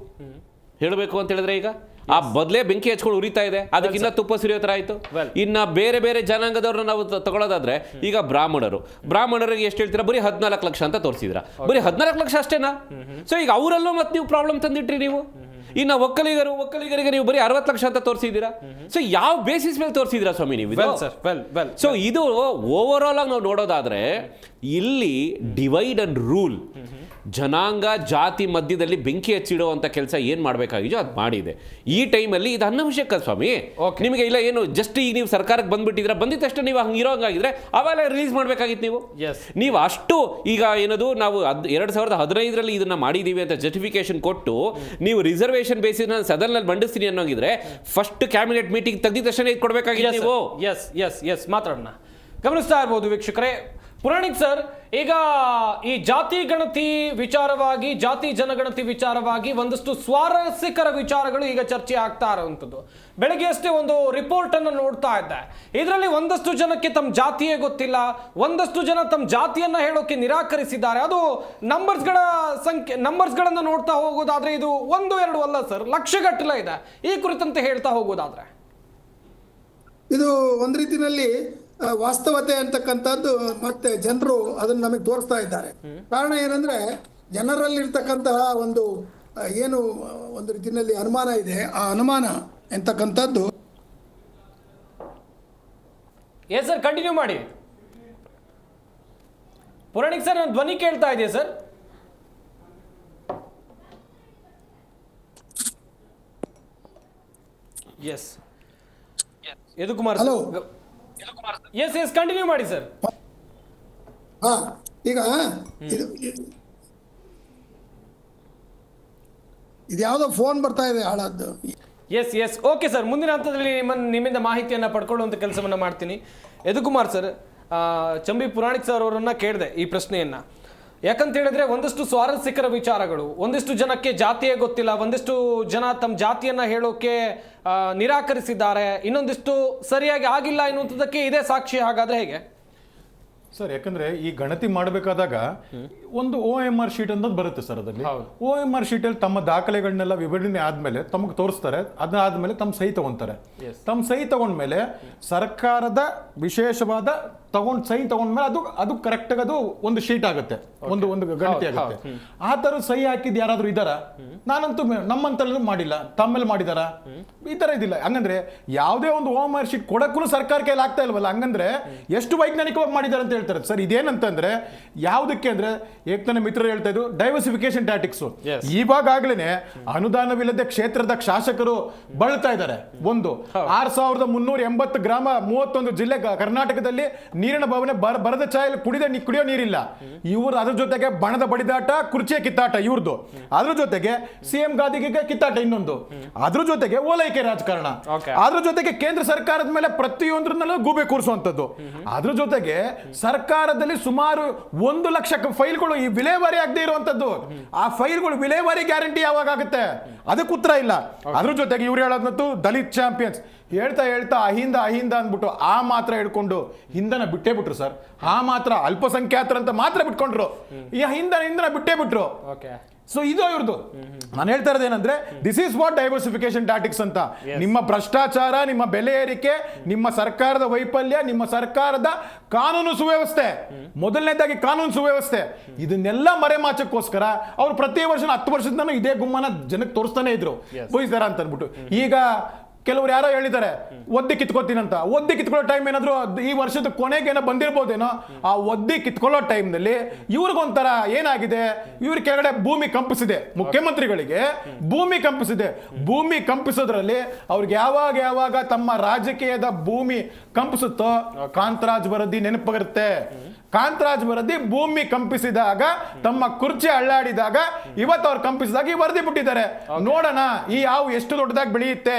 ಹೇಳಬೇಕು ಅಂತ ಹೇಳಿದ್ರೆ, ಈಗ ಆ ಬದಲೇ ಬೆಂಕಿ ಹಚ್ಕೊಂಡು ಉರಿತಾ ಇದೆ, ಅದಕ್ಕಿನ್ನ ತುಪ್ಪ ಸುರಿಯೋ ಥರ ಆಯಿತು. ಇನ್ನ ಬೇರೆ ಬೇರೆ ಜನಾಂಗದವ್ರನ್ನ ನಾವು ತಗೊಳ್ಳೋದಾದ್ರೆ, ಈಗ ಬ್ರಾಹ್ಮಣರಿಗೆ ಎಷ್ಟು ಹೇಳ್ತೀರಾ, ಬರೀ 14 ಲಕ್ಷ ಅಂತ ತೋರಿಸಿದ್ರ, ಬರೀ 14 ಲಕ್ಷ ಅಷ್ಟೇನಾ? ಸೊ ಈಗ ಅವರಲ್ಲೂ ಮತ್ತೆ ನೀವು ಪ್ರಾಬ್ಲಮ್ ತಂದಿಟ್ರಿ ನೀವು. ಇನ್ನು ಒಕ್ಕಲಿಗರಿಗೆ ನೀವು ಬರೀ 60 ಲಕ್ಷ ಅಂತ ತೋರಿಸಿದ್ದೀರಾ. ಸೊ ಯಾವ ಬೇಸಿಸ್ ಮೇಲೆ ತೋರಿಸಿದ್ದೀರಾ ಸ್ವಾಮಿ ನೀವು? ಸೊ ಇದು ಓವರ್ ಆಲ್ ಆಗಿ ನಾವು ನೋಡೋದಾದ್ರೆ, ಇಲ್ಲಿ ಡಿವೈಡ್ ಅಂಡ್ ರೂಲ್, ಜನಾಂಗ ಜಾತಿ ಮಧ್ಯದಲ್ಲಿ ಬೆಂಕಿ ಹಚ್ಚಿಡುವಂಥ ಕೆಲಸ ಏನು ಮಾಡಬೇಕಾಗಿದೆಯೋ ಅದು ಮಾಡಿದೆ. ಈ ಟೈಮಲ್ಲಿ ಇದು ಅನವಶ್ಯಕ ಸ್ವಾಮಿ. ನಿಮಗೆ ಇಲ್ಲ ಏನು ಜಸ್ಟ್ ಈಗ ನೀವು ಸರ್ಕಾರಕ್ಕೆ ಬಂದ್ಬಿಟ್ಟಿದ್ರೆ, ಬಂದಿದ್ದ ತಕ್ಷಣ ನೀವು ಹಂಗೆ ಇರೋಂಗಾಗಿದ್ರೆ ಅವೆಲ್ಲ ರಿಲೀಸ್ ಮಾಡಬೇಕಾಗಿತ್ತು. ನೀವು ಅಷ್ಟು ಈಗ ಏನದು ನಾವು 2015ರಲ್ಲಿ ಇದನ್ನ ಮಾಡಿದ್ದೀವಿ ಅಂತ ಜಸ್ಟಿಫಿಕೇಶನ್ ಕೊಟ್ಟು ನೀವು ರಿಸರ್ವೇಷನ್ ಬೇಸಿಸ್ ನಾನು ಸದನ್ನಲ್ಲಿ ಮಂಡಿಸ್ತೀನಿ ಅನ್ನೋಂಗಿದ್ರೆ ಫಸ್ಟ್ ಕ್ಯಾಬಿನೆಟ್ ಮೀಟಿಂಗ್ ತೆಗೆದ ತಕ್ಷಣ ಇದು ಕೊಡಬೇಕಾಗಿತ್ತು ನೀವು. ಮಾತಾಡೋಣ. ಗಮನಿಸ್ತಾ ಇರ್ಬೋದು ವೀಕ್ಷಕರೇ. ಪುರಾಣಿಕ್ ಸರ್, ಈಗ ಈ ಜಾತಿ ಗಣತಿ ವಿಚಾರವಾಗಿ, ಜಾತಿ ಜನಗಣತಿ ವಿಚಾರವಾಗಿ ಒಂದಷ್ಟು ಸ್ವಾರಸ್ಯಕರ ವಿಚಾರಗಳು ಈಗ ಚರ್ಚೆ ಆಗ್ತಾ ಇರುವಂಥದ್ದು. ಬೆಳಗ್ಗೆ ಅಷ್ಟೇ ಒಂದು ರಿಪೋರ್ಟ್ ಅನ್ನು ನೋಡ್ತಾ ಇದ್ದೆ. ಇದರಲ್ಲಿ ಒಂದಷ್ಟು ಜನಕ್ಕೆ ತಮ್ಮ ಜಾತಿಯೇ ಗೊತ್ತಿಲ್ಲ, ಒಂದಷ್ಟು ಜನ ತಮ್ಮ ಜಾತಿಯನ್ನ ಹೇಳೋಕೆ ನಿರಾಕರಿಸಿದ್ದಾರೆ. ಅದು ನಂಬರ್ಸ್ಗಳನ್ನು ನೋಡ್ತಾ ಹೋಗೋದಾದ್ರೆ ಇದು 1-2 ಅಲ್ಲ ಸರ್, ಲಕ್ಷಗಟ್ಟಲೆ ಇದೆ. ಈ ಕುರಿತಂತೆ ಹೇಳ್ತಾ ಹೋಗೋದಾದ್ರೆ ಇದು ಒಂದು ರೀತಿಯಲ್ಲಿ ವಾಸ್ತವತೆ ಅಂತಕ್ಕಂಥದ್ದು ಮತ್ತೆ ಜನರು ಅದನ್ನ ನಮಗೆ ತೋರಿಸ್ತಾ ಇದ್ದಾರೆ. ಕಾರಣ ಏನಂದ್ರೆ, ಜನರಲ್ಲಿರ್ತಕ್ಕಂತಹ ಏನು ಒಂದು ರೀತಿಯಲ್ಲಿ ಅನುಮಾನ ಇದೆ, ಆ ಅನುಮಾನ ಎಂತಕ್ಕಂಥದ್ದು. ಸರ್ ಕಂಟಿನ್ಯೂ ಮಾಡಿ. ಪುರಾಣಿಕ್ ಸರ್, ನನ್ನ ಧ್ವನಿ ಕೇಳ್ತಾ ಇದೆಯಾ sir? Yes Yadukumar. Hello. Yes continue ಮಾಡಿ ಸರ್. ಈಗ ಇದ್ಯಾವುದೋ ಫೋನ್ ಬರ್ತಾ ಇದೆ ಹಾಳಾದ್ದು. ಎಸ್ ಓಕೆ ಸರ್, ಮುಂದಿನ ಹಂತದಲ್ಲಿ ನಿಮ್ಮಿಂದ ಮಾಹಿತಿಯನ್ನು ಪಡ್ಕೊಳ್ಳುವಂಥ ಕೆಲಸವನ್ನು ಮಾಡ್ತೀನಿ. ಯದುಕುಮಾರ್ ಸರ್, ಚಂಬಿ ಪುರಾಣಿಕ್ ಸರ್ ಅವರನ್ನ ಕೇಳಿದೆ ಈ ಪ್ರಶ್ನೆಯನ್ನ. ಯಾಕಂತ ಹೇಳಿದ್ರೆ ಒಂದಷ್ಟು ಸ್ವಾರಸ್ಯಕರ ವಿಚಾರಗಳು, ಒಂದಿಷ್ಟು ಜನಕ್ಕೆ ಜಾತಿಯೇ ಗೊತ್ತಿಲ್ಲ, ಒಂದಿಷ್ಟು ಜನ ತಮ್ಮ ಜಾತಿಯನ್ನ ಹೇಳೋಕೆ ನಿರಾಕರಿಸಿದ್ದಾರೆ, ಇನ್ನೊಂದಿಷ್ಟು ಸರಿಯಾಗಿ ಆಗಿಲ್ಲ ಎನ್ನುವಂಥದ್ದಕ್ಕೆ ಇದೇ ಸಾಕ್ಷಿ. ಹಾಗಾದ್ರೆ ಹೇಗೆ ಸರ್? ಯಾಕಂದ್ರೆ ಈ ಗಣತಿ ಮಾಡಬೇಕಾದಾಗ ಒಂದು OMR ಶೀಟ್ ಅನ್ನೋದು ಬರುತ್ತೆ ಸರ್. ಅದರಲ್ಲಿ OMR ಶೀಟಲ್ಲಿ ತಮ್ಮ ದಾಖಲೆಗಳನ್ನೆಲ್ಲ ವಿಭಜನೆ ಆದ್ಮೇಲೆ ತಮಗೆ ತೋರಿಸ್ತಾರೆ. ಅದಾದ್ಮೇಲೆ ತಮ್ಮ ಸಹಿ ತಗೊಂತಾರೆ. ತಮ್ಮ ಸಹಿ ತಗೊಂಡ್ಮೇಲೆ ಸರ್ಕಾರದ ವಿಶೇಷವಾದ ಸಹಿ ತಗೊಂಡ್ಮೇಲೆ ಅದು ಕರೆಕ್ಟ್ ಆಗಿ ಅದು ಒಂದು ಶೀಟ್ ಆಗುತ್ತೆ, ಒಂದು ಗಣತಿ ಆಗುತ್ತೆ. ಆ ತರ ಸಹಿ ಹಾಕಿದ್ ಯಾರಾದ್ರೂ ಇದ್ದಾರಾ? ನಾನಂತೂ ನಮ್ಮಂತಲ್ಲೂ ಮಾಡಿಲ್ಲ, ತಮ್ಮೇಲೆ ಮಾಡಿದಾರ? ಈ ತರ ಇದಿಲ್ಲ. ಹಂಗಂದ್ರೆ ಯಾವುದೇ ಒಂದು OMR ಶೀಟ್ ಕೊಡಕ್ಕೂ ಸರ್ಕಾರ ಕೈಲಿ ಆಗ್ತಾ ಇಲ್ವಲ್ಲ. ಹಂಗಂದ್ರೆ ಎಷ್ಟು ವೈಜ್ಞಾನಿಕವಾಗಿ ಮಾಡಿದಾರೆ ಅಂತ ಹೇಳ್ತಾರೆ ಸರ್. ಇದೇನಂತಂದ್ರೆ ಯಾವುದಕ್ಕೆ ಅಂದ್ರೆ, ಏಕತನ ಮಿತ್ರರು ಹೇಳ್ತಾ ಇದ್ರು ಡೈವರ್ಸಿಫಿಕೇಶನ್ ಟ್ಯಾಟಿಕ್ಸ್. ಇವಾಗಲೇ ಅನುದಾನವಿಲ್ಲದೆ ಕ್ಷೇತ್ರದ ಶಾಸಕರು ಬಳಲ್ತಾ ಇದ್ದಾರೆ. 6380 ಗ್ರಾಮ 31 ಜಿಲ್ಲೆ ಕರ್ನಾಟಕದಲ್ಲಿ ನೀರಿನ ಭಾವನೆ ಬರದ ಚಾಯ್ ಕುಡಿಯೋ ನೀರಿಲ್ಲ. ಇವ್ರು ಅದ್ರ ಜೊತೆಗೆ ಬಣದ ಬಡಿದಾಟ, ಕುರ್ಚಿಯ ಕಿತ್ತಾಟ ಇವ್ರದ್ದು. ಅದ್ರ ಜೊತೆಗೆ ಸಿಎಂ ಗಾದಿಗೆ ಕಿತ್ತಾಟ ಇನ್ನೊಂದು. ಅದ್ರ ಜೊತೆಗೆ ಓಲೈಕೆ ರಾಜಕಾರಣ. ಅದ್ರ ಜೊತೆಗೆ ಕೇಂದ್ರ ಸರ್ಕಾರದ ಮೇಲೆ ಪ್ರತಿಯೊಂದ್ರನ್ನಲ್ಲೂ ಗೂಬೆ ಕೂರಿಸುವಂತದ್ದು. ಅದ್ರ ಜೊತೆಗೆ ಸರ್ಕಾರದಲ್ಲಿ ಸುಮಾರು 1 ಲಕ್ಷ ಫೈಲ್ಗಳು ಈ ವಿಲೇವಾರಿ ಆಗದೆ ಇರುವಂತದ್ದು. ಆ ಫೈಲ್ಗಳು ವಿಲೇವಾರಿ ಗ್ಯಾರಂಟಿ ಯಾವಾಗ ಆಗುತ್ತೆ ಅದಕ್ಕೆ ಉತ್ತರ ಇಲ್ಲ. ಅದ್ರ ಜೊತೆಗೆ ಇವ್ರು ಹೇಳೋದಂತೂ ದಲಿತ್ ಚಾಂಪಿಯನ್ಸ್ ಹೇಳ್ತಾ ಅಹಿಂದ ಅಂದ್ಬಿಟ್ಟು ಆ ಮಾತ್ರ ಹಿಡ್ಕೊಂಡು ಹಿಂದನ ಬಿಟ್ಟೇ ಬಿಟ್ರು ಸರ್. ಆ ಮಾತ್ರ ಅಲ್ಪಸಂಖ್ಯಾತರಂತ ಮಾತ್ರ ಬಿಟ್ಕೊಂಡ್ರು. ಈ ಹಿಂದನ ಬಿಟ್ಟೇ ಬಿಟ್ರು. ಸೊ ಇದು ಇವ್ರದ್ದು. ನಾನು ಹೇಳ್ತಾ ಇರೋದು ಏನಂದ್ರೆ, this is what diversification tactics ಅಂತ. ನಿಮ್ಮ ಭ್ರಷ್ಟಾಚಾರ, ನಿಮ್ಮ ಬೆಲೆ ಏರಿಕೆ, ನಿಮ್ಮ ಸರ್ಕಾರದ ವೈಫಲ್ಯ, ನಿಮ್ಮ ಸರ್ಕಾರದ ಕಾನೂನು ಸುವ್ಯವಸ್ಥೆ, ಮೊದಲನೇದಾಗಿ ಕಾನೂನು ಸುವ್ಯವಸ್ಥೆ, ಇದನ್ನೆಲ್ಲ ಮರೆಮಾಚಕ್ಕೋಸ್ಕರ ಅವ್ರು ಪ್ರತಿ ವರ್ಷ 10 ವರ್ಷದಿಂದ ಇದೇ ಗುಮ್ಮನ ಜನಕ್ಕೆ ತೋರಿಸ್ತಾನೆ ಇದ್ರು ಬೋಯಿಸ್ತಾರ ಅಂತ ಅಂದ್ಬಿಟ್ಟು. ಈಗ ಕೆಲವ್ರು ಯಾರೋ ಹೇಳಿದ್ದಾರೆ ಒದ್ದಿ ಕಿತ್ಕೋತೀನಂತ. ಒದ್ದಿ ಕಿತ್ಕೊಳ್ಳೋ ಟೈಮ್ ಏನಾದ್ರು ಈ ವರ್ಷದ ಕೊನೆಗೇನೋ ಬಂದಿರ್ಬೋದೇನೋ. ಆ ಒದ್ದಿ ಕಿತ್ಕೊಳ್ಳೋ ಟೈಮ್ನಲ್ಲಿ ಇವ್ರಿಗೊಂಥರ ಏನಾಗಿದೆ, ಇವ್ರ ಕೆಳಗಡೆ ಭೂಮಿ ಕಂಪಿಸಿದೆ. ಮುಖ್ಯಮಂತ್ರಿಗಳಿಗೆ ಭೂಮಿ ಕಂಪಿಸಿದೆ. ಭೂಮಿ ಕಂಪಿಸೋದ್ರಲ್ಲಿ ಅವ್ರಿಗೆ ಯಾವಾಗ ತಮ್ಮ ರಾಜಕೀಯದ ಭೂಮಿ ಕಂಪಿಸುತ್ತೋ ಕಾಂತರಾಜ್ ವರದಿ ನೆನಪಾಗಿರುತ್ತೆ. ಕಾಂತರಾಜ್ ವರದಿ ಭೂಮಿ ಕಂಪಿಸಿದಾಗ, ತಮ್ಮ ಕುರ್ಚಿ ಅಳ್ಳಾಡಿದಾಗ, ಇವತ್ತು ಅವ್ರು ಕಂಪಿಸಿದಾಗ ಈ ವರದಿ ಬಿಟ್ಟಿದ್ದಾರೆ. ನೋಡೋಣ ಈ ಎಷ್ಟು ದೊಡ್ಡದಾಗಿ ಬೆಳೆಯುತ್ತೆ,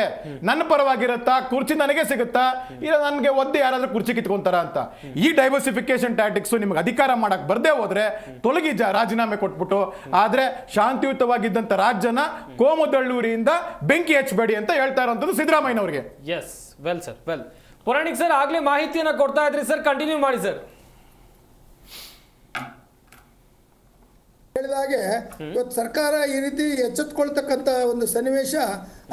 ನನ್ನ ಪರವಾಗಿರುತ್ತಾ, ಕುರ್ಚಿ ನನಗೆ ಸಿಗುತ್ತಾ, ಇಲ್ಲ ನನಗೆ ಒದ್ದೆ ಯಾರಾದ್ರೂ ಕುರ್ಚಿ ಕಿತ್ಕೊಂತಾರ ಅಂತ. ಈ ಡೈವರ್ಸಿಫಿಕೇಶನ್ ಟ್ಯಾಕ್ಟಿಕ್ಸ್ ನಿಮ್ಗೆ ಅಧಿಕಾರ ಮಾಡಕ್ ಬರ್ದೇ ಹೋದ್ರೆ ತೊಲಗಿ ರಾಜೀನಾಮೆ ಕೊಟ್ಬಿಟ್ಟು, ಆದ್ರೆ ಶಾಂತಿಯುತವಾಗಿದ್ದಂತ ರಾಜ್ಯನ ಕೋಮುದಳ್ಳೂರಿಯಿಂದ ಬೆಂಕಿ ಹಚ್ಚಬೇಡಿ ಅಂತ ಹೇಳ್ತಾ ಇರುವಂತದ್ದು ಸಿದ್ದರಾಮಯ್ಯನವ್ರಿಗೆ. Yes, well sir, well. Puranik sir ಆಗ್ಲೇ ಮಾಹಿತಿಯನ್ನ ಕೊಡ್ತಾ ಇದ್ರಿ ಸರ್, ಕಂಟಿನ್ಯೂ ಮಾಡಿ ಸರ್. ಹೇಳಿದಾಗೆ ಇವತ್ತು ಸರ್ಕಾರ ಈ ರೀತಿ ಎಚ್ಚೆತ್ಕೊಳ್ತಕ್ಕಂಥ ಒಂದು ಸನ್ನಿವೇಶ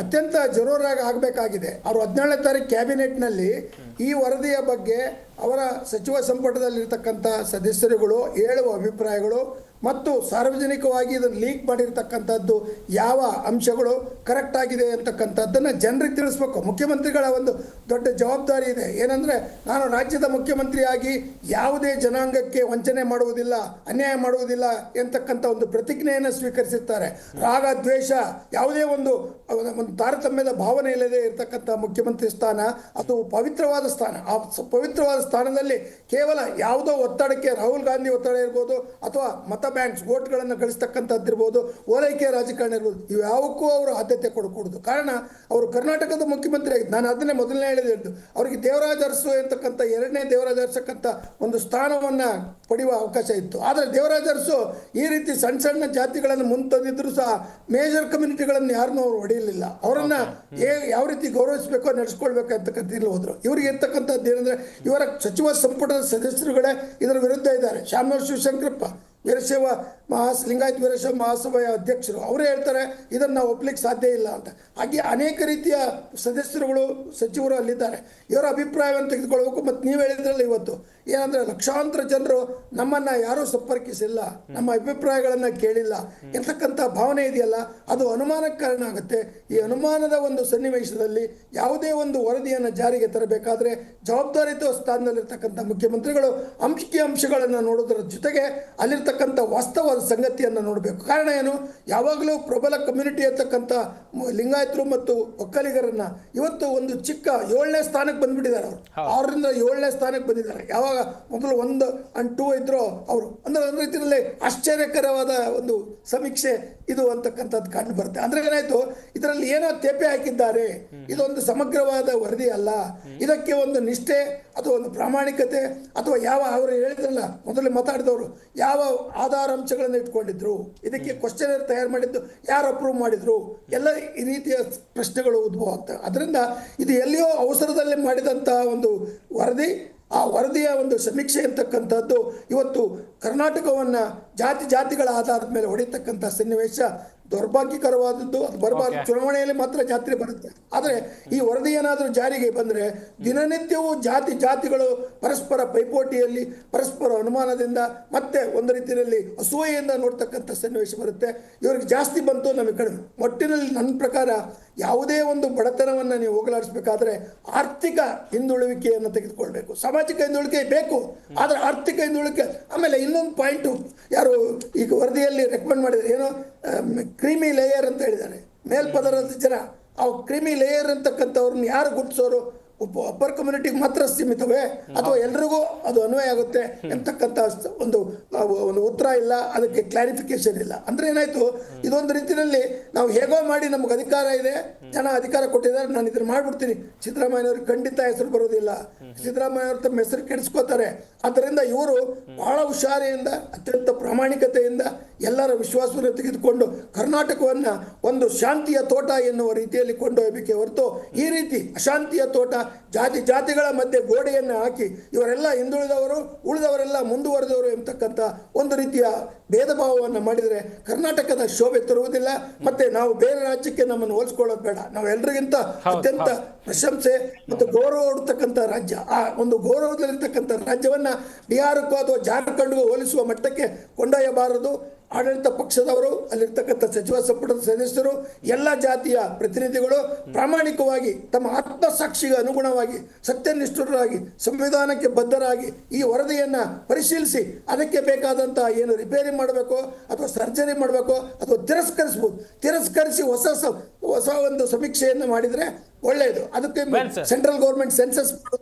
ಅತ್ಯಂತ ಜರೂರಾಗಿ ಆಗಬೇಕಾಗಿದೆ. ಅವರು 17ನೇ ತಾರೀಕು ಕ್ಯಾಬಿನೆಟ್ನಲ್ಲಿ ಈ ವರದಿಯ ಬಗ್ಗೆ ಅವರ ಸಚಿವ ಸಂಪುಟದಲ್ಲಿರ್ತಕ್ಕಂಥ ಸದಸ್ಯರುಗಳು ಹೇಳುವ ಅಭಿಪ್ರಾಯಗಳು ಮತ್ತು ಸಾರ್ವಜನಿಕವಾಗಿ ಇದನ್ನು ಲೀಕ್ ಮಾಡಿರ್ತಕ್ಕಂಥದ್ದು ಯಾವ ಅಂಶಗಳು ಕರೆಕ್ಟ್ ಆಗಿದೆ ಅಂತಕ್ಕಂಥದ್ದನ್ನು ಜನರಿಗೆ ತಿಳಿಸ್ಬೇಕು. ಮುಖ್ಯಮಂತ್ರಿಗಳ ಒಂದು ದೊಡ್ಡ ಜವಾಬ್ದಾರಿ ಇದೆ. ಏನಂದರೆ, ನಾನು ರಾಜ್ಯದ ಮುಖ್ಯಮಂತ್ರಿಯಾಗಿ ಯಾವುದೇ ಜನಾಂಗಕ್ಕೆ ವಂಚನೆ ಮಾಡುವುದಿಲ್ಲ, ಅನ್ಯಾಯ ಮಾಡುವುದಿಲ್ಲ ಎಂತಕ್ಕಂಥ ಒಂದು ಪ್ರತಿಜ್ಞೆಯನ್ನು ಸ್ವೀಕರಿಸಿರ್ತಾರೆ. ರಾಗ, ದ್ವೇಷ, ಯಾವುದೇ ಒಂದು ತಾರತಮ್ಯದ ಭಾವನೆ ಇಲ್ಲದೆ ಇರತಕ್ಕಂಥ ಮುಖ್ಯಮಂತ್ರಿ ಸ್ಥಾನ ಅದು ಪವಿತ್ರವಾದ ಸ್ಥಾನ. ಆ ಪವಿತ್ರವಾದ ಸ್ಥಾನದಲ್ಲಿ ಕೇವಲ ಯಾವುದೋ ಒತ್ತಡಕ್ಕೆ, ರಾಹುಲ್ ಗಾಂಧಿ ಒತ್ತಡ ಇರ್ಬೋದು, ಅಥವಾ ಮತ ಬ್ಯಾಂಕ್ಸ್ ವೋಟ್ಗಳನ್ನು ಗಳಿಸ್ತಕ್ಕಂಥದ್ದಿರ್ಬೋದು, ಓಲೈಕೆ ರಾಜಕಾರಣ ಇರ್ಬೋದು, ಇವ್ಯಾವಕ್ಕೂ ಅವರು ಆದ್ಯತೆ ಕೊಡಕೂಡದು. ಕಾರಣ ಅವರು ಕರ್ನಾಟಕದ ಮುಖ್ಯಮಂತ್ರಿ ಆಗಿದ್ದು. ನಾನು ಅದನ್ನೇ ಮೊದಲನೇ ಹೇಳಿದ್ದು, ಅವರಿಗೆ ದೇವರಾಜ ಅರಸು ಅಂತಕ್ಕಂಥ 2ನೇ ದೇವರಾಜ ಅರಸಕ್ಕಂಥ ಒಂದು ಸ್ಥಾನವನ್ನು ಪಡೆಯುವ ಅವಕಾಶ ಇತ್ತು. ಆದರೆ ದೇವರಾಜ ಅರಸು ಈ ರೀತಿ ಸಣ್ಣ ಜಾತಿಗಳನ್ನು ಮುಂತಂದಿದ್ರು ಸಹ ಮೇಜರ್ ಕಮ್ಯುನಿಟಿಗಳನ್ನು ಯಾರನ್ನೂ ಅವರು ಹೊಡೆಯಲಿಲ್ಲ. ಅವರನ್ನು ಯಾವ ರೀತಿ ಗೌರವಿಸಬೇಕೋ ನಡೆಸ್ಕೊಳ್ಬೇಕು ಅಂತಕ್ಕಂಥದ್ದು ಹೋದರು. ಇವರಿಗೆ ಇರ್ತಕ್ಕಂಥದ್ದು ಏನಂದರೆ, ಇವರ ಸಚಿವ ಸಂಪುಟದ ಸದಸ್ಯರುಗಳೇ ಇದರ ವಿರುದ್ಧ ಇದ್ದಾರೆ. ಶಾಮನೂರು ಶಿವಶಂಕರಪ್ಪ ವೀರಶೈವ ಲಿಂಗಾಯತ ವೀರಶೈವ ಮಹಾಸಭೆಯ ಅಧ್ಯಕ್ಷರು ಅವರೇ ಹೇಳ್ತಾರೆ ಇದನ್ನು ನಾವು ಒಪ್ಲಿಕ್ಕೆ ಸಾಧ್ಯ ಇಲ್ಲ ಅಂತ. ಹಾಗೆ ಅನೇಕ ರೀತಿಯ ಸದಸ್ಯರುಗಳು, ಸಚಿವರು ಅಲ್ಲಿದ್ದಾರೆ. ಇವರ ಅಭಿಪ್ರಾಯವನ್ನು ತೆಗೆದುಕೊಳ್ಬೇಕು. ಮತ್ತು ನೀವು ಹೇಳಿದ್ರಲ್ಲ ಇವತ್ತು ಏನಂದರೆ, ಲಕ್ಷಾಂತರ ಜನರು ನಮ್ಮನ್ನು ಯಾರೂ ಸಂಪರ್ಕಿಸಿಲ್ಲ, ನಮ್ಮ ಅಭಿಪ್ರಾಯಗಳನ್ನು ಕೇಳಿಲ್ಲ ಎಂತಕ್ಕಂಥ ಭಾವನೆ ಇದೆಯಲ್ಲ, ಅದು ಅನುಮಾನಕ್ಕೆ ಕಾರಣ ಆಗುತ್ತೆ. ಈ ಅನುಮಾನದ ಒಂದು ಸನ್ನಿವೇಶದಲ್ಲಿ ಯಾವುದೇ ಒಂದು ವರದಿಯನ್ನು ಜಾರಿಗೆ ತರಬೇಕಾದ್ರೆ ಜವಾಬ್ದಾರಿಯುತ ಸ್ಥಾನದಲ್ಲಿರ್ತಕ್ಕಂಥ ಮುಖ್ಯಮಂತ್ರಿಗಳು ಅಂಶಗಳನ್ನು ನೋಡೋದರ ಜೊತೆಗೆ ಅಲ್ಲಿರ್ತಕ್ಕಂಥ ವಾಸ್ತವವಾದ ಸಂಗತಿಯನ್ನು ನೋಡಬೇಕು. ಕಾರಣ ಏನು, ಯಾವಾಗಲೂ ಪ್ರಬಲ ಕಮ್ಯುನಿಟಿ ಇರ್ತಕ್ಕಂಥ ಲಿಂಗಾಯತರು ಮತ್ತು ಒಕ್ಕಲಿಗರನ್ನ ಇವತ್ತು ಒಂದು ಚಿಕ್ಕ 7ನೇ ಸ್ಥಾನಕ್ಕೆ ಬಂದ್ಬಿಟ್ಟಿದ್ದಾರೆ. ಅವರು 6ರಿಂದ 7ನೇ ಸ್ಥಾನಕ್ಕೆ ಬಂದಿದ್ದಾರೆ. ಯಾವಾಗ ಮೊದಲು 1 and 2 ಇದ್ರು ಅವರು. ಅಂದರೆ ಒಂದು ರೀತಿಯಲ್ಲಿ ಆಶ್ಚರ್ಯಕರವಾದ ಒಂದು ಸಮೀಕ್ಷೆ ಇದು ಅಂತಕ್ಕಂಥದ್ದು ಕಂಡು ಬರುತ್ತೆ. ಅಂದರೆ ಏನಾಯ್ತು, ಇದರಲ್ಲಿ ಏನೋ ತೇಪೆ ಹಾಕಿದ್ದಾರೆ, ಇದೊಂದು ಸಮಗ್ರವಾದ ವರದಿ ಅಲ್ಲ, ಇದಕ್ಕೆ ಒಂದು ನಿಷ್ಠೆ ಅಥವಾ ಒಂದು ಪ್ರಾಮಾಣಿಕತೆ ಅಥವಾ ಅವರು ಹೇಳಿದ್ರಲ್ಲ ಮೊದಲು ಮಾತಾಡಿದವರು, ಯಾವ ಆಧಾರ ಅಂಶಗಳನ್ನು ಇಟ್ಕೊಂಡಿದ್ರು, ಇದಕ್ಕೆ ಕ್ವಶನ್ ತಯಾರು ಮಾಡಿದ್ದು ಯಾರು ಅಪ್ರೂವ್ ಮಾಡಿದ್ರು, ಎಲ್ಲ ಈ ರೀತಿಯ ಪ್ರಶ್ನೆಗಳು ಉದ್ಭವ ಆಗ್ತವೆ. ಅದರಿಂದ ಇದು ಎಲ್ಲಿಯೋ ಅವಸರದಲ್ಲಿ ಮಾಡಿದಂತಹ ಒಂದು ವರದಿ. ಆ ವರದಿಯ ಒಂದು ಸಮೀಕ್ಷೆ ಅಂತಕ್ಕಂಥದ್ದು ಇವತ್ತು ಕರ್ನಾಟಕವನ್ನು ಜಾತಿಗಳ ಆಧಾರದ ಮೇಲೆ ಹೊಡೆಯತಕ್ಕಂಥ ಸನ್ನಿವೇಶ ದೌರ್ಭಾಗ್ಯಕರವಾದದ್ದು. ಅದು ಬರಬಾರ್ದು. ಚುನಾವಣೆಯಲ್ಲಿ ಮಾತ್ರ ಜಾತಿ ಬರುತ್ತೆ. ಆದರೆ ಈ ವರದಿ ಏನಾದರೂ ಜಾರಿಗೆ ಬಂದರೆ ದಿನನಿತ್ಯವೂ ಜಾತಿಗಳು ಪರಸ್ಪರ ಪೈಪೋಟಿಯಲ್ಲಿ, ಪರಸ್ಪರ ಅನುಮಾನದಿಂದ, ಮತ್ತೆ ಒಂದು ರೀತಿಯಲ್ಲಿ ಅಸೂಯೆಯಿಂದ ನೋಡ್ತಕ್ಕಂಥ ಸನ್ನಿವೇಶ ಬರುತ್ತೆ. ಇವರಿಗೆ ಜಾಸ್ತಿ ಬಂತು, ನಮಗೆ ಕಡಿಮೆ. ಒಟ್ಟಿನಲ್ಲಿ ನನ್ನ ಪ್ರಕಾರ ಯಾವುದೇ ಒಂದು ಬಡತನವನ್ನು ನೀವು ಹೋಗಲಾಡಿಸಬೇಕಾದ್ರೆ ಆರ್ಥಿಕ ಹಿಂದುಳುವಿಕೆಯನ್ನು ತೆಗೆದುಕೊಳ್ಬೇಕು. ಸಾಮಾಜಿಕ ಹಿಂದುಳಿಕೆ ಬೇಕು, ಆದರೆ ಆರ್ಥಿಕ ಹಿಂದುಳಿಕೆ. ಆಮೇಲೆ ಇನ್ನೊಂದು ಪಾಯಿಂಟು ಯಾರು ಈಗ ವರದಿಯಲ್ಲಿ ರೆಕಮೆಂಡ್ ಮಾಡಿದ್ದಾರೆ, ಏನೋ ಕ್ರೀಮಿ ಲೇಯರ್ ಅಂತ ಹೇಳಿದ್ದಾರೆ, ಮೇಲ್ಪದರದ ಜನ. ಆ ಕ್ರೀಮಿ ಲೇಯರ್ ಅಂತಕ್ಕಂಥವ್ರನ್ನ ಯಾರು ಗುರುತಿಸೋರು? ಅಪ್ಪರ್ ಕಮ್ಯುನಿಟಿಗೆ ಮಾತ್ರ ಸೀಮಿತವೇ ಅಥವಾ ಎಲ್ರಿಗೂ ಅದು ಅನ್ವಯ ಆಗುತ್ತೆ ಎಂತಕ್ಕಂಥ ಒಂದು ಉತ್ತರ ಇಲ್ಲ, ಅದಕ್ಕೆ ಕ್ಲಾರಿಫಿಕೇಶನ್ ಇಲ್ಲ. ಅಂದ್ರೆ ಏನಾಯ್ತು, ಇದೊಂದು ರೀತಿಯಲ್ಲಿ ನಾವು ಹೇಗೋ ಮಾಡಿ ನಮ್ಗೆ ಅಧಿಕಾರ ಇದೆ, ಜನ ಅಧಿಕಾರ ಕೊಟ್ಟಿದ್ದಾರೆ, ನಾನು ಇದನ್ನ ಮಾಡ್ಬಿಡ್ತೀನಿ. ಸಿದ್ದರಾಮಯ್ಯವ್ರಿಗೆ ಖಂಡಿತ ಹೆಸರು ಬರೋದಿಲ್ಲ. ಸಿದ್ದರಾಮಯ್ಯವ್ರ ತಮ್ಮ ಹೆಸರು ಕೆಡಿಸ್ಕೋತಾರೆ. ಆದ್ದರಿಂದ ಇವರು ಬಹಳ ಹುಷಾರಿಯಿಂದ, ಅತ್ಯಂತ ಪ್ರಾಮಾಣಿಕತೆಯಿಂದ ಎಲ್ಲರ ವಿಶ್ವಾಸವನ್ನು ತೆಗೆದುಕೊಂಡು ಕರ್ನಾಟಕವನ್ನ ಒಂದು ಶಾಂತಿಯ ತೋಟ ಎನ್ನುವ ರೀತಿಯಲ್ಲಿ ಕೊಂಡೊಯ್ಯಬೇಕೆ ಹೊರತು ಈ ರೀತಿ ಅಶಾಂತಿಯ ತೋಟ, ಜಾತಿಗಳ ಮಧ್ಯೆ ಗೋಡೆಯನ್ನು ಹಾಕಿ ಇವರೆಲ್ಲ ಹಿಂದುಳಿದವರು, ಉಳಿದವರೆಲ್ಲ ಮುಂದುವರೆದವರು ಎಂಬತಕ್ಕಂಥ ಒಂದು ರೀತಿಯ ಭೇದ ಭಾವವನ್ನು ಮಾಡಿದರೆ ಕರ್ನಾಟಕದ ಶೋಭೆ ತರುವುದಿಲ್ಲ. ಮತ್ತೆ ನಾವು ಬೇರೆ ರಾಜ್ಯಕ್ಕೆ ನಮ್ಮನ್ನು ಹೋಲಿಸ್ಕೊಳ್ಳೋದು ಬೇಡ. ನಾವು ಎಲ್ರಿಗಿಂತ ಅತ್ಯಂತ ಪ್ರಶಂಸೆ ಮತ್ತು ಗೌರವ ಕೊಡ್ತಕ್ಕಂಥ ರಾಜ್ಯ. ಆ ಒಂದು ಗೌರವದಲ್ಲಿರ್ತಕ್ಕಂಥ ರಾಜ್ಯವನ್ನ ಬಿಹಾರಕ್ಕೂ ಅಥವಾ ಜಾರ್ಖಂಡ್ಗೂ ಹೋಲಿಸುವ ಮಟ್ಟಕ್ಕೆ ಕೊಂಡೊಯ್ಯಬಾರದು. ಆಡಳಿತ ಪಕ್ಷದವರು, ಅಲ್ಲಿರ್ತಕ್ಕಂಥ ಸಚಿವ ಸಂಪುಟದ ಸದಸ್ಯರು, ಎಲ್ಲ ಜಾತಿಯ ಪ್ರತಿನಿಧಿಗಳು ಪ್ರಾಮಾಣಿಕವಾಗಿ ತಮ್ಮ ಆತ್ಮಸಾಕ್ಷಿಗೆ ಅನುಗುಣವಾಗಿ ಸತ್ಯನಿಷ್ಠರಾಗಿ ಸಂವಿಧಾನಕ್ಕೆ ಬದ್ಧರಾಗಿ ಈ ವರದಿಯನ್ನು ಪರಿಶೀಲಿಸಿ ಅದಕ್ಕೆ ಬೇಕಾದಂಥ ಏನು ರಿಪೇರಿ ಮಾಡಬೇಕು ಅಥವಾ ಸರ್ಜರಿ ಮಾಡಬೇಕು ಅಥವಾ ತಿರಸ್ಕರಿಸಿ ಹೊಸ ಒಂದು ಸಮೀಕ್ಷೆಯನ್ನು ಮಾಡಿದರೆ ಒಳ್ಳೆಯದು. ಅದಕ್ಕೆ ಸೆಂಟ್ರಲ್ ಗೌರ್ಮೆಂಟ್ ಸೆನ್ಸಸ್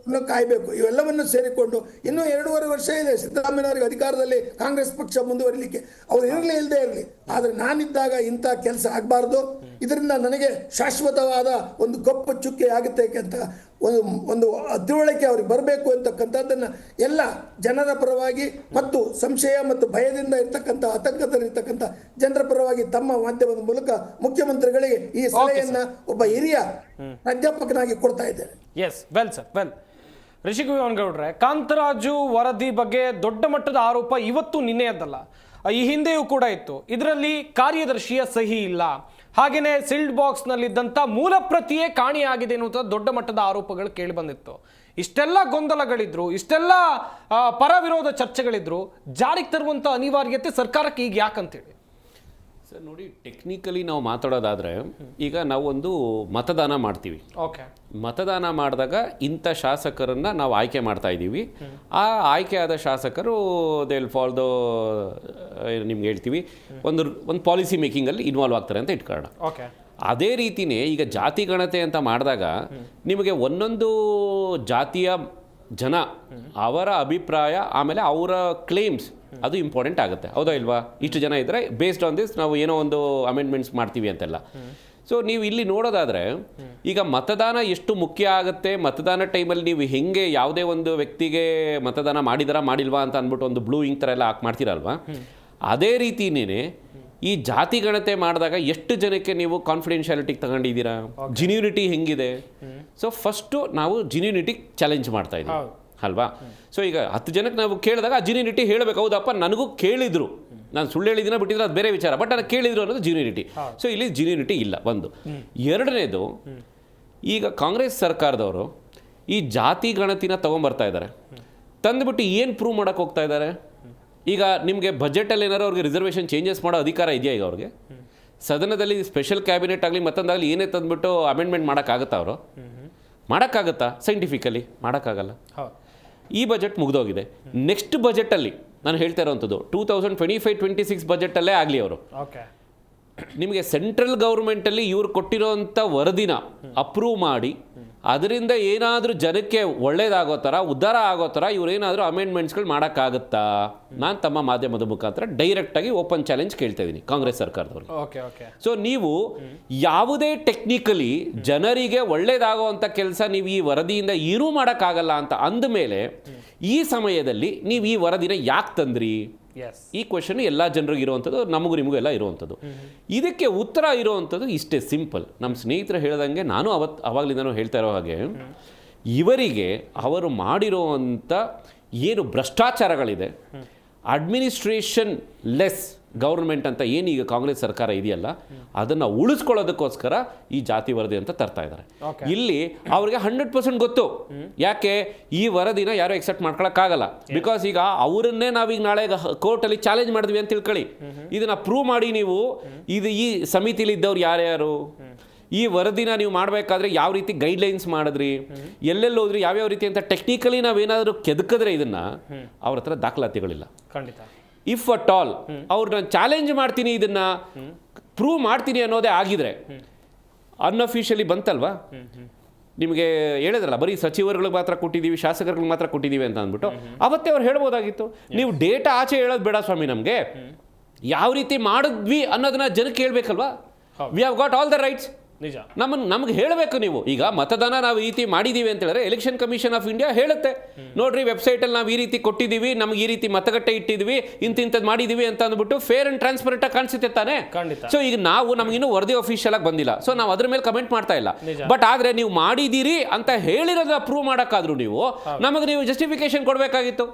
ಕಾಯಬೇಕು. ಇವೆಲ್ಲವನ್ನು ಸೇರಿಕೊಂಡು ಇನ್ನೂ 2.5 ವರ್ಷ ಇದೆ ಸಿದ್ದರಾಮಯ್ಯವರಿಗೆ ಅಧಿಕಾರದಲ್ಲಿ ಕಾಂಗ್ರೆಸ್ ಪಕ್ಷ ಮುಂದುವರಿಲಿಕ್ಕೆ. ಅವ್ರು ಇರಲಿ ಇಲ್ಲದೆ ಇರಲಿ, ಆದರೆ ನಾನಿದ್ದಾಗ ಇಂಥ ಕೆಲಸ ಆಗಬಾರ್ದು. ಇದರಿಂದ ನನಗೆ ಶಾಶ್ವತವಾದ ಒಂದು ಕಪ್ಪು ಚುಕ್ಕೆ ಆಗುತ್ತೆ ಅಂತ ಒಂದು ತಿಳುವಳಿಕೆ ಅವ್ರಿಗೆ ಬರಬೇಕು ಅಂತಕ್ಕಂಥದ್ದನ್ನು ಎಲ್ಲ ಜನರ ಪರವಾಗಿ ಮತ್ತು ಸಂಶಯ ಮತ್ತು ಭಯದಿಂದ ಇರ್ತಕ್ಕಂಥ, ಆತಂಕದಲ್ಲಿರ್ತಕ್ಕಂಥ ಜನರ ಪರವಾಗಿ ತಮ್ಮ ಮಾಧ್ಯಮದ ಮೂಲಕ ಮುಖ್ಯಮಂತ್ರಿಗಳಿಗೆ ಈ ಸಲಹೆಯನ್ನ ಒಬ್ಬ ಹಿರಿಯ ಪ್ರಾಧ್ಯಾಪಕನಾಗಿ ಕೊಡ್ತಾ ಇದ್ದೇನೆ. Yes, well sir, well. Rishikumar, Kantharaju ವರದಿ ಬಗ್ಗೆ ದೊಡ್ಡ ಮಟ್ಟದ ಆರೋಪ ಇವತ್ತು ನಿನ್ನೆಯದ್ದಲ್ಲ, ಈ ಹಿಂದೆಯೂ ಕೂಡ ಇತ್ತು. ಇದರಲ್ಲಿ ಕಾರ್ಯದರ್ಶಿಯ ಸಹಿ ಇಲ್ಲ, ಹಾಗೆಯೇ ಸಿಲ್ಡ್ ಬಾಕ್ಸ್ನಲ್ಲಿದ್ದಂಥ ಮೂಲ ಪ್ರತಿಯೇ ಕಾಣೆಯಾಗಿದೆ ಅನ್ನುವಂಥ ದೊಡ್ಡ ಮಟ್ಟದ ಆರೋಪಗಳು ಕೇಳಿ ಬಂದಿತ್ತು. ಇಷ್ಟೆಲ್ಲ ಗೊಂದಲಗಳಿದ್ರು, ಇಷ್ಟೆಲ್ಲ ಪರ ವಿರೋಧ ಚರ್ಚೆಗಳಿದ್ರು, ಜಾರಿಗೆ ತರುವಂಥ ಅನಿವಾರ್ಯತೆ ಸರ್ಕಾರಕ್ಕೆ ಈಗ ಯಾಕಂತೇಳಿ ಸರ್ ನೋಡಿ, ಟೆಕ್ನಿಕಲಿ ನಾವು ಮಾತಾಡೋದಾದರೆ ಈಗ ನಾವೊಂದು ಮತದಾನ ಮಾಡ್ತೀವಿ. ಓಕೆ, ಮತದಾನ ಮಾಡಿದಾಗ ಇಂಥ ಶಾಸಕರನ್ನು ನಾವು ಆಯ್ಕೆ ಮಾಡ್ತಾ ಇದ್ದೀವಿ. ಆ ಆಯ್ಕೆಯಾದ ಶಾಸಕರು ದೇ ವಿಲ್ ಫಾಲ್ ನಿಮ್ಗೆ ಹೇಳ್ತೀವಿ ಒಂದು ಪಾಲಿಸಿ ಮೇಕಿಂಗಲ್ಲಿ ಇನ್ವಾಲ್ವ್ ಆಗ್ತಾರೆ ಅಂತ ಇಟ್ಕೊಳ್ಳೋಣ. ಓಕೆ, ಅದೇ ರೀತಿಯೇ ಈಗ ಜಾತಿ ಗಣತೆ ಅಂತ ಮಾಡಿದಾಗ ನಿಮಗೆ ಒಂದೊಂದು ಜಾತಿಯ ಜನ ಅವರ ಅಭಿಪ್ರಾಯ ಆಮೇಲೆ ಅವರ ಕ್ಲೇಮ್ಸ್ ಅದು ಇಂಪಾರ್ಟೆಂಟ್ ಆಗುತ್ತೆ, ಹೌದಾ ಇಲ್ವಾ? ಇಷ್ಟು ಜನ ಇದ್ದರೆ ಬೇಸ್ಡ್ ಆನ್ ದಿಸ್ ನಾವು ಏನೋ ಒಂದು ಅಮೆಂಡ್ಮೆಂಟ್ಸ್ ಮಾಡ್ತೀವಿ ಅಂತೆಲ್ಲ. ಸೊ ನೀವು ಇಲ್ಲಿ ನೋಡೋದಾದರೆ ಈಗ ಮತದಾನ ಎಷ್ಟು ಮುಖ್ಯ ಆಗುತ್ತೆ, ಮತದಾನ ಟೈಮಲ್ಲಿ ನೀವು ಹೆಂಗೆ ಯಾವುದೇ ಒಂದು ವ್ಯಕ್ತಿಗೆ ಮತದಾನ ಮಾಡಿಲ್ವಾ ಅಂತ ಅಂದ್ಬಿಟ್ಟು ಒಂದು ಬ್ಲೂ ಇಂಕ್ ಥರ ಎಲ್ಲ ಮಾಡ್ತೀರಲ್ವಾ, ಅದೇ ರೀತಿಯೇ ಈ ಜಾತಿ ಗಣತೆ ಮಾಡಿದಾಗ ಎಷ್ಟು ಜನಕ್ಕೆ ನೀವು ಕಾನ್ಫಿಡೆನ್ಷಿಯಾಲಿಟಿಗೆ ತಗೊಂಡಿದ್ದೀರಾ, ಜಿನ್ಯೂನಿಟಿ ಹೆಂಗಿದೆ. ಸೊ ಫಸ್ಟು ನಾವು ಜಿನ್ಯೂನಿಟಿ ಚಾಲೆಂಜ್ ಮಾಡ್ತಾ ಇದ್ದೀವಿ ಅಲ್ವಾ? ಸೊ ಈಗ 10 ಜನಕ್ಕೆ ನಾವು ಕೇಳಿದಾಗ ಆ ಜಿನ್ಯೂನಿಟಿ ಹೇಳಬೇಕು, ಹೌದಪ್ಪ ನನಗೂ ಕೇಳಿದ್ರು, ನಾನು ಸುಳ್ಳು ಹೇಳಿದಿನ ಬಿಟ್ಟಿದ್ರೆ ಅದು ಬೇರೆ ವಿಚಾರ, ಬಟ್ ನನಗೆ ಕೇಳಿದ್ರು ಅನ್ನೋದು ಜಿನ್ಯೂನಿಟಿ. ಸೊ ಇಲ್ಲಿ ಜಿನ್ಯೂನಿಟಿ ಇಲ್ಲ ಒಂದು. ಎರಡನೇದು, ಈಗ ಕಾಂಗ್ರೆಸ್ ಸರ್ಕಾರದವರು ಈ ಜಾತಿ ಗಣತಿನ ತೊಗೊಂಬರ್ತಾ ಇದ್ದಾರೆ, ತಂದುಬಿಟ್ಟು ಏನು ಪ್ರೂವ್ ಮಾಡೋಕ್ಕೆ ಹೋಗ್ತಾ ಇದ್ದಾರೆ? ಈಗ ನಿಮಗೆ ಬಜೆಟಲ್ಲಿ ಏನಾರು ಅವ್ರಿಗೆ ರಿಸರ್ವೇಷನ್ ಚೇಂಜಸ್ ಮಾಡೋ ಅಧಿಕಾರ ಇದೆಯಾ? ಈಗ ಅವ್ರಿಗೆ ಸದನದಲ್ಲಿ ಸ್ಪೆಷಲ್ ಕ್ಯಾಬಿನೆಟ್ ಆಗಲಿ ಮತ್ತೊಂದಾಗಲಿ ಏನೇ ತಂದುಬಿಟ್ಟು ಅಮೆಂಡ್ಮೆಂಟ್ ಮಾಡೋಕ್ಕಾಗತ್ತಾ? ಅವರು ಮಾಡೋಕ್ಕಾಗತ್ತಾ? ಸೈಂಟಿಫಿಕಲಿ ಮಾಡೋಕ್ಕಾಗಲ್ಲ. ಈ ಬಜೆಟ್ ಮುಗಿದೋಗಿದೆ. ನೆಕ್ಸ್ಟ್ ಬಜೆಟಲ್ಲಿ ನಾನು ಹೇಳ್ತಾ ಇರೋವಂಥದ್ದು 2025-26 ಬಜೆಟಲ್ಲೇ ಆಗಲಿ ಅವರು ನಿಮಗೆ ಸೆಂಟ್ರಲ್ ಗೌರ್ಮೆಂಟಲ್ಲಿ ಇವ್ರು ಕೊಟ್ಟಿರೋಂಥ ವರದಿನ ಅಪ್ರೂವ್ ಮಾಡಿ ಅದರಿಂದ ಏನಾದರೂ ಜನಕ್ಕೆ ಒಳ್ಳೇದಾಗೋ ಥರ, ಉದ್ಧಾರ ಆಗೋ ಥರ ಇವರೇನಾದರೂ ಅಮೆಂಡ್ಮೆಂಟ್ಸ್ಗಳು ಮಾಡೋಕ್ಕಾಗುತ್ತಾ? ನಾನು ತಮ್ಮ ಮಾಧ್ಯಮದ ಮುಖಾಂತರ ಡೈರೆಕ್ಟಾಗಿ ಓಪನ್ ಚಾಲೆಂಜ್ ಕೇಳ್ತಾ ಇದ್ದೀನಿ ಕಾಂಗ್ರೆಸ್ ಸರ್ಕಾರದವ್ರಿಗೆ. ಸೊ ನೀವು ಯಾವುದೇ ಟೆಕ್ನಿಕಲಿ ಜನರಿಗೆ ಒಳ್ಳೇದಾಗೋವಂಥ ಕೆಲಸ ನೀವು ಈ ವರದಿಯಿಂದ ಏನೂ ಮಾಡೋಕ್ಕಾಗಲ್ಲ ಅಂತ ಅಂದಮೇಲೆ ಈ ಸಮಯದಲ್ಲಿ ನೀವು ಈ ವರದಿನ ಯಾಕೆ ತಂದ್ರಿ? ಈ ಕ್ವೆಶನ್ ಎಲ್ಲ ಜನರಿಗೆ ಇರುವಂಥದ್ದು, ನಮಗೂ ನಿಮಗೂ ಎಲ್ಲ ಇರುವಂಥದ್ದು. ಇದಕ್ಕೆ ಉತ್ತರ ಇರುವಂಥದ್ದು ಇಷ್ಟೇ ಸಿಂಪಲ್. ನಮ್ಮ ಸ್ನೇಹಿತರು ಹೇಳ್ದಂಗೆ ನಾನು ಅವಾಗಲಿಂದನೂ ಹೇಳ್ತಾ ಇರೋ ಹಾಗೆ, ಇವರಿಗೆ ಅವರು ಮಾಡಿರುವಂಥ ಏನು ಭ್ರಷ್ಟಾಚಾರಗಳಿದೆ, ಅಡ್ಮಿನಿಸ್ಟ್ರೇಷನ್ ಲೆಸ್ ಗೌರ್ಮೆಂಟ್ ಅಂತ ಏನೀಗ ಕಾಂಗ್ರೆಸ್ ಸರ್ಕಾರ ಇದೆಯಲ್ಲ, ಅದನ್ನು ಉಳಿಸ್ಕೊಳ್ಳೋದಕ್ಕೋಸ್ಕರ ಈ ಜಾತಿ ವರದಿ ಅಂತ ತರ್ತಾ ಇದ್ದಾರೆ. ಇಲ್ಲಿ ಅವ್ರಿಗೆ 100% ಗೊತ್ತು. ಯಾಕೆ ಈ ವರದಿನ ಯಾರು ಎಕ್ಸೆಪ್ಟ್ ಮಾಡ್ಕೊಳಕ್ಕಾಗಲ್ಲ. ಬಿಕಾಸ್ ಈಗ ಅವರನ್ನೇ ನಾವೀಗ ನಾಳೆ ಕೋರ್ಟಲ್ಲಿ ಚಾಲೆಂಜ್ ಮಾಡಿದ್ವಿ ಅಂತ ತಿಳ್ಕೊಳ್ಳಿ, ಇದನ್ನ ಪ್ರೂವ್ ಮಾಡಿ ನೀವು ಈ ಸಮಿತಿಲಿ ಇದ್ದವ್ರು ಯಾರ್ಯಾರು, ಈ ವರದಿನ ನೀವು ಮಾಡಬೇಕಾದ್ರೆ ಯಾವ ರೀತಿ ಗೈಡ್ಲೈನ್ಸ್ ಮಾಡಿದ್ರಿ, ಎಲ್ಲೆಲ್ಲಿ ಹೋದ್ರಿ, ಯಾವ್ಯಾವ ರೀತಿ ಅಂತ ಟೆಕ್ನಿಕಲಿ ನಾವೇನಾದರೂ ಕೆದಕಿದ್ರೆ ಇದನ್ನ ಅವ್ರ ಹತ್ರ ದಾಖಲಾತಿಗಳಿಲ್ಲ. ಖಂಡಿತ. ಇಫ್ ಅಟ್ ಆಲ್ ಅವ್ರು ನಾನು ಚಾಲೆಂಜ್ ಮಾಡ್ತೀನಿ, ಇದನ್ನ ಪ್ರೂವ್ ಮಾಡ್ತೀನಿ ಅನ್ನೋದೇ ಆಗಿದ್ರೆ, ಅನ್ಅಫಿಷಿಯಲಿ ಬಂತಲ್ವಾ, ನಿಮಗೆ ಹೇಳಿದ್ರಲ್ಲ ಬರೀ ಸಚಿವರುಗಳಿಗೆ ಮಾತ್ರ ಕೊಟ್ಟಿದ್ದೀವಿ, ಶಾಸಕರುಗಳಿಗೆ ಮಾತ್ರ ಕೊಟ್ಟಿದ್ದೀವಿ ಅಂತ ಅಂದ್ಬಿಟ್ಟು ಅವತ್ತೇ ಅವ್ರು ಹೇಳ್ಬೋದಾಗಿತ್ತು. ನೀವು ಡೇಟಾ ಆಚೆ ಹೇಳೋದು ಬೇಡ ಸ್ವಾಮಿ, ನಮಗೆ ಯಾವ ರೀತಿ ಮಾಡಿದ್ವಿ ಅನ್ನೋದನ್ನ ಜನಕ್ಕೆ ಹೇಳ್ಬೇಕಲ್ವಾ. We have got all the rights. ನಿಜ, ನಮಗೆ ಹೇಳಬೇಕು. ನೀವು ಈಗ ಮತದಾನ ನಾವು ಈ ರೀತಿ ಮಾಡಿದ್ದೀವಿ ಅಂತ ಹೇಳಿದ್ರೆ ಎಲೆಕ್ಷನ್ ಕಮಿಷನ್ ಆಫ್ ಇಂಡಿಯಾ ಹೇಳುತ್ತೆ, ನೋಡ್ರಿ ವೆಬ್ಸೈಟಲ್ಲಿ ನಾವು ಈ ರೀತಿ ಕೊಟ್ಟಿದ್ದೀವಿ, ನಮ್ಗೆ ಈ ರೀತಿ ಮತಗಟ್ಟೆ ಇಟ್ಟಿದ್ವಿ, ಇಂಥದ್ದು ಮಾಡಿದ್ದೀವಿ ಅಂತ ಅಂದ್ಬಿಟ್ಟು ಫೇರ್ ಅಂಡ್ ಟ್ರಾನ್ಸ್ಪರೆಂಟ್ ಆಗಿ ಕಾಣಿಸುತ್ತೆ ತಾನೆ. ಸೊ ಈಗ ನಮಗಿನ್ನೂ ವರದಿ ಅಫಿಷಿಯಲ್ ಆಗಿ ಬಂದಿಲ್ಲ, ಸೊ ನಾವು ಅದ್ರ ಮೇಲೆ ಕಮೆಂಟ್ ಮಾಡ್ತಾ ಇಲ್ಲ. ಬಟ್ ಆದ್ರೆ ನೀವು ಮಾಡಿದ್ದೀರಿ ಅಂತ ಹೇಳಿರೋದನ್ನ ಪ್ರೂವ್ ಮಾಡೋಕ್ಕಾದ್ರೂ ನಮಗೆ ನೀವು ಜಸ್ಟಿಫಿಕೇಶನ್ ಕೊಡಬೇಕಾಗಿತ್ತು.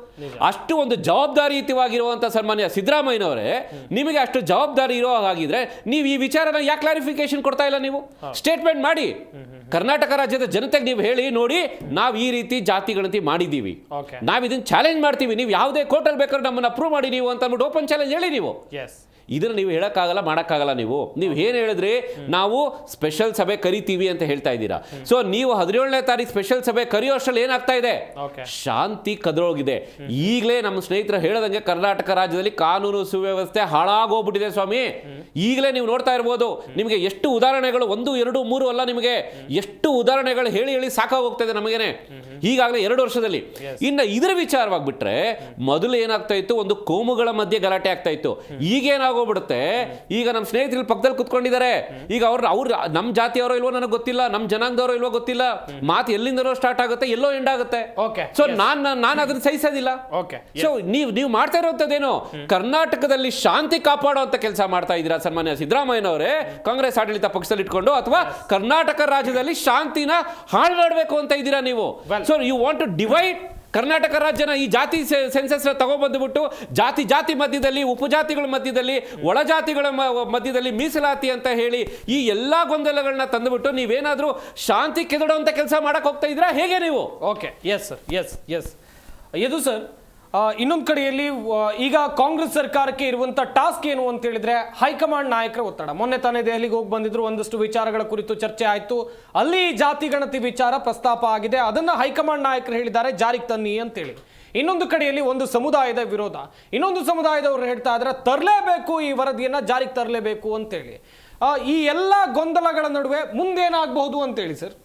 ಅಷ್ಟು ಒಂದು ಜವಾಬ್ದಾರಿಯುತವಾಗಿರುವಂಥ ಸನ್ಮಾನ್ಯ ಸಿದ್ದರಾಮಯ್ಯನವರೇ, ನಿಮಗೆ ಅಷ್ಟು ಜವಾಬ್ದಾರಿ ಇರೋ ಹಾಗಿದ್ರೆ ನೀವು ಈ ವಿಚಾರನ ಯಾಕೆ ಕ್ಲಾರಿಫಿಕೇಶನ್ ಕೊಡ್ತಾ ಇಲ್ಲ? ನೀವು ಸ್ಟೇಟ್ಮೆಂಟ್ ಮಾಡಿ, ಕರ್ನಾಟಕ ರಾಜ್ಯದ ಜನತೆಗೆ ನೀವು ಹೇಳಿ, ನೋಡಿ ನಾವು ಈ ರೀತಿ ಜಾತಿ ಗಣತಿ ಮಾಡಿದ್ದೀವಿ, ನಾವು ಇದನ್ನ ಚಾಲೆಂಜ್ ಮಾಡ್ತೀವಿ, ನೀವು ಯಾವುದೇ ಕೋರ್ಟಲ್ಲಿ ಬೇಕಾದ್ರೂ ನಮ್ಮನ್ನ ಅಪ್ರೂವ್ ಮಾಡಿ ನೀವು ಅಂತ ಅಂದ್ಬಿಟ್ಟು ಓಪನ್ ಚಾಲೆಂಜ್ ಹೇಳಿ. ನೀವು ಇದನ್ನು ನೀವು ಹೇಳೋಕ್ಕಾಗಲ್ಲ, ಮಾಡೋಕ್ಕಾಗಲ್ಲ. ನೀವು ಏನು ಹೇಳಿದ್ರಿ, ನಾವು ಸ್ಪೆಷಲ್ ಸಭೆ ಕರಿತೀವಿ ಅಂತ ಹೇಳ್ತಾ ಇದ್ದೀರಾ. ಸೊ ನೀವು 17ನೇ ತಾರೀಕು ಸ್ಪೆಷಲ್ ಸಭೆ ಕರೆಯೋ ಅಷ್ಟರಲ್ಲಿ ಏನಾಗ್ತಾ ಇದೆ, ಶಾಂತಿ ಕದರೋಗಿದೆ. ಈಗಲೇ ನಮ್ಮ ಸ್ನೇಹಿತರು ಹೇಳದಂಗೆ ಕರ್ನಾಟಕ ರಾಜ್ಯದಲ್ಲಿ ಕಾನೂನು ಸುವ್ಯವಸ್ಥೆ ಹಾಳಾಗೋಗ್ಬಿಟ್ಟಿದೆ ಸ್ವಾಮಿ. ಈಗಲೇ ನೀವು ನೋಡ್ತಾ ಇರ್ಬೋದು, ನಿಮಗೆ ಎಷ್ಟು ಉದಾಹರಣೆಗಳು, 1, 2, 3 ಅಲ್ಲ, ನಿಮಗೆ ಎಷ್ಟು ಉದಾಹರಣೆಗಳು ಹೇಳಿ ಹೇಳಿ ಸಾಕಾಗೋಗ್ತಾ ಇದೆ ನಮಗೇನೆ ಈಗಾಗಲೇ 2 ವರ್ಷದಲ್ಲಿ. ಇನ್ನು ಇದರ ವಿಚಾರವಾಗಿ ಬಿಟ್ರೆ, ಮೊದಲು ಏನಾಗ್ತಾ ಇತ್ತು, ಒಂದು ಕೋಮುಗಳ ಮಧ್ಯೆ ಗಲಾಟೆ ಆಗ್ತಾ ಇತ್ತು. ಈಗೇನಾಗೋಗ್ಬಿಡುತ್ತೆ, ಈಗ ನಮ್ಮ ಸ್ನೇಹಿತರು ಪಕ್ಕದಲ್ಲಿ ಕುತ್ಕೊಂಡಿದ್ದಾರೆ, ಈಗ ಅವ್ರು ನಮ್ಮ ಜಾತಿಯವರೋ ಇಲ್ವೋ ನನಗೆ ಗೊತ್ತಿಲ್ಲ, ನಮ್ಮ ಜನಾಂಗದವರೋ ಇಲ್ವೋ ಗೊತ್ತಿಲ್ಲ, ಮಾತು ಎಲ್ಲಿಂದನೋ ಸ್ಟಾರ್ಟ್ ಆಗುತ್ತೆ, ಎಲ್ಲೋ ಎಂಡ್ ಆಗುತ್ತೆ. ಸೊ ನಾನು ಅದನ್ನ ಸಹಿಸೋದಿಲ್ಲ. ಸೊ ನೀವು ಮಾಡ್ತಾ ಇರೋಂಥದ್ದೇನು, ಕರ್ನಾಟಕದಲ್ಲಿ ಶಾಂತಿ ಕಾಪಾಡುವಂತ ಕೆಲಸ ಮಾಡ್ತಾ ಇದ್ದೀರಾ ಸನ್ಮಾನ್ಯ ಸಿದ್ದರಾಮಯ್ಯನವರೇ, ಕಾಂಗ್ರೆಸ್ ಆಡಳಿತ ಪಕ್ಷದಲ್ಲಿ ಇಟ್ಕೊಂಡು, ಅಥವಾ ಕರ್ನಾಟಕ ರಾಜ್ಯದಲ್ಲಿ ಶಾಂತಿನ ಹಾಳು ಮಾಡಬೇಕು ಅಂತ ಇದ್ದೀರಾ ನೀವು. So you want to divide Karnataka ರಾಜ್ಯನ. ಈ ಜಾತಿ ಸೆನ್ಸಸ್ ತಗೊಬಂದ್ಬಿಟ್ಟು ಜಾತಿ ಮಧ್ಯದಲ್ಲಿ, ಉಪಜಾತಿಗಳ ಮಧ್ಯದಲ್ಲಿ, ಒಳಜಾತಿಗಳ ಮಧ್ಯದಲ್ಲಿ ಮೀಸಲಾತಿ ಅಂತ ಹೇಳಿ ಈ ಎಲ್ಲಾ ಗೊಂದಲಗಳನ್ನ ತಂದುಬಿಟ್ಟು ನೀವೇನಾದ್ರೂ ಶಾಂತಿ ಕೆದಡುವಂತ ಕೆಲಸ ಮಾಡಕ್ ಹೋಗ್ತಾ ಇದ್ರಾ ಹೇಗೆ ನೀವು? Okay, yes sir, yes. ಇದು ಸರ್, ಇನ್ನೊಂದು ಕಡೆಯಲ್ಲಿ ಈಗ ಕಾಂಗ್ರೆಸ್ ಸರ್ಕಾರಕ್ಕೆ ಇರುವಂತ ಟಾಸ್ಕ್ ಏನು ಅಂತ ಹೇಳಿದ್ರೆ, ಹೈಕಮಾಂಡ್ ನಾಯಕರ ಒತ್ತಡ. ಮೊನ್ನೆ ತಾನೇ ದೆಹಲಿಗೆ ಹೋಗಿ ಬಂದಿದ್ರು, ಒಂದಷ್ಟು ವಿಚಾರಗಳ ಕುರಿತು ಚರ್ಚೆ ಆಯ್ತು, ಅಲ್ಲಿ ಜಾತಿ ಗಣತಿ ವಿಚಾರ ಪ್ರಸ್ತಾಪ ಆಗಿದೆ, ಅದನ್ನ ಹೈಕಮಾಂಡ್ ನಾಯಕರು ಹೇಳಿದ್ದಾರೆ ಜಾರಿಗೆ ತನ್ನಿ ಅಂತೇಳಿ. ಇನ್ನೊಂದು ಕಡೆಯಲ್ಲಿ ಒಂದು ಸಮುದಾಯದ ವಿರೋಧ, ಇನ್ನೊಂದು ಸಮುದಾಯದವರು ಹೇಳ್ತಾ ಇದ್ದಾರೆ ತರಲೇಬೇಕು, ಈ ವರದಿಯನ್ನ ಜಾರಿಗೆ ತರಲೇಬೇಕು ಅಂತೇಳಿ. ಈ ಎಲ್ಲ ಗೊಂದಲಗಳ ನಡುವೆ ಮುಂದೇನಾಗಬಹುದು ಅಂತೇಳಿ ಸರ್?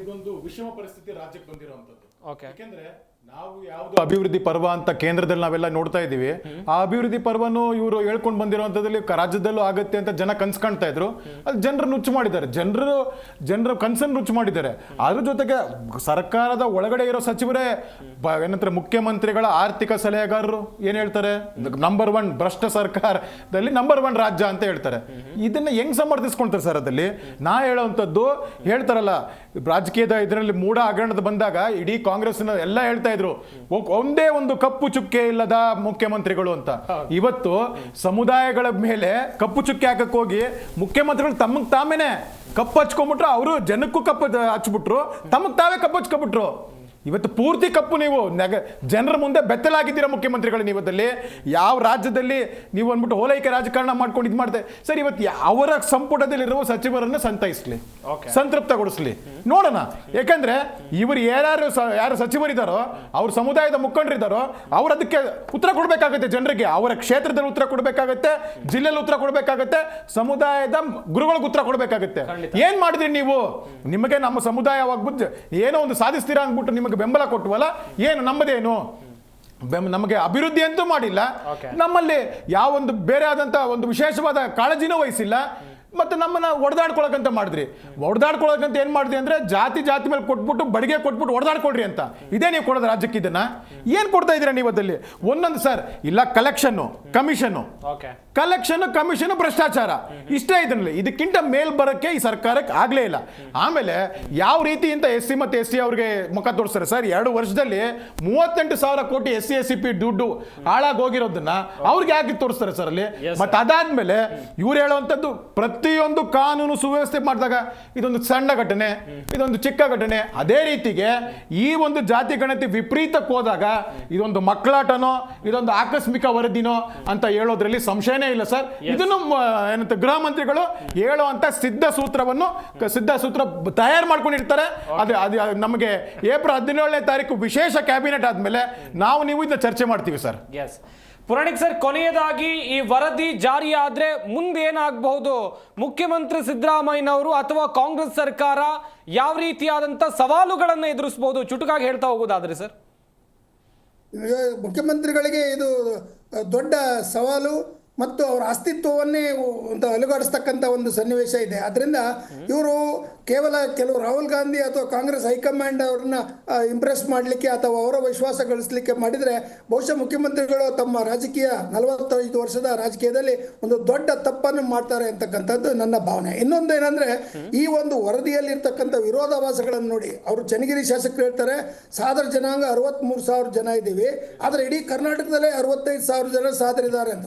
ಇದೊಂದು ವಿಷಮ ಪರಿಸ್ಥಿತಿ ರಾಜ್ಯಕ್ಕೆ ಬಂದಿರುವಂತದ್ದು. ಯಾಕೆಂದ್ರೆ ನಾವು ಯಾವುದು ಅಭಿವೃದ್ಧಿ ಪರ್ವ ಅಂತ ಕೇಂದ್ರದಲ್ಲಿ ನಾವೆಲ್ಲ ನೋಡ್ತಾ ಇದ್ದೀವಿ, ಆ ಅಭಿವೃದ್ಧಿ ಪರ್ವನು ಇವರು ಹೇಳ್ಕೊಂಡು ಬಂದಿರುವಂತದ್ದಲ್ಲಿ ರಾಜ್ಯದಲ್ಲೂ ಆಗುತ್ತೆ ಅಂತ ಜನ ಕನ್ಸ್ ಕಾಣ್ತಾ ಇದ್ರು. ಅದು ಜನರು ನುಚ್ಚು ಮಾಡಿದ್ದಾರೆ, ಜನರ ಕನ್ಸನ್ನು ನುಚ್ಚು ಮಾಡಿದ್ದಾರೆ. ಅದ್ರ ಜೊತೆಗೆ ಸರ್ಕಾರದ ಒಳಗಡೆ ಇರೋ ಸಚಿವರೇ ಏನಂತಾರೆ, ಮುಖ್ಯಮಂತ್ರಿಗಳ ಆರ್ಥಿಕ ಸಲಹೆಗಾರರು ಏನ್ ಹೇಳ್ತಾರೆ, ನಂಬರ್ 1 ಭ್ರಷ್ಟ ಸರ್ಕಾರದಲ್ಲಿ ನಂಬರ್ 1 ರಾಜ್ಯ ಅಂತ ಹೇಳ್ತಾರೆ. ಇದನ್ನ ಹೆಂಗ್ ಸಮರ್ಥಿಸ್ಕೊಳ್ತಾರೆ ಸರ್? ಅದಲ್ಲಿ ನಾ ಹೇಳೋವಂಥದ್ದು ಹೇಳ್ತಾರಲ್ಲ, ರಾಜಕೀಯದ ಇದರಲ್ಲಿ ಮೂಢ ಹಗರಣದ ಬಂದಾಗ ಇಡೀ ಕಾಂಗ್ರೆಸ್ ಎಲ್ಲ ಹೇಳ್ತಾ ಇದ್ರು, ಒಂದೇ ಒಂದು ಕಪ್ಪು ಚುಕ್ಕೆ ಇಲ್ಲದ ಮುಖ್ಯಮಂತ್ರಿಗಳು ಅಂತ. ಇವತ್ತು ಸಮುದಾಯಗಳ ಮೇಲೆ ಕಪ್ಪು ಚುಕ್ಕೆ ಹಾಕಕ್ ಹೋಗಿ ಮುಖ್ಯಮಂತ್ರಿಗಳು ತಮ್ಮಗ್ ತಾಮೇನೆ ಕಪ್ಪು ಹಚ್ಕೊಂಡ್ಬಿಟ್ರು, ಅವರು ಜನಕ್ಕೂ ಕಪ್ಪು ಹಚ್ಬಿಟ್ರು, ತಮಗ್ ತಾವೇ ಕಪ್ಪು ಹಚ್ಕೊಂಡ್ಬಿಟ್ರು. ಇವತ್ತು ಪೂರ್ತಿ ಕಪ್ಪು ನೀವು ಜನರ ಮುಂದೆ ಬೆತ್ತಲಾಗಿದ್ದೀರಾ ಮುಖ್ಯಮಂತ್ರಿಗಳು. ನೀವದಲ್ಲಿ ಯಾವ ರಾಜ್ಯದಲ್ಲಿ ನೀವು ಅಂದ್ಬಿಟ್ಟು ಓಲೈಕೆ ರಾಜಕಾರಣ ಮಾಡ್ಕೊಂಡು ಇದು ಮಾಡ್ತಾರೆ ಸರ್. ಇವತ್ತು ಅವರ ಸಂಪುಟದಲ್ಲಿರುವ ಸಚಿವರನ್ನು ಸಂತೈಸ್ಲಿ, ಸಂತೃಪ್ತಗೊಳಿಸ್ಲಿ, ನೋಡೋಣ. ಯಾಕಂದ್ರೆ ಇವರು ಯಾರು ಸಚಿವರಿದ್ದಾರೋ, ಅವ್ರ ಸಮುದಾಯದ ಮುಖಂಡರಿದ್ದಾರೋ, ಅವ್ರು ಅದಕ್ಕೆ ಉತ್ತರ ಕೊಡಬೇಕಾಗುತ್ತೆ ಜನರಿಗೆ. ಅವರ ಕ್ಷೇತ್ರದಲ್ಲಿ ಉತ್ತರ ಕೊಡಬೇಕಾಗತ್ತೆ, ಜಿಲ್ಲೆಯಲ್ಲಿ ಉತ್ತರ ಕೊಡಬೇಕಾಗತ್ತೆ, ಸಮುದಾಯದ ಗುರುಗಳಿಗೆ ಉತ್ತರ ಕೊಡಬೇಕಾಗತ್ತೆ. ಏನ್ ಮಾಡಿದ್ರಿ ನೀವು? ನಿಮಗೆ ನಮ್ಮ ಸಮುದಾಯವಾಗ್ಬಿಟ್ಟು ಏನೋ ಒಂದು ಸಾಧಿಸ್ತೀರಾ ಅಂದ್ಬಿಟ್ಟು ನಿಮಗೆ ಬೆಂಬಲ ಕೊಟ್ಟವಲ್ಲ, ಏನು ನಮ್ಮದೇನು? ನಮಗೆ ಅಭಿವೃದ್ಧಿ ಅಂತೂ ಮಾಡಿಲ್ಲ, ನಮ್ಮಲ್ಲಿ ಯಾವೊಂದು ಬೇರೆ ಆದಂತ ಒಂದು ವಿಶೇಷವಾದ ಕಾಳಜಿನೂ ವಹಿಸಿಲ್ಲ, ಮತ್ತೆ ನಮ್ಮನ್ನ ಹೊಡೆದಾಡ್ಕೊಳಕಂತ ಮಾಡಿದ್ರಿ. ಹೊಡೆದಾಡ್ಕೊಳಕಂತ ಏನ್ ಮಾಡಿದ್ರಿ ಅಂದ್ರೆ, ಜಾತಿ ಮೇಲೆ ಕೊಟ್ಬಿಟ್ಟು ಬಡಿಗೆ ಕೊಟ್ಬಿಟ್ಟು ಹೊಡೆದಾಡ್ಕೊಡ್ರಿ ಅಂತ. ಇದೇ ನೀವು ಕೊಡೋದು ರಾಜ್ಯಕ್ಕೆ? ಇದನ್ನ ಏನ್ ಕೊಡ್ತಾ ಇದೀರಾ ನೀವು? ಅದಲ್ಲಿ ಒಂದೊಂದು ಸರ್ ಇಲ್ಲ, ಕಲೆಕ್ಷನ್ ಕಮಿಷನ್ ಭ್ರಷ್ಟಾಚಾರ, ಇಷ್ಟೇ ಇದನ್ನಲ್ಲಿ. ಇದಕ್ಕಿಂತ ಮೇಲ್ ಬರಕ್ಕೆ ಈ ಸರ್ಕಾರಕ್ಕೆ ಆಗ್ಲೇ ಇಲ್ಲ. ಆಮೇಲೆ ಯಾವ ರೀತಿ ಅಂತ SC ಮತ್ತೆ ST ಅವ್ರಿಗೆ ಮುಖ ತೋರಿಸ್ತಾರೆ ಸರ್. 2 ವರ್ಷದಲ್ಲಿ 38,000 ಕೋಟಿ SC SCP ದುಡ್ಡು ಹಾಳಾಗಿ ಹೋಗಿರೋದನ್ನ ಅವ್ರಿಗೆ ಯಾಕೆ ತೋರಿಸ್ತಾರೆ ಸರ್ ಅಲ್ಲಿ? ಮತ್ತೆ ಅದಾದ್ಮೇಲೆ ಇವ್ರು ಹೇಳುವಂತದ್ದು, ಪ್ರತಿಯೊಂದು ಕಾನೂನು ಸುವ್ಯವಸ್ಥೆ ಮಾಡಿದಾಗ ಇದೊಂದು ಸಣ್ಣ ಘಟನೆ, ಇದೊಂದು ಚಿಕ್ಕ ಘಟನೆ. ಅದೇ ರೀತಿಗೆ ಈ ಒಂದು ಜಾತಿ ಗಣತಿ ವಿಪರೀತಕ್ಕೆ ಹೋದಾಗ ಇದೊಂದು ಮಕ್ಕಳಾಟನೋ, ಇದೊಂದು ಆಕಸ್ಮಿಕ ವರದಿನೋ ಅಂತ ಹೇಳೋದ್ರಲ್ಲಿ ಸಂಶಯನೇ ಇಲ್ಲ ಸರ್. ಇದನ್ನು ಏನಂತ ಗೃಹ ಮಂತ್ರಿಗಳು ಹೇಳುವಂತ ಸಿದ್ಧ ಸೂತ್ರ ತಯಾರು ಮಾಡ್ಕೊಂಡಿರ್ತಾರೆ. ಅದು ನಮಗೆ ಏಪ್ರಿಲ್ 17ನೇ ತಾರೀಕು ವಿಶೇಷ ಕ್ಯಾಬಿನೆಟ್ ಆದ್ಮೇಲೆ ನಾವು ನೀವು ಇದನ್ನ ಚರ್ಚೆ ಮಾಡ್ತೀವಿ ಸರ್. ಪುರಾಣಿಕ್ ಸರ್, ಕೊನೆಯದಾಗಿ ಈ ವರದಿ ಜಾರಿಯಾದ್ರೆ ಮುಂದೇನಾಗಬಹುದು? ಮುಖ್ಯಮಂತ್ರಿ ಸಿದ್ದರಾಮಯ್ಯನವರು ಅಥವಾ ಕಾಂಗ್ರೆಸ್ ಸರ್ಕಾರ ಯಾವ ರೀತಿಯಾದಂತ ಸವಾಲುಗಳನ್ನು ಎದುರಿಸಬಹುದು? ಚುಟುಕಾಗಿ ಹೇಳ್ತಾ ಹೋಗೋದಾದ್ರೆ ಸರ್. ಮುಖ್ಯಮಂತ್ರಿಗಳಿಗೆ ಇದು ದೊಡ್ಡ ಸವಾಲು ಮತ್ತು ಅವರ ಅಸ್ತಿತ್ವವನ್ನೇ ಒಂದು ಅಲುಗಾಡಿಸ್ತಕ್ಕಂಥ ಒಂದು ಸನ್ನಿವೇಶ ಇದೆ. ಅದರಿಂದ ಇವರು ಕೇವಲ ಕೆಲವು ರಾಹುಲ್ ಗಾಂಧಿ ಅಥವಾ ಕಾಂಗ್ರೆಸ್ ಹೈಕಮಾಂಡ್ ಅವ್ರನ್ನ ಇಂಪ್ರೆಸ್ ಮಾಡಲಿಕ್ಕೆ ಅಥವಾ ಅವರ ವಿಶ್ವಾಸ ಗಳಿಸಲಿಕ್ಕೆ ಮಾಡಿದರೆ ಬಹುಶಃ ಮುಖ್ಯಮಂತ್ರಿಗಳು ತಮ್ಮ ರಾಜಕೀಯ 45 ವರ್ಷದ ರಾಜಕೀಯದಲ್ಲಿ ಒಂದು ದೊಡ್ಡ ತಪ್ಪನ್ನು ಮಾಡ್ತಾರೆ ಅಂತಕ್ಕಂಥದ್ದು ನನ್ನ ಭಾವನೆ. ಇನ್ನೊಂದು ಏನಂದರೆ, ಈ ಒಂದು ವರದಿಯಲ್ಲಿರ್ತಕ್ಕಂಥ ವಿರೋಧಾಭಾಸಗಳನ್ನು ನೋಡಿ, ಅವರು ಚನ್ನಗಿರಿ ಶಾಸಕರು ಹೇಳ್ತಾರೆ ಸಾದರ ಜನಾಂಗ 63,000 ಜನ ಇದ್ದೀವಿ, ಆದರೆ ಇಡೀ ಕರ್ನಾಟಕದಲ್ಲೇ 65,000 ಜನ ಸಾದರಿದ್ದಾರೆ ಅಂತ.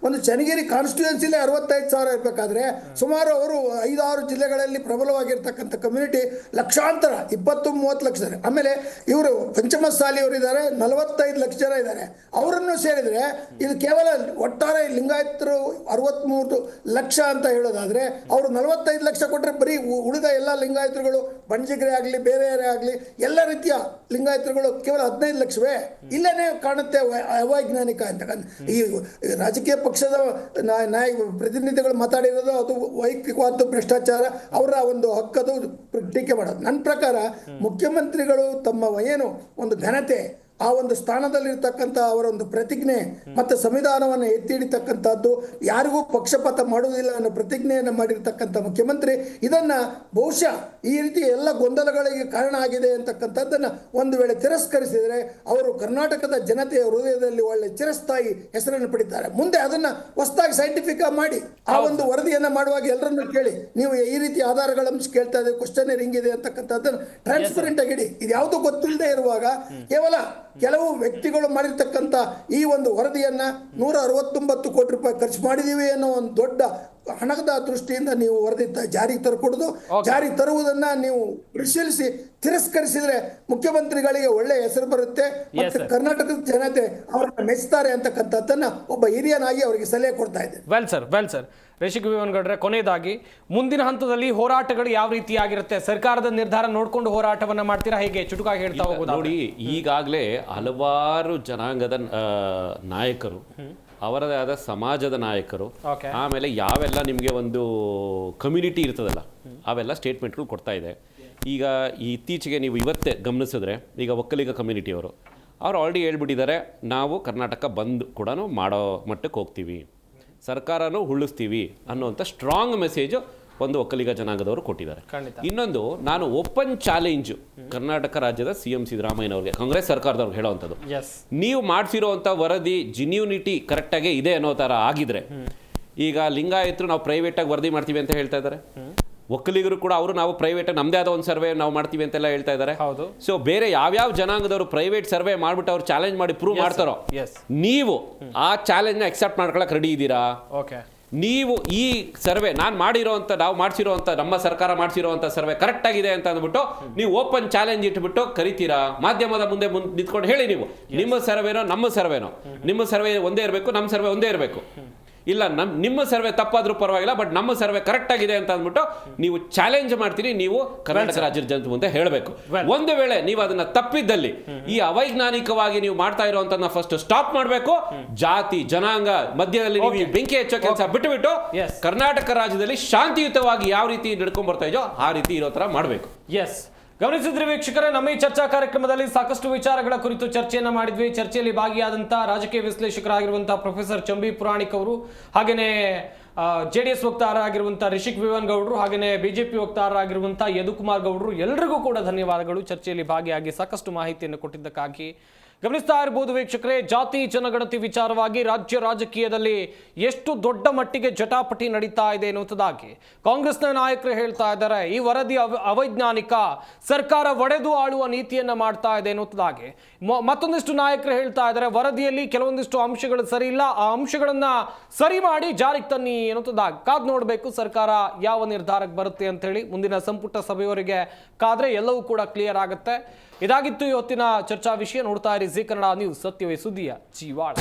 ಒಂದು ಚನ್ನಗಿರಿ ಕಾನ್ಸ್ಟಿಟ್ಯೂನ್ಸಿಲೇ 65,000 ಇರಬೇಕಾದ್ರೆ ಸುಮಾರು ಅವರು 5-6 ಜಿಲ್ಲೆಗಳಲ್ಲಿ ಪ್ರಬಲವಾಗಿರ್ತಕ್ಕಂಥ ಕಮ್ಯುನಿಟಿ ಲಕ್ಷಾಂತರ 20-30 ಲಕ್ಷ ಜನ. ಆಮೇಲೆ ಇವರು ಪಂಚಮಸಾಲಿಯವರು ಇದ್ದಾರೆ, 45 ಲಕ್ಷ ಜನ ಇದ್ದಾರೆ. ಅವರನ್ನು ಸೇರಿದರೆ ಇದು ಕೇವಲ ಒಟ್ಟಾರೆ ಲಿಂಗಾಯತರು 63 ಲಕ್ಷ ಅಂತ ಹೇಳೋದಾದ್ರೆ, ಅವರು 45 ಲಕ್ಷ ಕೊಟ್ಟರೆ ಬರೀ ಉಳಿದ ಎಲ್ಲ ಲಿಂಗಾಯತರುಗಳು ಬಣಜಿಗರೇ ಆಗಲಿ ಬೇರೆ ಆಗಲಿ ಎಲ್ಲ ರೀತಿಯ ಲಿಂಗಾಯತರುಗಳು ಕೇವಲ 15 ಲಕ್ಷವೇ? ಇಲ್ಲೇ ಕಾಣುತ್ತೆ ಅವೈಜ್ಞಾನಿಕ ಅಂತಕ್ಕಂಥ. ಈ ರಾಜಕೀಯ ಪಕ್ಷದ ಪ್ರತಿನಿಧಿಗಳು ಮಾತಾಡಿರೋದು ಅದು ವೈಯಕ್ತಿಕವಾದ ಭ್ರಷ್ಟಾಚಾರ, ಅವರ ಒಂದು ಹಕ್ಕದು ಟೀಕೆ ಮಾಡೋದು. ನನ್ನ ಪ್ರಕಾರ ಮುಖ್ಯಮಂತ್ರಿಗಳು ತಮ್ಮ ಏನು ಒಂದು ಘನತೆ, ಆ ಒಂದು ಸ್ಥಾನದಲ್ಲಿರ್ತಕ್ಕಂಥ ಅವರ ಒಂದು ಪ್ರತಿಜ್ಞೆ ಮತ್ತು ಸಂವಿಧಾನವನ್ನು ಎತ್ತಿ ಹಿಡಿತಕ್ಕಂಥದ್ದು, ಯಾರಿಗೂ ಪಕ್ಷಪಾತ ಮಾಡುವುದಿಲ್ಲ ಅನ್ನೋ ಪ್ರತಿಜ್ಞೆಯನ್ನು ಮಾಡಿರ್ತಕ್ಕಂಥ ಮುಖ್ಯಮಂತ್ರಿ ಇದನ್ನು ಬಹುಶಃ ಈ ರೀತಿ ಎಲ್ಲ ಗೊಂದಲಗಳಿಗೆ ಕಾರಣ ಆಗಿದೆ ಅಂತಕ್ಕಂಥದ್ದನ್ನು ಒಂದು ವೇಳೆ ತಿರಸ್ಕರಿಸಿದರೆ ಅವರು ಕರ್ನಾಟಕದ ಜನತೆಯ ಹೃದಯದಲ್ಲಿ ಒಳ್ಳೆ ಚಿರಸ್ಥಾಯಿ ಹೆಸರನ್ನು ಪಡಿತಾರೆ. ಮುಂದೆ ಅದನ್ನು ಹೊಸದಾಗಿ ಸೈಂಟಿಫಿಕ್ ಮಾಡಿ ಆ ಒಂದು ವರದಿಯನ್ನು ಮಾಡುವಾಗ ಎಲ್ಲರನ್ನು ಕೇಳಿ, ನೀವು ಈ ರೀತಿ ಆಧಾರಗಳನ್ನು ಕೇಳ್ತಾ ಇದ್ದೀವಿ, ಕ್ವಶನ್ ಹಿಂಗಿದೆ ಅಂತಕ್ಕಂಥದ್ದನ್ನು ಟ್ರಾನ್ಸ್ಪರೆಂಟ್ ಆಗಿ ಇಡಿ. ಇದು ಯಾವುದೂ ಗೊತ್ತಿಲ್ಲದೆ ಇರುವಾಗ ಕೇವಲ ಕೆಲವು ವ್ಯಕ್ತಿಗಳು ಮಾಡಿರ್ತಕ್ಕಂಥ ಈ ಒಂದು ವರದಿಯನ್ನ 169 ಕೋಟಿ ರೂಪಾಯಿ ಖರ್ಚು ಮಾಡಿದೀವಿ ಅನ್ನೋ ಒಂದು ದೊಡ್ಡ ಹಣದ ದೃಷ್ಟಿಯಿಂದ ನೀವು ವರದಿ ಜಾರಿಗೆ ತರಕೂಡದು. ಜಾರಿಗೆ ತರುವುದನ್ನ ನೀವು ಪರಿಶೀಲಿಸಿ ತಿರಸ್ಕರಿಸಿದ್ರೆ ಮುಖ್ಯಮಂತ್ರಿಗಳಿಗೆ ಒಳ್ಳೆ ಹೆಸರು ಬರುತ್ತೆ ಮತ್ತು ಕರ್ನಾಟಕದ ಜನತೆ ಅವರನ್ನ ಮೆಚ್ಚುತ್ತಾರೆ ಅಂತಕ್ಕಂಥದ್ದನ್ನ ಒಬ್ಬ ಹಿರಿಯನಾಗಿ ಅವರಿಗೆ ಸಲಹೆ ಕೊಡ್ತಾ ಇದ್ದೆ. ವೆಲ್ ಸರ್ ರಿಷಿಕ್ ವಿವನ್ಗೌಡ್ರೆ, ಕೊನೆಯದಾಗಿ ಮುಂದಿನ ಹಂತದಲ್ಲಿ ಹೋರಾಟಗಳು ಯಾವ ರೀತಿಯಾಗಿರುತ್ತೆ? ಸರ್ಕಾರದ ನಿರ್ಧಾರ ನೋಡ್ಕೊಂಡು ಹೋರಾಟವನ್ನ ಮಾಡ್ತೀರಾ, ಹೇಗೆ? ಚುಟುಕಾಗಿ ಹೇಳ್ತಾ ಹೋಗೋದು. ನೋಡಿ, ಈಗಾಗಲೇ ಹಲವಾರು ಜನಾಂಗದ ನಾಯಕರು, ಅವರದೇ ಆದ ಸಮಾಜದ ನಾಯಕರು, ಆಮೇಲೆ ಯಾವೆಲ್ಲ ನಿಮಗೆ ಒಂದು ಕಮ್ಯುನಿಟಿ ಇರ್ತದಲ್ಲ ಅವೆಲ್ಲ ಸ್ಟೇಟ್ಮೆಂಟ್ಗಳು ಕೊಡ್ತಾ ಇದೆ. ಈಗ ಇತ್ತೀಚೆಗೆ ನೀವು ಇವತ್ತೇ ಗಮನಿಸಿದ್ರೆ, ಈಗ ಒಕ್ಕಲಿಗ ಕಮ್ಯುನಿಟಿಯವರು ಅವ್ರು ಆಲ್ರೆಡಿ ಹೇಳ್ಬಿಟ್ಟಿದ್ದಾರೆ, ನಾವು ಕರ್ನಾಟಕ ಬಂದ್ ಕೂಡ ಮಾಡೋ ಮಟ್ಟಕ್ಕೆ ಹೋಗ್ತೀವಿ, ಸರ್ಕಾರನೂ ಉಳಿಸ್ತೀವಿ ಅನ್ನುವಂಥ ಸ್ಟ್ರಾಂಗ್ ಮೆಸೇಜು ಒಂದು ಒಕ್ಕಲಿಗ ಜನಾಂಗದವರು ಕೊಟ್ಟಿದ್ದಾರೆ. ಇನ್ನೊಂದು, ನಾನು ಓಪನ್ ಚಾಲೆಂಜ್ ಕರ್ನಾಟಕ ರಾಜ್ಯದ CM ಸಿದ್ದರಾಮಯ್ಯನವ್ರಿಗೆ, ಕಾಂಗ್ರೆಸ್ ಸರ್ಕಾರದವ್ರಿಗೆ ಹೇಳೋವಂಥದ್ದು, ನೀವು ಮಾಡಿಸಿರೋವಂಥ ವರದಿ ಜಿನ್ಯೂನಿಟಿ ಕರೆಕ್ಟಾಗೇ ಇದೆ ಅನ್ನೋ ಥರ ಆಗಿದ್ರೆ, ಈಗ ಲಿಂಗಾಯತರು ನಾವು ಪ್ರೈವೇಟಾಗಿ ವರದಿ ಮಾಡ್ತೀವಿ ಅಂತ ಹೇಳ್ತಾ ಇದ್ದಾರೆ, ಒಕ್ಕಲಿಗರು ಕೂಡ ಅವರು ನಾವು ಪ್ರೈವೇಟ್ ನಮ್ಮದೇ ಆದ ಒಂದು ಸರ್ವೆ ನಾವು ಮಾಡ್ತೀವಿ ಅಂತೆಲ್ಲ ಹೇಳ್ತಾ ಇದ್ದಾರೆ. ಸೊ ಬೇರೆ ಯಾವ್ಯಾವ ಜನಾಂಗದವರು ಪ್ರೈವೇಟ್ ಸರ್ವೆ ಮಾಡ್ಬಿಟ್ಟು ಅವ್ರು ಚಾಲೆಂಜ್ ಮಾಡಿ ಪ್ರೂವ್ ಮಾಡ್ತಾರೋ, ನೀವು ಆ ಚಾಲೆಂಜ್ನ ಅಕ್ಸೆಪ್ಟ್ ಮಾಡ್ಕೊಳಕ್ಕೆ ರೆಡಿ ಇದ್ದೀರಾ? ನೀವು ಈ ಸರ್ವೆ ನಾವು ಮಾಡಿಸಿರೋವಂಥ ನಮ್ಮ ಸರ್ಕಾರ ಮಾಡಿಸಿರೋವಂಥ ಸರ್ವೆ ಕರೆಕ್ಟ್ ಆಗಿದೆ ಅಂತ ಅಂದ್ಬಿಟ್ಟು ನೀವು ಓಪನ್ ಚಾಲೆಂಜ್ ಇಟ್ಬಿಟ್ಟು ಕರಿತೀರಾ? ಮಾಧ್ಯಮದ ಮುಂದೆ ನಿಂತ್ಕೊಂಡು ಹೇಳಿ, ನೀವು ನಿಮ್ಮ ಸರ್ವೆನೋ ನಮ್ಮ ಸರ್ವೆನೋ, ನಿಮ್ಮ ಸರ್ವೆ ಒಂದೇ ಇರಬೇಕು, ನಮ್ಮ ಸರ್ವೆ ಒಂದೇ ಇರಬೇಕು. ಇಲ್ಲ, ನಿಮ್ಮ ಸರ್ವೆ ತಪ್ಪಾದ್ರೂ ಪರವಾಗಿಲ್ಲ, ಬಟ್ ನಮ್ಮ ಸರ್ವೆ ಕರೆಕ್ಟ್ ಆಗಿದೆ ಅಂತ ಅಂದ್ಬಿಟ್ಟು ನೀವು ಚಾಲೆಂಜ್ ಮಾಡ್ತೀರಿ, ನೀವು ಕರ್ನಾಟಕ ರಾಜ್ಯದ ಜನತೆ ಮುಂದೆ ಹೇಳಬೇಕು. ಒಂದು ವೇಳೆ ನೀವು ಅದನ್ನ ತಪ್ಪಿದ್ದಲ್ಲಿ, ಈ ಅವೈಜ್ಞಾನಿಕವಾಗಿ ನೀವು ಮಾಡ್ತಾ ಇರುವಂತನ್ನ ಫಸ್ಟ್ ಸ್ಟಾಪ್ ಮಾಡಬೇಕು. ಜಾತಿ ಜನಾಂಗ ಮಧ್ಯದಲ್ಲಿ ನೀವು ಬೆಂಕಿ ಹಚ್ಚೋ ಕೆಲಸ ಬಿಟ್ಟು ಕರ್ನಾಟಕ ರಾಜ್ಯದಲ್ಲಿ ಶಾಂತಿಯುತವಾಗಿ ಯಾವ ರೀತಿ ನಡ್ಕೊಂಡ್ ಬರ್ತಾ ಇದೆಯೋ ಆ ರೀತಿ ಇರೋ ತರ ಮಾಡಬೇಕು. ಗಮನಿಸಿದ್ರಿ ವೀಕ್ಷಕರೇ, ನಮ್ಮ ಈ ಚರ್ಚಾ ಕಾರ್ಯಕ್ರಮದಲ್ಲಿ ಸಾಕಷ್ಟು ವಿಚಾರಗಳ ಕುರಿತು ಚರ್ಚೆಯನ್ನ ಮಾಡಿದ್ವಿ. ಚರ್ಚೆಯಲ್ಲಿ ಭಾಗಿಯಾದಂತಹ ರಾಜಕೀಯ ವಿಶ್ಲೇಷಕರಾಗಿರುವಂತಹ ಪ್ರೊಫೆಸರ್ ಚಂಬಿ ಪುರಾಣಿಕ್ ಅವರು, ಹಾಗೇನೆ JDS ವಕ್ತಾರರಾಗಿರುವಂತಹ ರಿಷಿಕ್ ವಿವನ್ಗೌಡರು, ಹಾಗೇನೆ BJP ವಕ್ತಾರರಾಗಿರುವಂತಹ ಯದುಕುಮಾರ್ ಗೌಡರು, ಎಲ್ಲರಿಗೂ ಕೂಡ ಧನ್ಯವಾದಗಳು ಚರ್ಚೆಯಲ್ಲಿ ಭಾಗಿಯಾಗಿ ಸಾಕಷ್ಟು ಮಾಹಿತಿಯನ್ನು ಕೊಟ್ಟಿದ್ದಕ್ಕಾಗಿ. ಗಮನಿಸ್ತಾ ಇರಬಹುದು ವೀಕ್ಷಕರೇ, ಜಾತಿ ಜನಗಣತಿ ವಿಚಾರವಾಗಿ ರಾಜ್ಯ ರಾಜಕೀಯದಲ್ಲಿ ಎಷ್ಟು ದೊಡ್ಡ ಮಟ್ಟಿಗೆ ಜಟಾಪಟಿ ನಡೀತಾ ಇದೆ ಎನ್ನುವುದಾಗಿ ಕಾಂಗ್ರೆಸ್ನ ನಾಯಕರು ಹೇಳ್ತಾ ಇದ್ದಾರೆ. ಈ ವರದಿ ಅವೈಜ್ಞಾನಿಕ, ಸರ್ಕಾರ ಒಡೆದು ಆಳುವ ನೀತಿಯನ್ನ ಮಾಡ್ತಾ ಇದೆ ಎನ್ನುವುದಾಗಿ ಮತ್ತೊಂದಿಷ್ಟು ನಾಯಕರು ಹೇಳ್ತಾ ಇದ್ದಾರೆ. ವರದಿಯಲ್ಲಿ ಕೆಲವೊಂದಿಷ್ಟು ಅಂಶಗಳು ಸರಿ ಇಲ್ಲ, ಆ ಅಂಶಗಳನ್ನ ಸರಿ ಮಾಡಿ ಜಾರಿಗೆ ತನ್ನಿ ಎನ್ನುವುದಾಗಿ ಕಾದ್ ನೋಡಬೇಕು ಸರ್ಕಾರ ಯಾವ ನಿರ್ಧಾರಕ್ಕೆ ಬರುತ್ತೆ ಅಂತ ಹೇಳಿ. ಮುಂದಿನ ಸಂಪುಟ ಸಭೆಯವರೆಗೆ ಕಾದ್ರೆ ಎಲ್ಲವೂ ಕೂಡ ಕ್ಲಿಯರ್ ಆಗುತ್ತೆ. ಇದಾಗಿತ್ತು ಇವತ್ತಿನ ಚರ್ಚಾ ವಿಷಯ. ನೋಡ್ತಾ ಇರಿ ಜಿ ಕನ್ನಡ ನ್ಯೂಸ್, ಸತ್ಯವೇ ಸುದ್ದಿಯ ಜೀವಾಳ.